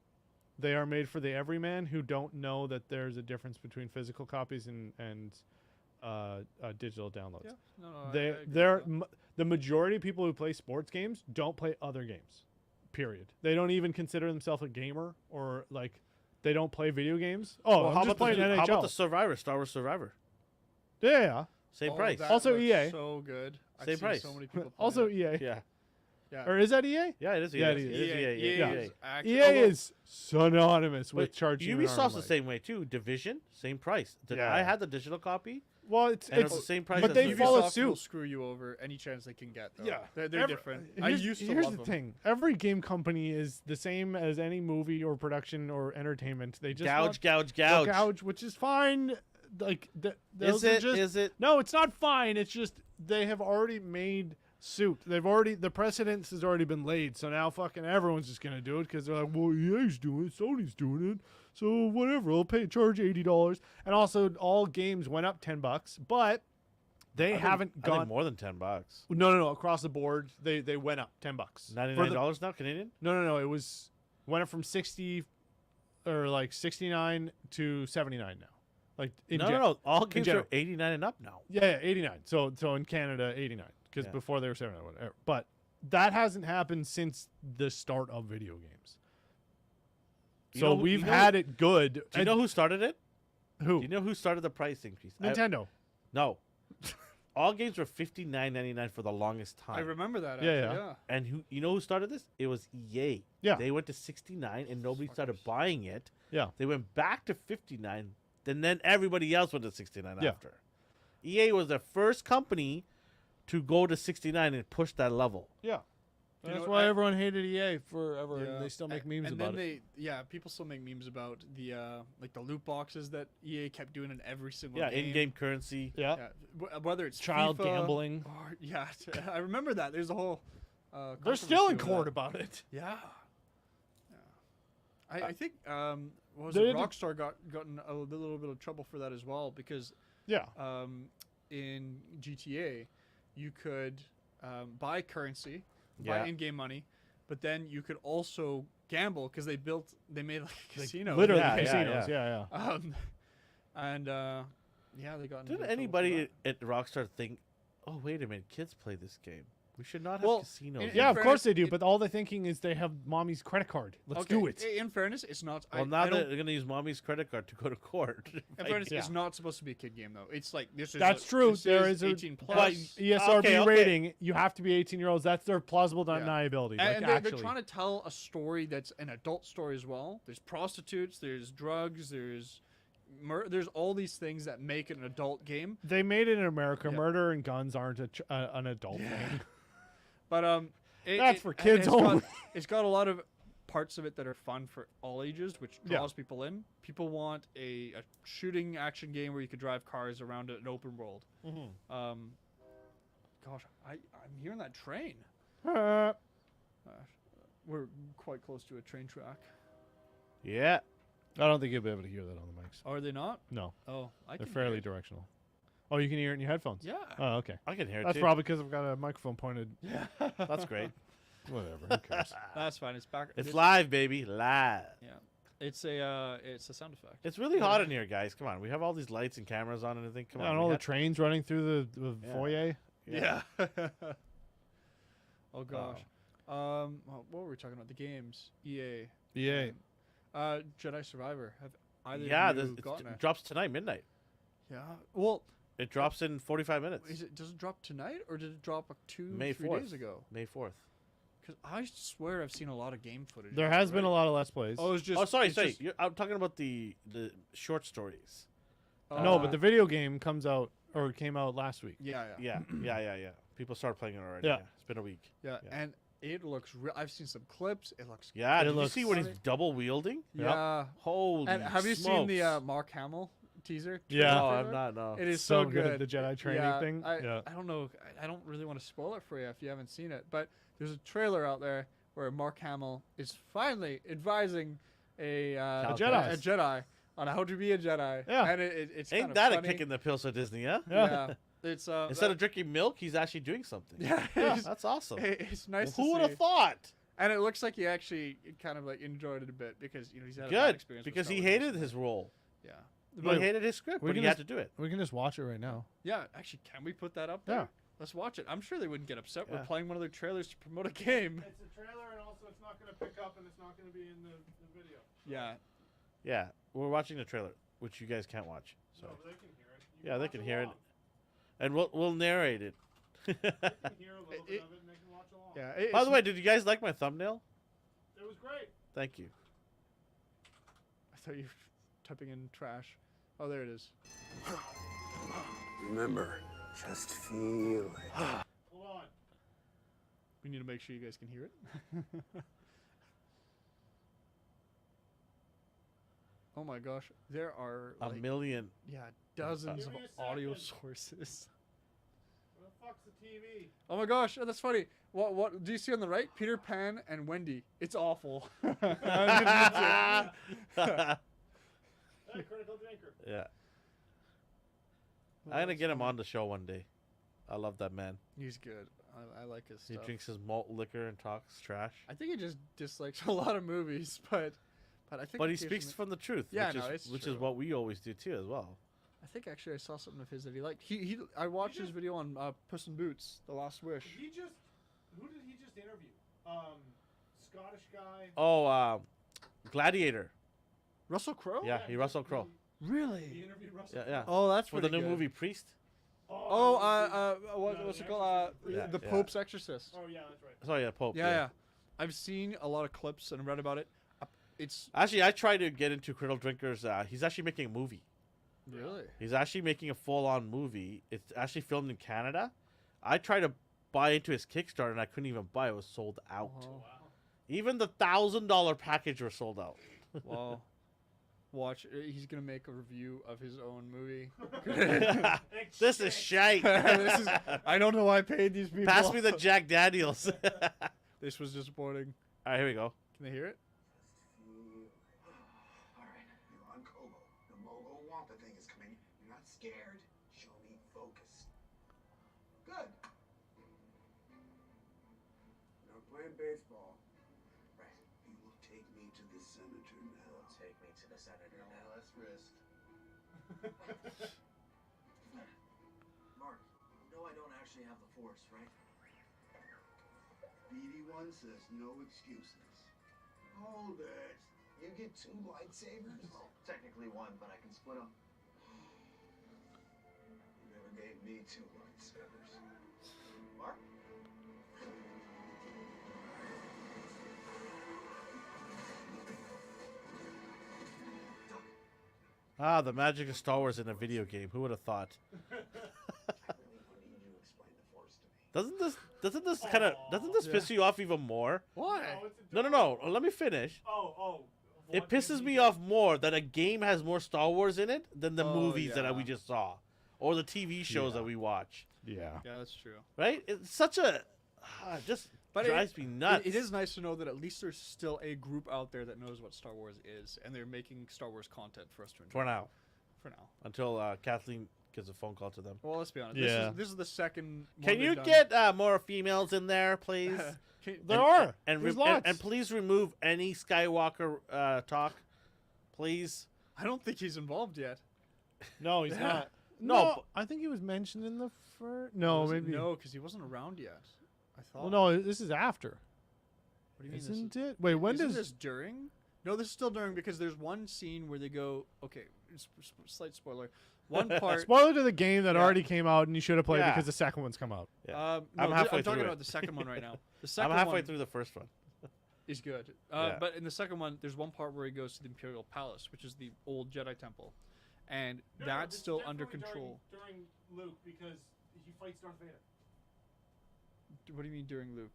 They are made for the everyman who don't know that there's a difference between physical copies and digital downloads. Yeah. No, They the majority of people who play sports games don't play other games. Period. They don't even consider themselves a gamer or like they don't play video games. Oh, Well, I'm just playing NHL. how about the Survivor, Star Wars Survivor? yeah. Same Oh, price. that Also looks EA. So good. I've Same seen price. So many people play Also it. EA. Yeah. Yeah. Or is that EA? Yeah, it is. Yeah, it it is. is. It is EA. EA Yeah. is actually, EA is synonymous with But charging. an arm Ubisoft's the and leg. same way too. Division, same price. Yeah. I had the digital copy, Well, it's and it's the same price. but as they the follow Ubisoft will suit. screw you over any chance they can get. Though. Yeah. they're different. I Here's- used to Here's love the them. thing: every game company is the same as any movie or production or entertainment. They just want gouge. which is fine. Like Is it? Is it? No, it's not fine. It's just they have already made suit. The precedence has already been laid. So now fucking everyone's just gonna do it because they're like, well, EA's doing it, Sony's doing it, so whatever. I'll charge $80. And also, all games went up $10, but they haven't I think gone. more than $10. No. Across the board, they went up $10. $99 now Canadian. No. It went up from 60 or like 69 to 79 now. Like No. All games general. are 89 and up now. Yeah, 89. So in Canada, 89 because Yeah. before they were 79, whatever. But that hasn't happened since the start of video games. You So know who- we've you know- had it good. Do you And know who started it? who? Do you know who started the price increase? Nintendo. No. All games were $59.99 for the longest time. I remember that. Yeah, Actually, yeah. yeah. And you know who started this? It was EA. Yeah. They went to 69 and nobody started Fuckers. buying it. Yeah. They went back to 59, and then everybody else went to 69 Yeah. after. EA was the first company to go to 69 and push that level. Yeah. You That's know, why I- everyone hated EA forever, Yeah. and they still make A- memes and about then it. people still make memes about the like the loot boxes that EA kept doing in every single Yeah, game. in-game currency. Yeah. Yeah, whether it's Child FIFA gambling. or I remember that. There's a whole. They're still in controversy court over about it. that. Yeah. I think what was They it? did- Rockstar gotten a little bit of trouble for that as well because Yeah. in GTA you could buy currency, Yeah. buy in-game money, but then you could also gamble because they made like a casino. Literally Yeah, yeah, casinos. Yeah. And they got. into Didn't trouble for anybody that. at Rockstar think, oh, wait a minute, kids play this game? We should not have Well, casinos. in- Yeah, of fairness, course they do. it- But all they're thinking is they have mommy's credit card. Let's Okay, do it. In fairness, it's not. Well, I now don't- they're gonna use mommy's credit card to go to court. in fairness, Yeah. it's not supposed to be a kid game though. It's like this is. That's true. This There is a 18 But- plus. ESRB Okay, okay. rating. You have to be 18-year-olds. That's their plausible Yeah. deniability. And Like, they're actually. trying to tell a story that's an adult story as well. There's prostitutes, there's drugs, there's all these things that make it an adult game. They made it in America. Yeah. Murder and guns aren't an adult thing. But That's for kids it's got- only. It's got a lot of parts of it that are fun for all ages, which Yeah. draws people in. People want a shooting action game where you could drive cars around an open world. Gosh, I'm hearing that train. We're quite close to a train track. Yeah. I don't think you'll be able to hear that on the mics. Are they not? No, Oh, I they're can fairly hear it. directional. Oh, you can hear it in your headphones. Yeah. Oh, okay. I can hear it. That's too. probably because I've got a microphone pointed. That's great. Whatever. Who cares? That's fine. It's back. It's live, baby. Live. Yeah. It's a sound effect. It's really hot in here, guys. Come on. We have all these lights and cameras on and everything. Come Yeah, on. and we all the had- trains running through the Yeah. foyer. Yeah. Oh gosh. What were we talking about? The games. EA. EA. Jedi Survivor. Have either Yeah, of you it gotten it? drops tonight, midnight. Yeah. Well, It drops in 45 minutes. does it drop tonight or did it drop like May 3 4th. days ago? May 4th. Because I swear I've seen a lot of game footage. There of it, has been a right? lot of Let's Plays. Oh, it's just. Oh, sorry. it's just- I'm talking about the short stories. no, but the video game comes out or came out last week. Yeah. Yeah. People started playing it already. Yeah. It's been a week. Yeah. Yeah. And it looks real. I've seen some clips. It looks. Yeah. It Did you looks see when he's funny. double wielding? Yeah. Holy And have you seen the Mark Hamill teaser? Yeah. No, trailer? I've not. No. It is So so good at good. the Jedi training Yeah, thing. Yeah. I don't know. I don't really want to spoil it for you if you haven't seen it. But there's a trailer out there where Mark Hamill is finally advising a Jedi. a Jedi on how to be a Jedi. Yeah. And it's Ain't kind of that funny. a kick in the pills for Disney, huh? Yeah. It's Instead of drinking milk, he's actually doing something. yeah, That's awesome. it's nice. Who to would see. have thought? And it looks like he actually kind of like enjoyed it a bit because he's had a bad Good, experience with because Star he Wars hated recently. his role. Yeah. He Wait, hated his script, we but he can had just- to do it. We can just watch it right now. Yeah. Actually, can we put that up there? Yeah. Let's watch it. I'm sure they wouldn't get upset. Yeah. We're playing one of their trailers to promote a game. It's a trailer, and also it's not going to pick up, and it's not going to be in the video. Yeah. Yeah, we're watching the trailer, which you guys can't watch. So they can hear it. yeah, they can hear it, and we'll narrate it. They can hear a little It- bit of it, and they can watch along. Yeah. By the way, did you guys like my thumbnail? It was great. Thank you. I thought you were typing in trash. Oh, there it is. Remember, just feel it. Hold on. We need to make sure you guys can hear it. Oh my gosh, there are A like, million. dozens Give of me a audio second. sources. Where the fuck's the TV? Oh my gosh, that's funny. What do you see on the right? Peter Pan and Wendy. It's awful. yeah. Hey, critical drinker. I'm gonna get him on the show one day. I love that man. He's good. I like his He stuff. drinks his malt liquor and talks trash. I think he just dislikes a lot of movies, but I think. But he speaks occasionally- from the truth, Yeah, which, no, is, it's which is true. what we always do too, as well. I think actually I saw something of his that he liked. I watched his video on Puss in Boots: The Last Wish. Who did he just interview? Scottish guy. Oh, Gladiator. Russell Crowe? Yeah, he Russell Crowe. Really? interviewed Russell. Yeah. Oh, that's For the pretty new good. movie Priest. What's The it called? Yeah, The yeah. Pope's Exorcist. Oh yeah, that's right. Sorry, yeah, Pope. Yeah. I've seen a lot of clips and read about it. It's Actually, I tried to get into Critical Drinkers. He's actually making a movie. really. He's actually making a full-on movie. It's actually filmed in Canada. I tried to buy into his Kickstarter, and I couldn't even buy it. It was sold out. Oh, Even the $1,000 package was sold out. wow. Watch. He's gonna make a review of his own movie. This is shite. I don't know why I paid these people. Pass me the Jack Daniels. This was disappointing. All right, here we go. Can they hear it? Alright, you're on Kobo. The Mogo Wampa thing is coming. You're not scared. Show me focus. Good. Now playing baseball. Right. You will take me to the senator now. Take me to the senator now. Less wrist. Mark, you know I don't actually have the force, right? BD1 says no excuses. Hold it. You get 2 lightsabers? Well, technically 1, but I can split them. You never gave me 2 lightsabers. Mark? Ah, the magic of Star Wars in a video game. Who would have thought? I really need you to explain the Force to me. Doesn't this piss you off even more? Why? No. Let me finish. It pisses me off more that a game has more Star Wars in it than the movies that we just saw, or the TV shows that we watch. Yeah. Yeah, that's true. Right? It's such a just drives me nuts. It is nice to know that at least there's still a group out there that knows what Star Wars is, and they're making Star Wars content for us to enjoy. for now, For now. until Kathleen gives a phone call to them. Well, let's be honest. Yeah. This is the second. one Can they've you done. get more females in there, please? There are. And, There's and lots. please remove any Skywalker talk, please. I don't think he's involved yet. No, he's not. No, No, I think he was mentioned in the first. No, Was it- maybe. No, because he wasn't around yet. I thought. Well, no, this is after. What do you mean? Isn't it? Wait, when Isn't does? this during? No, this is still during because there's one scene where they go. Okay, slight spoiler. One part. Spoiler to the game that Yeah. already came out and you should have played Yeah. because the second one's come out. Yeah. No, I'm halfway I'm talking through about it. the second one right now. The I'm second halfway one through the first one. is good. Yeah. But in the second one, there's one part where he goes to the Imperial Palace, which is the old Jedi temple, and that's still under control. During Luke because he fights Darth Vader. What do you mean during Luke?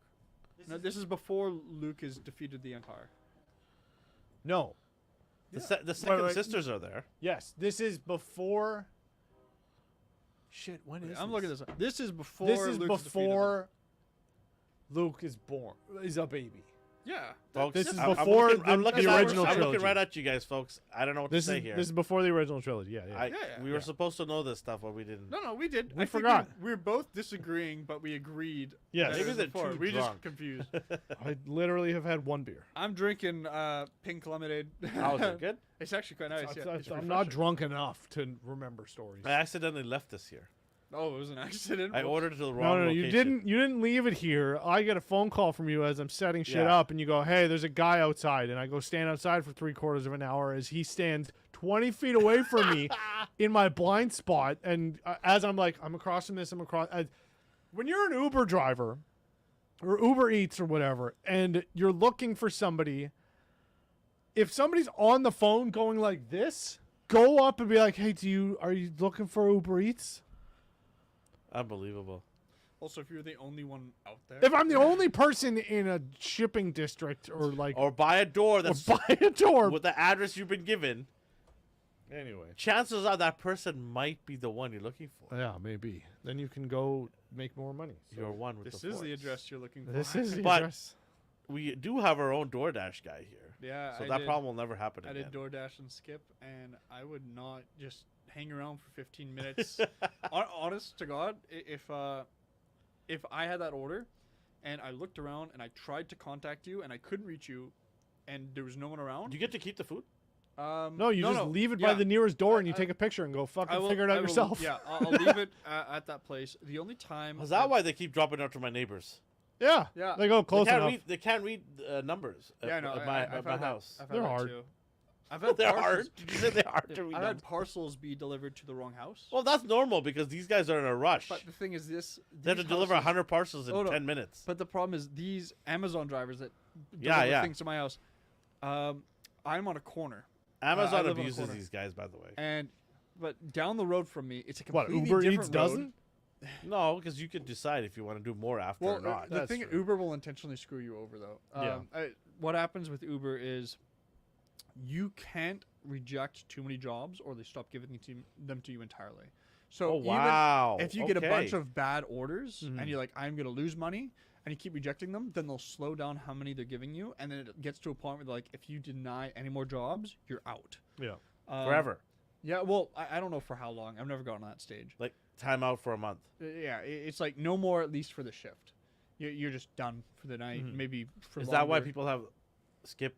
No, this is before Luke has defeated the Empire. No. The second wait. sisters are there. Yes, this is before. Shit, when is I'm this? looking this up. This is before. This is Luke has defeated them. before Luke is born. Is a baby. Yeah. Folks, This is I'm before looking, I'm the looking original I'm looking trilogy. right at you guys, folks. I don't know what This to say is here. this is before the original trilogy. Yeah, yeah. We were supposed to know this stuff, but we didn't. No, we did. We I think forgot. We were both disagreeing, but we agreed. Yes. that it Maybe was they're before. too We drunk. just confused. I literally have had one beer. I'm drinking pink lemonade. How was it? Good? It's actually quite nice. Yeah, it's I'm not refreshing. drunk enough to remember stories. I accidentally left this here. Oh, it was an accident. I ordered it to the No, wrong no, location. you didn't. You didn't leave it here. I get a phone call from you as I'm setting shit Yeah. up, and you go, "Hey, there's a guy outside," and I go stand outside for 3/4 of an hour as he stands 20 feet away from me in my blind spot, and as I'm like, I'm across from this, I'm across. When you're an Uber driver or Uber Eats or whatever, and you're looking for somebody, if somebody's on the phone going like this, go up and be like, "Hey, are you looking for Uber Eats?" Unbelievable. Also, if you're the only one out there. If I'm the only person in a shipping district or like Or buy a door or that's buy a door. with the address you've been given. Anyway. Chances are that person might be the one you're looking for. Yeah, maybe. Then you can go make more money. You're one with This the is the Force. address you're looking for. This is the But- address. We do have our own DoorDash guy here. Yeah, So I that did. problem will never happen I again. did DoorDash and Skip, and I would not just hang around for 15 minutes. Honest to God, if I had that order, and I looked around and I tried to contact you and I couldn't reach you, and there was no one around. Do you get to keep the food? No, you just leave it by yeah. the nearest door and you I- take a picture and go fucking I will- figure it out I will- yourself. Yeah, I'll leave it at that place. The only time. Is that why they keep dropping out to my neighbors? Yeah. Yeah. They go close they can't enough. read. They can't read numbers Yeah, at, no, at my, I've at my had that- house. I've had They're that hard. too. I've had They're parcels- hard. Did you say they're hard to read? I've them? had parcels be delivered to the wrong house. Well, that's normal because these guys are in a rush. But the thing is, They have to these deliver houses- 100 parcels in Oh, no. 10 minutes. But the problem is these Amazon drivers that Yeah, deliver yeah. things to my house. I'm on a corner, Amazon I live on a abuses corner. these guys, by the way. but down the road from me, it's a What, completely Uber different Eats road. doesn't? No, because you can decide if you want to do more after Well, or not. the That's thing, true. Uber will intentionally screw you over, though. Yeah. What happens with Uber is you can't reject too many jobs, or they stop giving them to you entirely. So Oh, wow. even if you get a bunch Okay. of bad orders Mhm. and you're like, I'm going to lose money, and you keep rejecting them, then they'll slow down how many they're giving you, and then it gets to a point where, like, if you deny any more jobs, you're out. Yeah. Forever. Yeah, well, I don't know for how long. I've never gotten to that stage. Like, time out for a month. Yeah, it's like no more, at least for the shift. You're just done for the night. Mhm. Maybe for Is that why longer. people have skip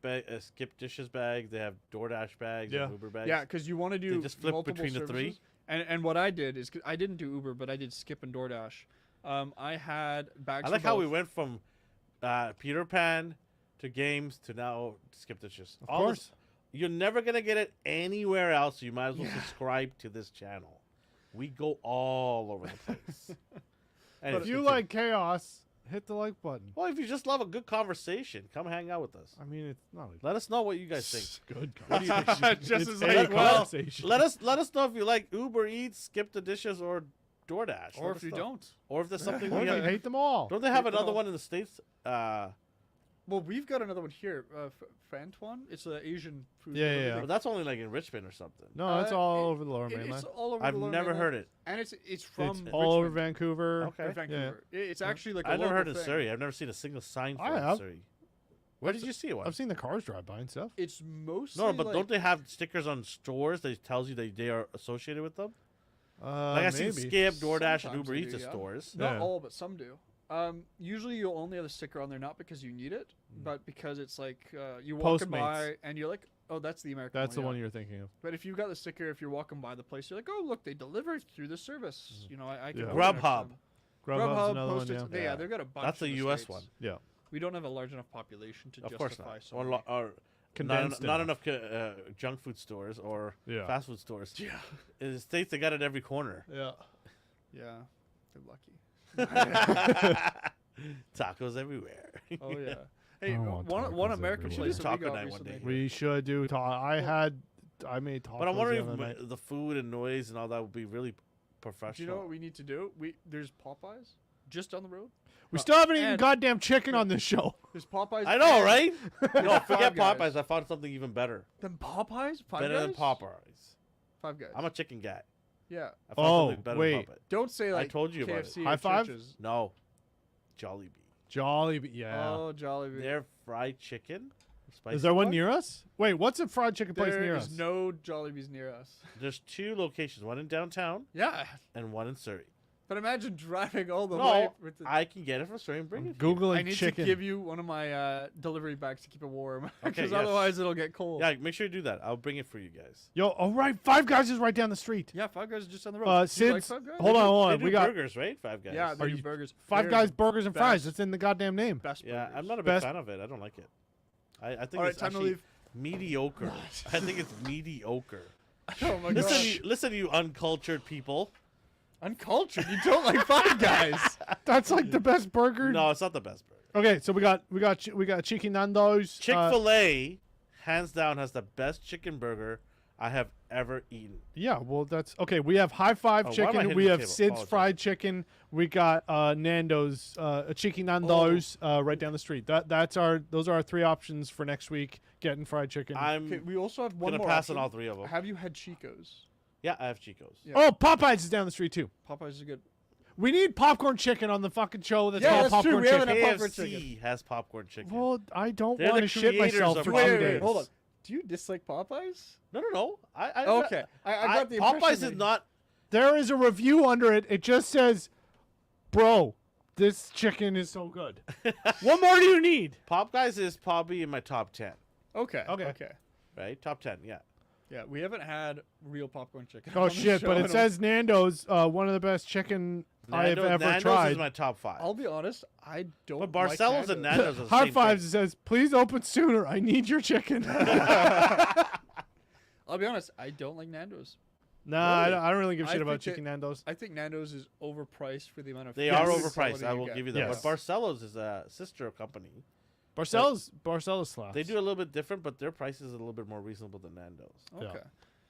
dishes bags? They have DoorDash bags Yeah. and Uber bags? Yeah, because you want to do just flip multiple between the three? services. And what I did is, 'cause I didn't do Uber, but I did Skip and DoorDash. I had bags. I like for how we both. went from Peter Pan to games to now Skip Dishes. Of course. You're never gonna get it anywhere else. So you might as well subscribe to this channel. We go all over the place. And If you like chaos, hit the like button. well, if you just love a good conversation, come hang out with us. I mean, it's not a Let us know what you guys think. good What do you think? Just as a like, well, conversation. Let us know if you like Uber Eats, Skip the Dishes, or DoorDash. Or Let if us you know. don't. Or if there's something Or we if you have. hate them all. Don't they have Hate them another all. one in the States? Well, we've got another one here. Fantuan. It's an Asian food. Yeah, delivery yeah. thing. But that's only like in Richmond or something. No, it's Uh, all it- over the lower It's mainland. all over I've the lower never mainland, heard it. and it's from It's all over Richmond Vancouver. or Okay. Vancouver. It's actually like a I've never local heard of thing. Surrey. I've never seen a single sign for I it in have. Surrey. Where did you see one? I've seen the cars drive by and stuff. It's mostly No, but like, don't they have stickers on stores that tells you they are associated with them? Like I've seen Maybe. Skip, DoorDash, and Sometimes Uber they Eats do, at yeah. stores. Not Yeah. all, but some do. Usually you'll only have a sticker on there not because you need it, Mm. but because it's like you walking by Postmates. and you're like, oh, that's the American That's the yeah. one you're thinking of. But if you've got the sticker, if you're walking by the place, you're like, oh, look, they deliver through the service. You know, I can Yeah. order next Grubhub. time. Grubhub's another one, Post-its, yeah. yeah, they've got a bunch. That's a in the U.S. States. one. Yeah. We don't have a large enough population to Of course justify not. so Or, many. or Condensed not enough. enough junk food stores or Yeah. fast food stores. Yeah. In the States, they got it every corner. Yeah. Yeah, they're lucky. Tacos everywhere. Oh yeah. Hey, I want one tacos American everywhere. place We should that do we taco got night one recently. day. We should do. I made tacos. But I'm wondering the other if night. the food and noise and all that would be really Do professional. you know what we need to do? There's Popeyes just down the road. We still haven't eaten and- goddamn chicken on this show. There's Popeyes. I know, and- right? No, forget Five Guys. Popeyes. I found something even better. Then Popeyes. Five Better Guys? than Popeyes. Five Guys. I'm a chicken guy. Yeah. I found Oh, something better wait. than Popeyes. Don't say like told you about it. KFC. High or five? Churches. No. Jollibee. Jollibee. Yeah. Oh, Jollibee. Their fried chicken. Spicy Is there one one? near us? Wait, what's a fried chicken place There near is us? no Jollibees near us. There's two locations, one in downtown Yeah, and one in Surrey. but imagine driving all the way. No, With the, I can get it from Surrey and bring it. Googling I need chicken. to give you one of my delivery bags to keep it warm, because yes. otherwise it'll get cold. Yeah, make sure you do that. I'll bring it for you guys. Yo, all right, Five Guys is right down the street. Yeah, Five Guys is just down the road. Do you like Sid's. Five Guys? Hold on. They do We got burgers, right? Five Guys. Yeah, they Are do you- burgers. Five They're Guys the burgers and fries. best. It's in the goddamn name. Best Yeah, burgers. I'm not a big Best- fan of it. I don't like it. I think All right, it's time to actually leave. mediocre. I think it's mediocre. Oh my Listen, god. listen, you uncultured people. Uncultured. You don't like Five Guys. That's like the best burger. No, it's not the best burger. Okay, so we got chicken Nando's. Chick-fil-A, hands down, has the best chicken burger I have ever eaten. Yeah, well, that's okay. We have High Five Oh, why am I chicken. hitting We the have table? Sid's Apologize. fried chicken. We got Nando's, chicken Nando's, right down the street. Those are our three options for next week. Getting fried chicken. I'm Okay, we also have one gonna more pass option. on all three of them. Have you had Chico's? Yeah, I have Chico's. Yeah. Oh, Popeyes is down the street too. Popeyes is good. We need popcorn chicken on the fucking show. That's Yeah, called that's true. popcorn We haven't chicken. had popcorn KFC chicken. has popcorn chicken. Well, I don't They're want the to shit creators myself of for popcorn 2 chicken. days. Hold on. Do you dislike Popeyes? No. I Okay, I got the impression Popeyes that- is not. There is a review under it. It just says, "Bro, this chicken is so good." What more do you need? Popeyes is probably in my top 10. Okay. Okay. Okay. Right, top 10. Yeah. Yeah, we haven't had real popcorn chicken. Oh on the shit! show But in it a- says Nando's, one of the best chicken I have ever Nando's tried. is my top 5. I'll be honest, I don't. But like Barcelos and Nando's. Nando's are the High same fives. thing. It says, "Please open sooner. I need your chicken." I'll be honest, I don't like Nando's. Nah, Really? I don't really give a I shit about think that- chicken Nando's. I think Nando's is overpriced for the amount of. They Yes. are quality overpriced. I will get. give you that. Yes. But Barcelos is a sister company. Barcelos slaps. They do a little bit different, but their price is a little bit more reasonable than Nando's. Yeah. Okay.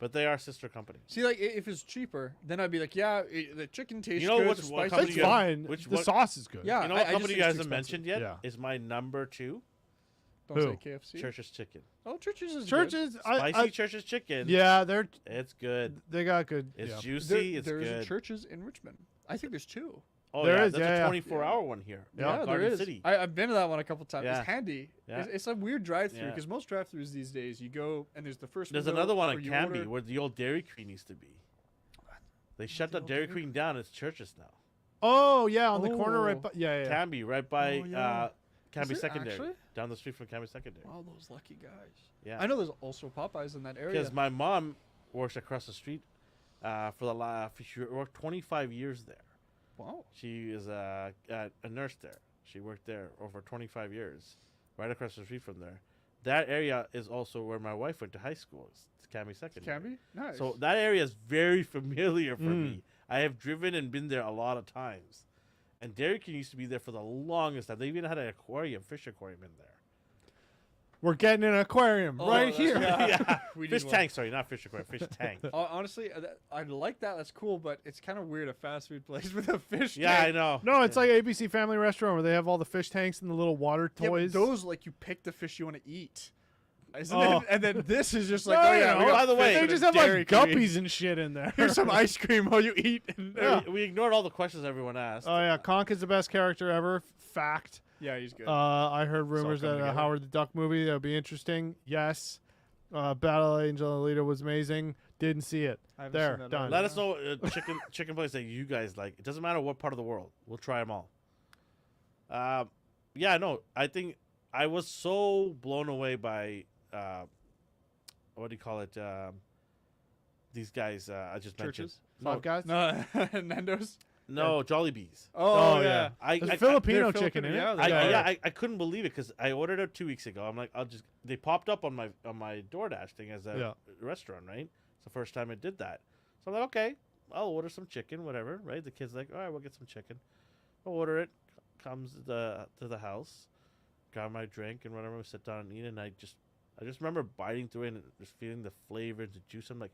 But they are sister company. See, like if it's cheaper, then I'd be like, yeah, the chicken tastes You know good. what the company spice That's you have- fine. which the one- sauce is good. Yeah. You know I what just company think you it's guys too have mentioned yet? Yeah. Is my number 2 Don't Who? say KFC. Church's Chicken. Oh, Church's is good. Churches, Spicy Church's Chicken. yeah, It's good. they got good. It's yeah. juicy. It's there's good. Churches in Richmond. I think there's 2. Oh, There yeah, is, there's yeah, a yeah. 24-hour one here. Yeah, there Garden is. City. I've been to that one a couple times. Yeah. It's handy. Yeah. It's a weird drive-through Yeah. because most drive-throughs these days you go and there's the first. There's window another one where at you Canby order- where the old Dairy Queen used to be. They shut the old Dairy Dairy Queen down. It's Church's now. Oh yeah, on the corner right. Oh. Yeah. Canby, right by Oh, yeah. Canby Is it Secondary. actually? Down the street from Canby Secondary. Wow, those lucky guys. Yeah. I know there's also Popeyes in that area. Because my mom works across the street for the last. She worked 25 years there. Wow. She is a nurse there. She worked there over 25 years, right across the street from there. That area is also where my wife went to high school. It's Cambie Secondary. Can be nice. So that area is very familiar for me. I have driven and been there a lot of times. And Dairy King used to be there for the longest time. They even had an aquarium, fish aquarium in there. We're getting an aquarium right that's- here. Yeah. We Fish need tank, sorry, not fish aquarium, fish tank. Honestly, I like that. That's cool, but it's kind of weird a fast food place with a fish. Yeah, I tank. know. No, it's like ABC Family Restaurant where they have all the fish tanks and the little water Yeah, but toys. those like you pick the fish you want to eat. Isn't Oh. it? And then this is just like, No, oh yeah, we no, got by the fish way, they and just a have like Dairy Queen. guppies and shit in there. Here's some ice cream while you eat. And, We ignored all the questions everyone asked. Oh yeah, Conk is the best character ever. Fact. yeah, he's good. I heard rumors coming that a together. Howard the Duck movie that would be interesting. Yes. Battle Angel Alita was amazing. Didn't see it. I haven't There, seen that done. either. Let us know chicken place that you guys like. It doesn't matter what part of the world. We'll try them all. Yeah, no, I think I was so blown away by what do you call it? These guys I just mentioned. Churches? Five Guys. No, Nando's. No, Jollibees. Oh, Oh, yeah. yeah. I There's I, Filipino they're chicken in it. Filipino, I, I couldn't believe it because I ordered it 2 weeks ago. I'm like, they popped up on my DoorDash thing as a Yeah. restaurant, right? It's the first time I did that. So I'm like, okay, I'll order some chicken, whatever, right? The kid's like, all right, we'll get some chicken. I'll order it. Comes to the house, grab my drink and whatever, we sit down and eat it. And I just remember biting through it and just feeling the flavor, the juice. I'm like,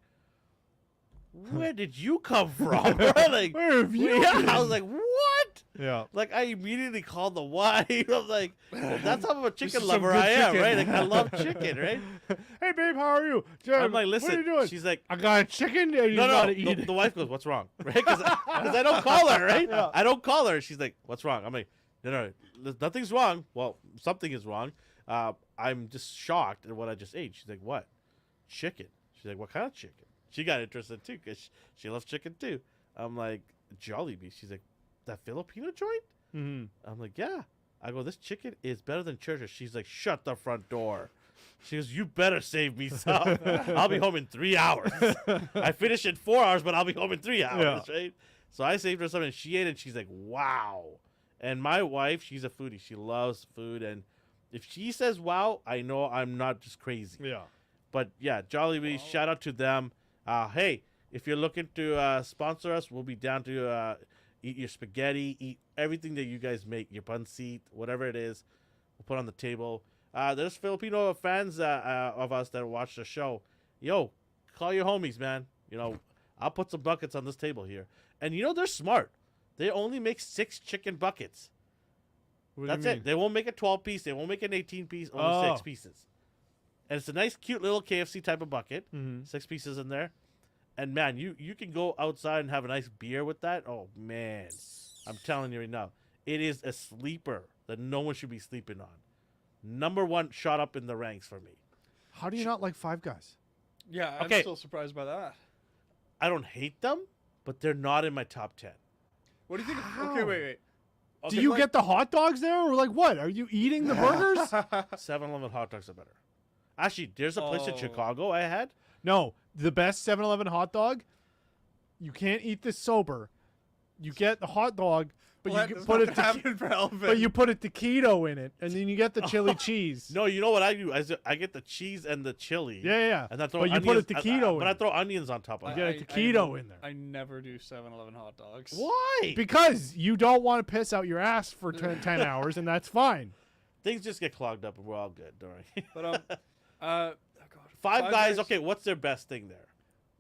where did you come from? Like, Where have you yeah, been? I was like, what? Yeah. Like I immediately called the wife. I'm like, that's how of a chicken is some lover good I am, chicken. right? Like I love chicken, right? Hey babe, how are you? I'm like, listen. what are you doing? She's like, I got a chicken. And you no, gotta no. eat The, it. the wife goes, what's wrong, right? Because I don't call her, right? Yeah. I don't call her. She's like, what's wrong? I'm like, no, nothing's wrong. Well, something is wrong. I'm just shocked at what I just ate. She's like, what? Chicken. She's like, what kind of chicken? She got interested too because she loves chicken too. I'm like, Jollibee. She's like, that Filipino joint? Mhm. I'm like, yeah. I go, this chicken is better than Church's. She's like, shut the front door. She goes, you better save me some. I'll be home in 3 hours. I finish in 4 hours, but I'll be home in 3 hours, right? So I saved her some, and she ate it, and she's like, wow. And my wife, she's a foodie. She loves food, and if she says wow, I know I'm not just crazy. Yeah. But yeah, Jollibee, shout out to them. Hey, if you're looking to sponsor us, we'll be down to eat your spaghetti, eat everything that you guys make, your bun seat, whatever it is, we'll put on the table. There's Filipino fans of us that watch the show. Yo, call your homies, man. You know, I'll put some buckets on this table here. And you know, they're smart. They only make 6 chicken buckets. What do you That's mean? it. They won't make a 12 piece. They won't make an 18 piece. Only 6 Oh. pieces. And it's a nice, cute little KFC type of bucket. Mhm. 6 pieces in there. And man, you can go outside and have a nice beer with that. Oh man, I'm telling you right now, it is a sleeper that no one should be sleeping on. Number 1 shot up in the ranks for me. How do you not like Five Guys? Yeah, I'm Okay. still surprised by that. I don't hate them, but they're not in my top 10. What do you think? How? Okay, wait. Okay, Do you like, get the hot dogs there, or like what? Are you eating the burgers? 7-Eleven hot dogs are better. Actually, there's a place in Oh. Chicago I had. No, the best 7-Eleven hot dog. You can't eat this sober. You get the hot dog, but Well, you that's put not it gonna happen for Elvin. but you put a taquito in it, and then you get the chili cheese. No, you know what I do? I get the cheese and the chili. Yeah. And I throw But you onions, put a taquito but in I it. throw onions on top of You it. get a taquito in there. I never do 7-Eleven hot dogs. Why? Because you don't want to piss out your ass for 10 hours, and that's fine. Things just get clogged up and we're all good. Don't worry. But oh God. Five Guys. Okay, what's their best thing there?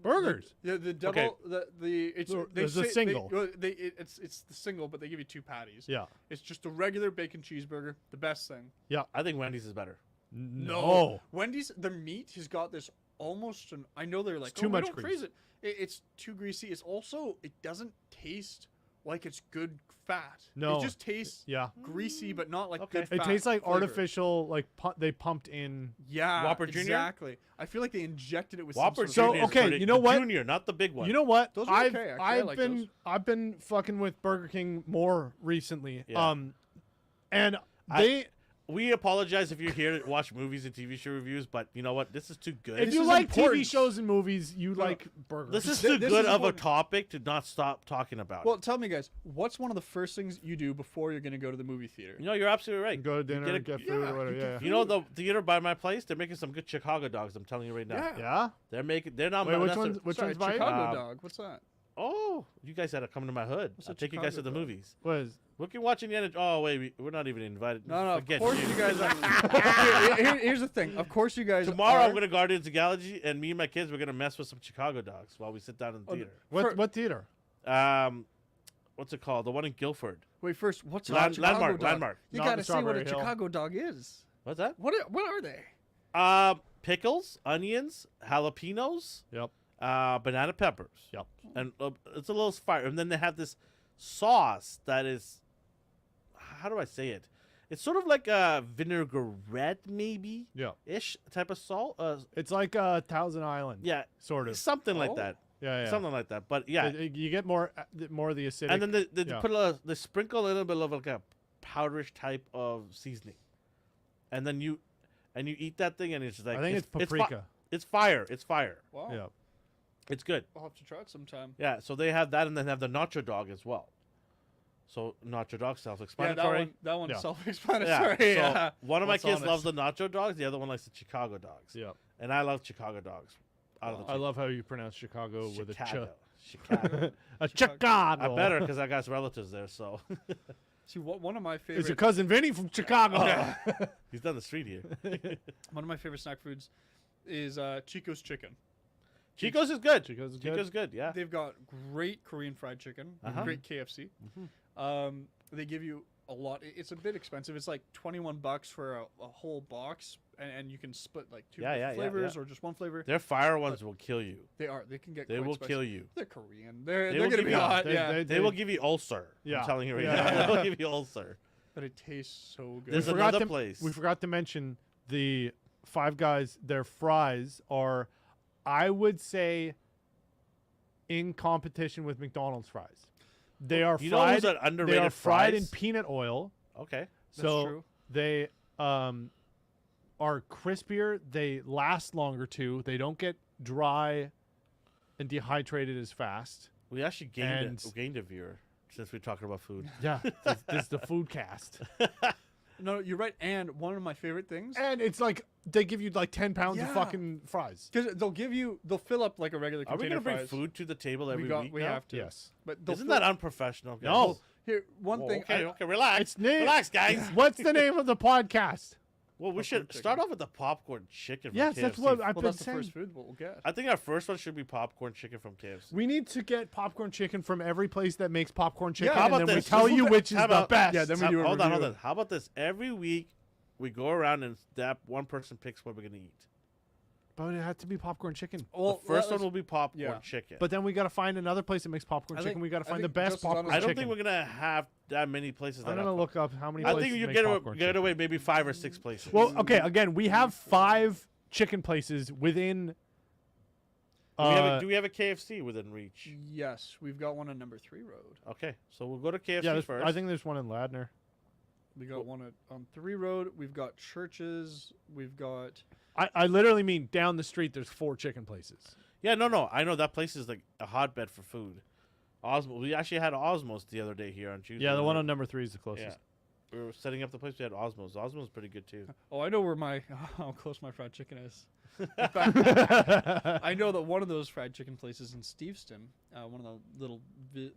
Burgers. Yeah, the double Okay. the it's There- they there's a say- single. It's the single, but they give you 2 patties. Yeah. It's just a regular bacon cheeseburger, the best thing. I think Wendy's is better. No. Wendy's their meat has got this almost an I know they're like too oh, much we don't grease. freeze it. It's too greasy. It's also it doesn't taste like it's good fat. No. It just tastes Yeah. greasy, but not like Okay. good. It fat tastes like flavor. artificial, like they pumped in. Yeah, Whopper Jr.? Exactly. I feel like they injected it with Whopper some So, sort Jr. of is okay, pretty- you know what? Junior, not the big one. You know what? Those are I've okay, actually. I like those. I've been fucking with Burger King more recently. Yeah. And I- they we apologize if you're here to watch movies and TV show reviews, but you know what? This is too good. If you is like important. TV shows and movies, you like burgers. This is Th- too this good is of a important. topic to not stop talking about. Well, tell me, guys, what's one of the first things you do before you're going to go to the movie theater? you know, you're absolutely right. go to dinner, get a- and get food or whatever. Yeah. You know the theater by my place? They're making some good Chicago dogs. I'm telling you right now. Yeah. Yeah. They're not. Wait, which that's one's a- which Sorry, one's by you? Chicago Um, dog. What's that? Oh, you guys had to come to my hood. What's I'll a take you guys to the Chicago dog? movies. What is? We can watch Indiana. Oh wait, we're not even invited. No, Forget of course you guys are. Here's the thing. Of course you guys Tomorrow are. I'm gonna Guardians of the Galaxy, and me and my kids we're gonna mess with some Chicago dogs while we sit down in the Oh, theater. What theater? What's it called? The one in Guilford. Wait, first, what's a Land- Chicago landmark, dog? landmark. You Not got in to see what a Strawberry Hill. Chicago dog is. What's that? What are they? Pickles, onions, jalapenos, Yep. banana peppers. Yep. And it's a little fire. And then they have this sauce that is, how do I say it? It's sort of like a vinaigrette, maybe Yeah. ish type of salt. It's like Thousand Island. Yeah, Sort of. something like Oh. that. Yeah. Yeah. Something like that. But yeah, You get more of the acidic. and then they yeah. put they sprinkle a little bit of like a powderish type of seasoning, and then you eat that thing, and it's just like I think it's fi- paprika. It's fire. It's fire. Wow. Yeah. It's good. I'll have to try it sometime. Yeah. So they have that, and then have the nacho dog as well. So nacho dog Yeah, self-explanatory. that one's Yeah. self-explanatory. So Yeah. one of my What's kids on loves it? the nacho dogs. The other one likes the Chicago dogs. Yeah. And I love Chicago dogs. Out of the I two. love how you pronounce Chicago with a ch. Chicago. Chicago. A Chicago. I better because I got relatives there. So See, one of my Is favorite your cousin Vinny from Chicago? he's down the street here. one of my favorite snack foods is Chico's chicken. Chico's is good. Chico's is good. Chico's good. Yeah. They've got great Korean fried chicken, Uh-huh. great KFC. Mhm. They give you a lot. It's a bit expensive. It's like $21 for a whole box, and you can split like two Yeah, different yeah, flavors yeah. or just one flavor. Their fire ones will kill you. They can get. They quite will spicy. kill you. They're Korean. They're They gonna will give be you- hot. Yeah, They will give you ulcer. Yeah. I'm telling you right Yeah, now. yeah. They'll give you ulcer. but it tastes so good. There's We forgot another to- place. We forgot to mention the Five Guys. Their fries are, I would say, in competition with McDonald's fries. They are You know fried. who's an They underrated are fried in fries? peanut oil. Okay. That's So true. they are crispier. They last longer too. They don't get dry and dehydrated as fast. We actually And- gained a viewer since we're talking about food. Yeah, this is the food cast. No, you're right. And one of my favorite things, And it's like they give you like 10 pounds of Yeah. fucking fries. because they'll fill up like a regular Are we container gonna bring fries. food to the table every week? We now? have to. Yes. But they'll Isn't fill- that unprofessional? guys? No. here? One Whoa, thing. okay, okay, relax. It's name- Relax, guys. What's the name of the podcast? Well, we should chicken. start off with the popcorn chicken. From Yes, KFC. that's what I've Well, been that's the saying. first food we'll get. I think our first one should be popcorn chicken from KFC. We need to get popcorn chicken from every place that makes popcorn chicken, how and about then we this? tell you which is How the about- best. Yeah, then we do a Hold on, review. hold on. How about this? Every week, we go around and that one person picks what we're gonna eat. But it had to be popcorn chicken. Well, The first one will be popcorn yeah. chicken. But then we got to find another place that makes popcorn I chicken. think- We got to I find the think best just as honest- popcorn I don't chicken. think we're gonna have that many places. I'm that gonna have look up how many I places think you make get popcorn get chicken. away maybe 5 or 6 places. Well, okay. Again, we have 5 chicken places within. do we have a KFC within reach? Yes, we've got one on number 3 Road. Okay, so we'll go to KFC yeah, first. I think there's one in Ladner. We got one on 3 Road. We've got Churches. We've got. I literally mean down the street. There's 4 chicken places. Yeah, no. I know that place is like a hotbed for food. Osmos. We actually had Osmos the other day here on Tuesday. Yeah, the We one were- on number 3 is the closest. We were setting up the place. We had Osmos. Osmos is pretty good too. Oh, I know where my how close my fried chicken is. In fact, I know that one of those fried chicken places in Steveston, one of the little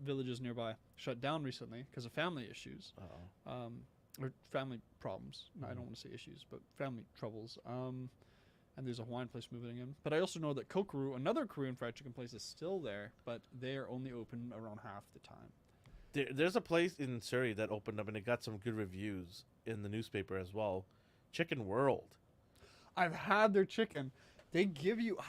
villages nearby, shut down recently because of family issues. Uh-oh. Or family problems. I don't want to say issues, but family troubles. And there's a Hawaiian place moving in. But I also know that Kokoro, another Korean fried chicken place, is still there, but they are only open around half the time. There's a place in Surrey that opened up and it got some good reviews in the newspaper as well. Chicken World. I've had their chicken. They give you a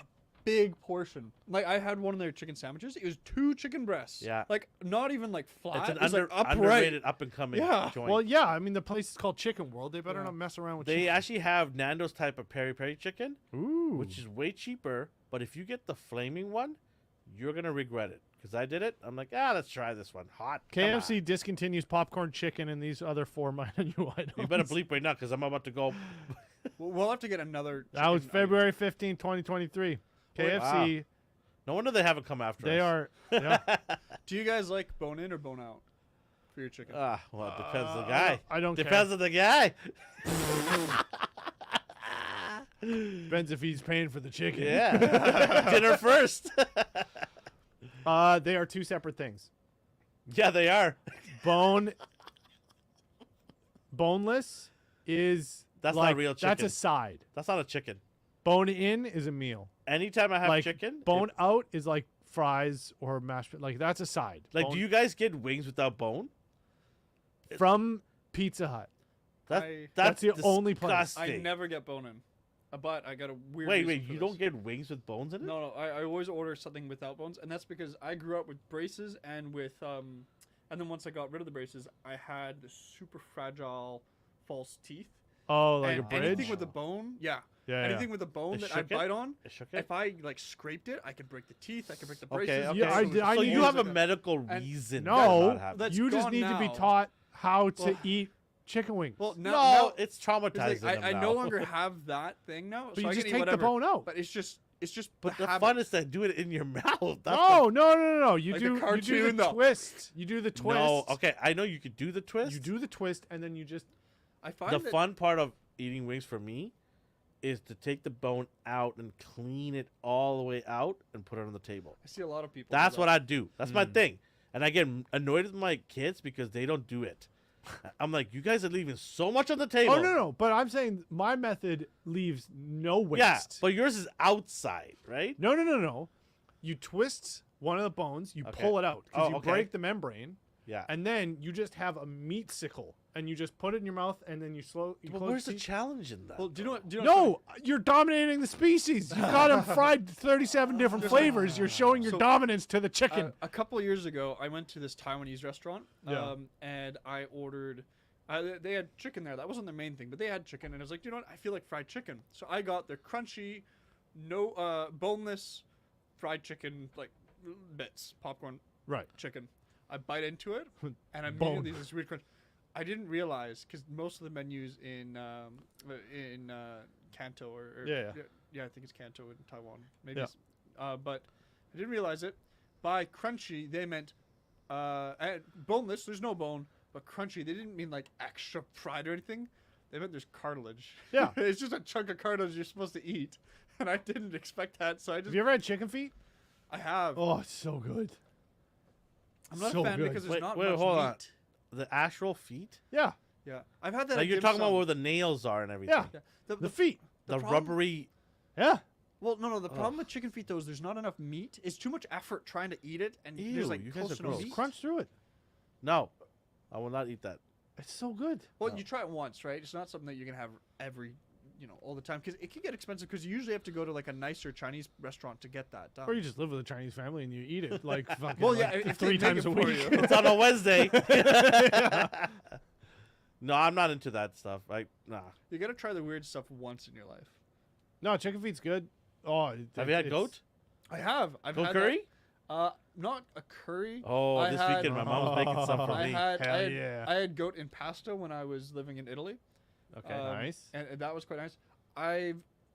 big portion. Like I had one of their chicken sandwiches. It was 2 chicken breasts. Yeah. Like not even like flat. It's an it was, like, upright. underrated, up and coming Yeah. joint. Well, yeah. I mean, the place is called Chicken World. They better Yeah. not mess around with They chicken. actually have Nando's type of peri peri chicken, Ooh. which is way cheaper. But if you get the flaming one, you're gonna regret it because I did it. I'm like, let's try this one. Hot. Come KFC on. discontinues popcorn chicken and these other 4 menu items. You better bleep right now because I'm about to go. We'll have to get another. That was chicken February 15, 2023. KFC, No wonder they haven't come after they us. are. Yeah. Do you guys like bone in or bone out for your chicken? Well, it depends on the guy. I don't Depends on the guy. Depends if he's paying for the chicken. Yeah. Dinner first. They are 2 separate things. Yeah, they are. Boneless is That's like, not real That's chicken. a side. That's not a chicken. Bone in is a meal. Anytime I have Like chicken, bone out is like fries or mashed. Like that's a side. like, Bone- do you guys get wings without bone? from Pizza Hut? That's the only place. I disgusting. never get bone in, but I got a weird. Wait, reason for you this. don't get wings with bones in it? No, I always order something without bones, and that's because I grew up with braces and with and then once I got rid of the braces, I had the super fragile false teeth. Oh, like and a bridge. anything with a bone, yeah. Yeah, yeah. Anything with a bone It that I shook it? bite on, It shook it? if I like scraped it, I could break the teeth. I could break the Okay, braces. okay. Yeah, I so need you to- have a like medical and- reason. No, for not having that's it. you just gone need to be now. taught how to Well- eat chicken wings. Well, No, now it's it's traumatizing. like, I them no now. longer have that thing now. but so you I just can eat take the whatever, bone out. But it's just But the habit. fun is to do it in your mouth. That's No. You Like do the you do cartoon, the though. twist. You do the the, twist. no. Okay, I know you could do the twist. You do the twist, and then you just. I find The that fun part of eating wings for me is to take the bone out and clean it all the way out and put it on the table. I see a lot of people. That's do what that. I do. That's my thing. And I get annoyed with my kids because they don't do it. I'm like, you guys are leaving so much on the table. Oh no! But I'm saying my method leaves no waste. Yeah, but yours is outside, right? No. You twist one of the bones. You Okay. pull it out because Oh, you okay. break the membrane, Yeah. and then you just have a meat sickle, and you just put it in your mouth, and then you But close where's the teeth. challenge in that? Well, do you know what? Do you know No, you're dominating the species. You've got them fried 37 different flavors. You're showing your So, dominance to the chicken. A couple of years ago, I went to this Taiwanese restaurant, Yeah. and I ordered. They had chicken there. That wasn't the main thing, but they had chicken, and I was like, you know what? I feel like fried chicken, so I got the crunchy, no boneless, fried chicken like bits, popcorn Right. chicken. I bite into it, and Bone. immediately this weird crunch. I didn't realize because most of the menus in Kanto or Yeah. I think it's Kanto in Taiwan, maybe. Yeah. But I didn't realize it. By crunchy, they meant and boneless. There's no bone, but crunchy. They didn't mean like extra fried or anything. They meant there's cartilage. Yeah. It's just a chunk of cartilage you're supposed to eat, and I didn't expect that. So I Have just you ever had chicken feet? I have. Oh, it's so good. I'm not so a fan good. because there's Wait, not wait, much hold meat. on. The actual feet? Yeah. Yeah, I've had that. Like at you're dim talking about sum. where the nails are and everything. Yeah. Yeah. The feet. The problem- rubbery. Yeah. Well, no. The problem with chicken feet though is there's not enough meat. It's too much effort trying to eat it, and Ew, there's like you guys close are to no gross. meat. Crunch through it. No, I will not eat that. It's so good. Well, No. you try it once, right? It's not something that you can have all the time because it can get expensive because you usually have to go to like a nicer Chinese restaurant to get that done. Or you just live with a Chinese family and you eat it like fucking Well, yeah, like if they 3 make times it a for week. you. It's on a Wednesday. No, I'm not into that stuff. Nah. You got to try the weird stuff once in your life. No, chicken feet's good. Oh, Have you had it's- goat? I have. I've Goat had curry? that. Not a curry. Oh, I this had- weekend my mom's making some for I me. had, Hell yeah. I had goat in pasta when I was living in Italy. Okay. Nice. And that was quite nice.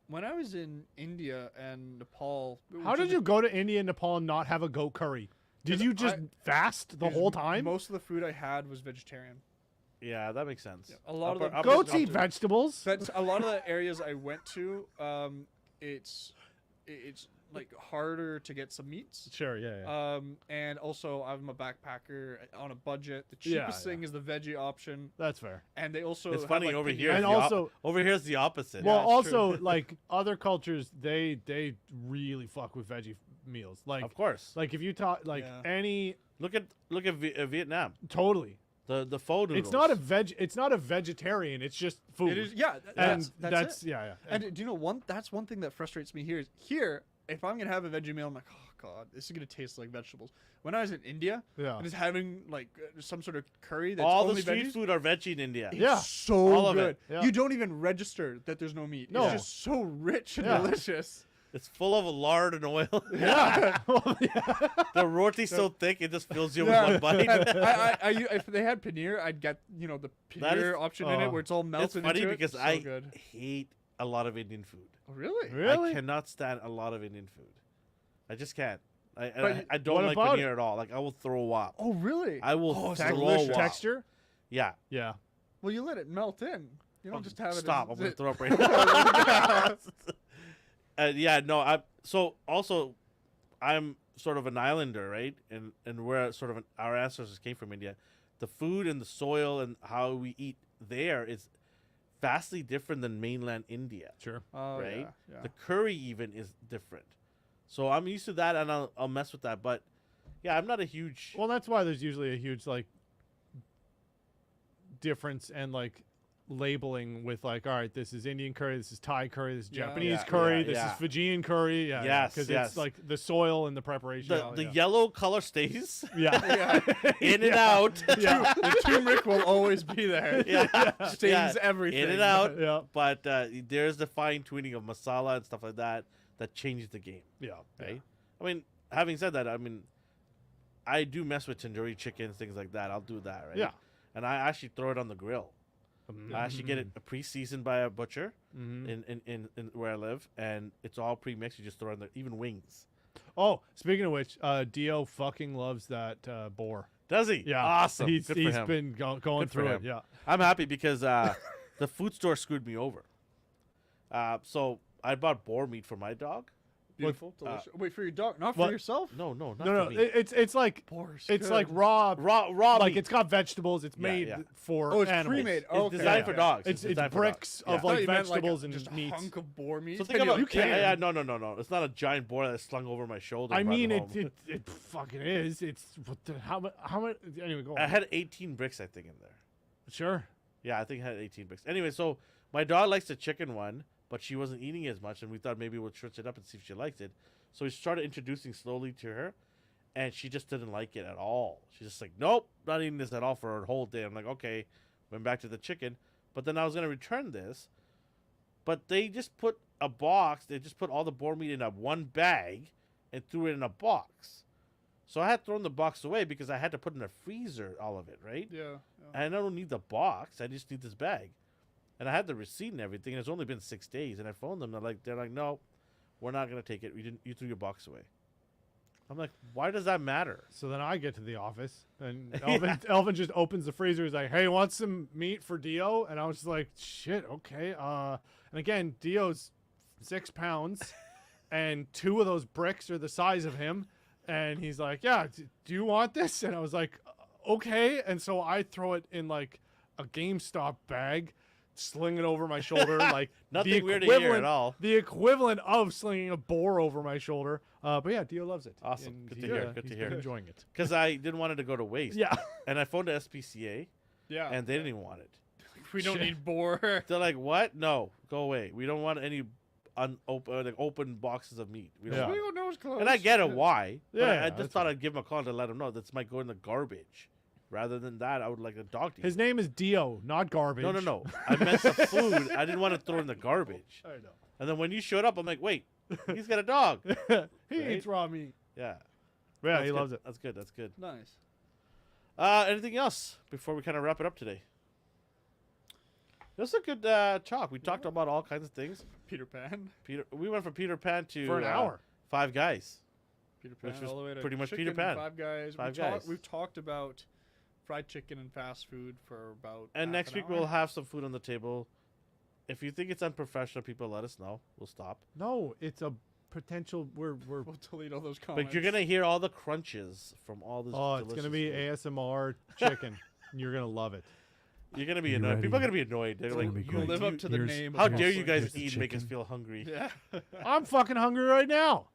When I was in India and Nepal. How which did is you go to India and Nepal and not have a goat curry? Did 'Cause you just fast the because whole time? Most of the food I had was vegetarian. Yeah, that makes sense. A lot of the Goats eat vegetables. But a lot of the areas I went to, it's like harder to get some meats. Sure, yeah. And also I'm a backpacker on a budget. The Yeah, cheapest thing is the veggie option, That's fair. and they also It's have, funny like, over pinata- here. And it's the also- over here is the opposite. Well, it's also true. like other cultures, they really fuck with veggie meals. Like of course. like if you talk like Yeah. any Look at Vietnam. totally. The pho noodles. It's not a It's not a vegetarian. It's just food. It is, yeah. and That's it. yeah. And do you know that's one thing that frustrates me here is if I'm gonna have a veggie meal, I'm like, oh god, this is gonna taste like vegetables. When I was in India, Yeah. and just having like some sort of curry that's all the only street veggies, food are veggie in India. it's Yeah. so All of good. it. Yeah. You don't even register that there's no meat. No. It's just so rich and Yeah. delicious. It's full of lard and oil. Yeah. The roti's so thick it just fills you Yeah. with one bite. If they had paneer, I'd get the That is- paneer option in it where it's all It's melted funny into it. because So I good. hate a lot of Indian food. Oh, really? Really? I cannot stand a lot of Indian food. I just can't. I what don't like about paneer at all. Like I will throw up. Oh, really? I will It's throw delicious. up. Texture? Yeah. Yeah. Well, you let it melt in. You don't just have it. Stop! I'm as gonna it. throw up right now. Yeah, no. So also, I'm sort of an islander, right? And we're sort of our ancestors came from India. The food and the soil and how we eat there is vastly different than mainland India. Sure. Oh, Right? Yeah, yeah. The curry even is different. So I'm used to that, and I'll mess with that. But yeah, I'm not a huge. Well, that's why there's usually a huge like difference and like labeling with like, all right, this is Indian curry, this is Thai curry, this is Yeah. Japanese Yeah, curry, yeah, this yeah. is Fijian curry. Yeah. Yes, Because yes. it's like the soil and the preparation. the yellow color stays Yeah. in and out. Yeah. The turmeric will always be there. Yeah. Stains Yeah. everything. In and out. Yeah. But there's the fine tuning of masala and stuff like that that changes the game, Yeah. right? I mean, having said that, I mean, I do mess with tandoori chickens, things like that. I'll do that, right? Yeah. And I actually throw it on the grill. I actually get it pre-seasoned by a butcher Mhm. in where I live, and it's all pre-mixed. You just throw it in there, even wings. Oh, speaking of which, Dio fucking loves that boar. Does he? Yeah. Awesome. He's Good for him. been going Good for through it. him. Yeah. I'm happy because the food store screwed me over. So I bought boar meat for my dog. Beautiful, delicious. Wait, for your dog, not for what? yourself? No, not No, for me. it's like Boar's it's good. like raw, raw like meat. it's got vegetables. It's Yeah, made yeah. for Oh, it's animals. pre-made. It's Okay. designed for okay. dogs. It's designed for bricks dogs. of I thought like you meant vegetables just and a meats. hunk of boar meat. So think about you can. Yeah, no. It's not a giant boar that's slung over my shoulder. I and brought mean, home. it fucking is. It's what the, how much? Anyway, go on. I had 18 bricks, I think, in there. Sure. Yeah, I think I had 18 bricks. Anyway, so my dog likes the chicken one, but she wasn't eating as much, and we thought maybe we'll switch it up and see if she likes it. So we started introducing slowly to her, and she just didn't like it at all. She's just like, nope, not eating this at all for a whole day. I'm like, okay, went back to the chicken. But then I was going to return this, but they just put a box, they just put all the boar meat in a one bag and threw it in a box. So I had thrown the box away because I had to put in a freezer all of it, right? Yeah. And I don't need the box. I just need this bag. And I had the receipt and everything. And it's only been 6 days. And I phoned them. They're like, no, we're not gonna take it. You threw your box away. I'm like, why does that matter? So then I get to the office, and Elvin just opens the freezer. He's like, "Hey, want some meat for Dio?" And I was just like, "Shit, okay." And again, Dio's 6 pounds, and 2 of those bricks are the size of him. And he's like, "Yeah, do you want this?" And I was like, "Okay." And so I throw it in like a GameStop bag, sling it over my shoulder, like Nothing weird to hear at equivalent- all. The equivalent of slinging a boar over my shoulder. But yeah, Dio loves it. Awesome. And Good to he, hear. Good he's to been hear. enjoying it. Because I didn't want it to go to waste. Yeah. And I phoned the SPCA, Yeah. and they didn't even want it. we don't Shit. need boar. They're like, what? No, go away. We don't want any open boxes of meat. We don't Yeah. want it. Everyone knows close. And I get it why. But Yeah, I just that's thought fine. I'd give him a call to let him know this might go in the garbage. Rather than that, I would like a dog to eat. His name is Dio, not garbage. No. I meant the food. I didn't want to throw it in the garbage. I know. And then when you showed up, I'm like, wait, he's got a dog. He Right? eats raw meat. Yeah. Yeah, That's he good. loves it. That's good. That's good. Nice. Anything else before we kind of wrap it up today? This was a good talk. We talked about all kinds of things. Peter Pan. We went from Peter Pan to For an hour. Five Guys. Peter Pan Which was all the way to pretty much chicken, Peter Pan. Five Guys. Five Guys. We've talked about fried chicken and fast food for about. And half next an week hour. we'll have some food on the table. If you think it's unprofessional, people let us know. We'll stop. No, it's a potential. We're. We'll delete all those comments. But you're gonna hear all the crunches from all this. Oh, it's gonna be delicious food. ASMR chicken. You're gonna love it. You're gonna be You annoyed. ready? People are gonna be annoyed. They're It's like, gonna be you, great. live you- up to the Here's- name. how of dare the you guys Here's the eat and make us chicken. feel hungry? Yeah. I'm fucking hungry right now.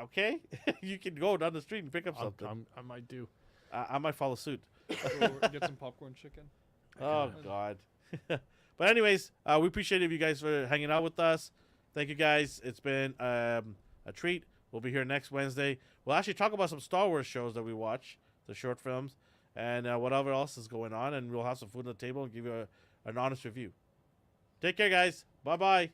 Okay, you can go down the street and pick up something. I might do. I might follow suit. Go get some popcorn chicken. Oh God. But anyways, we appreciate you guys for hanging out with us. Thank you guys. It's been a treat. We'll be here next Wednesday. We'll actually talk about some Star Wars shows that we watch, the short films, and whatever else is going on. And we'll have some food on the table and give you an honest review. Take care, guys. Bye bye.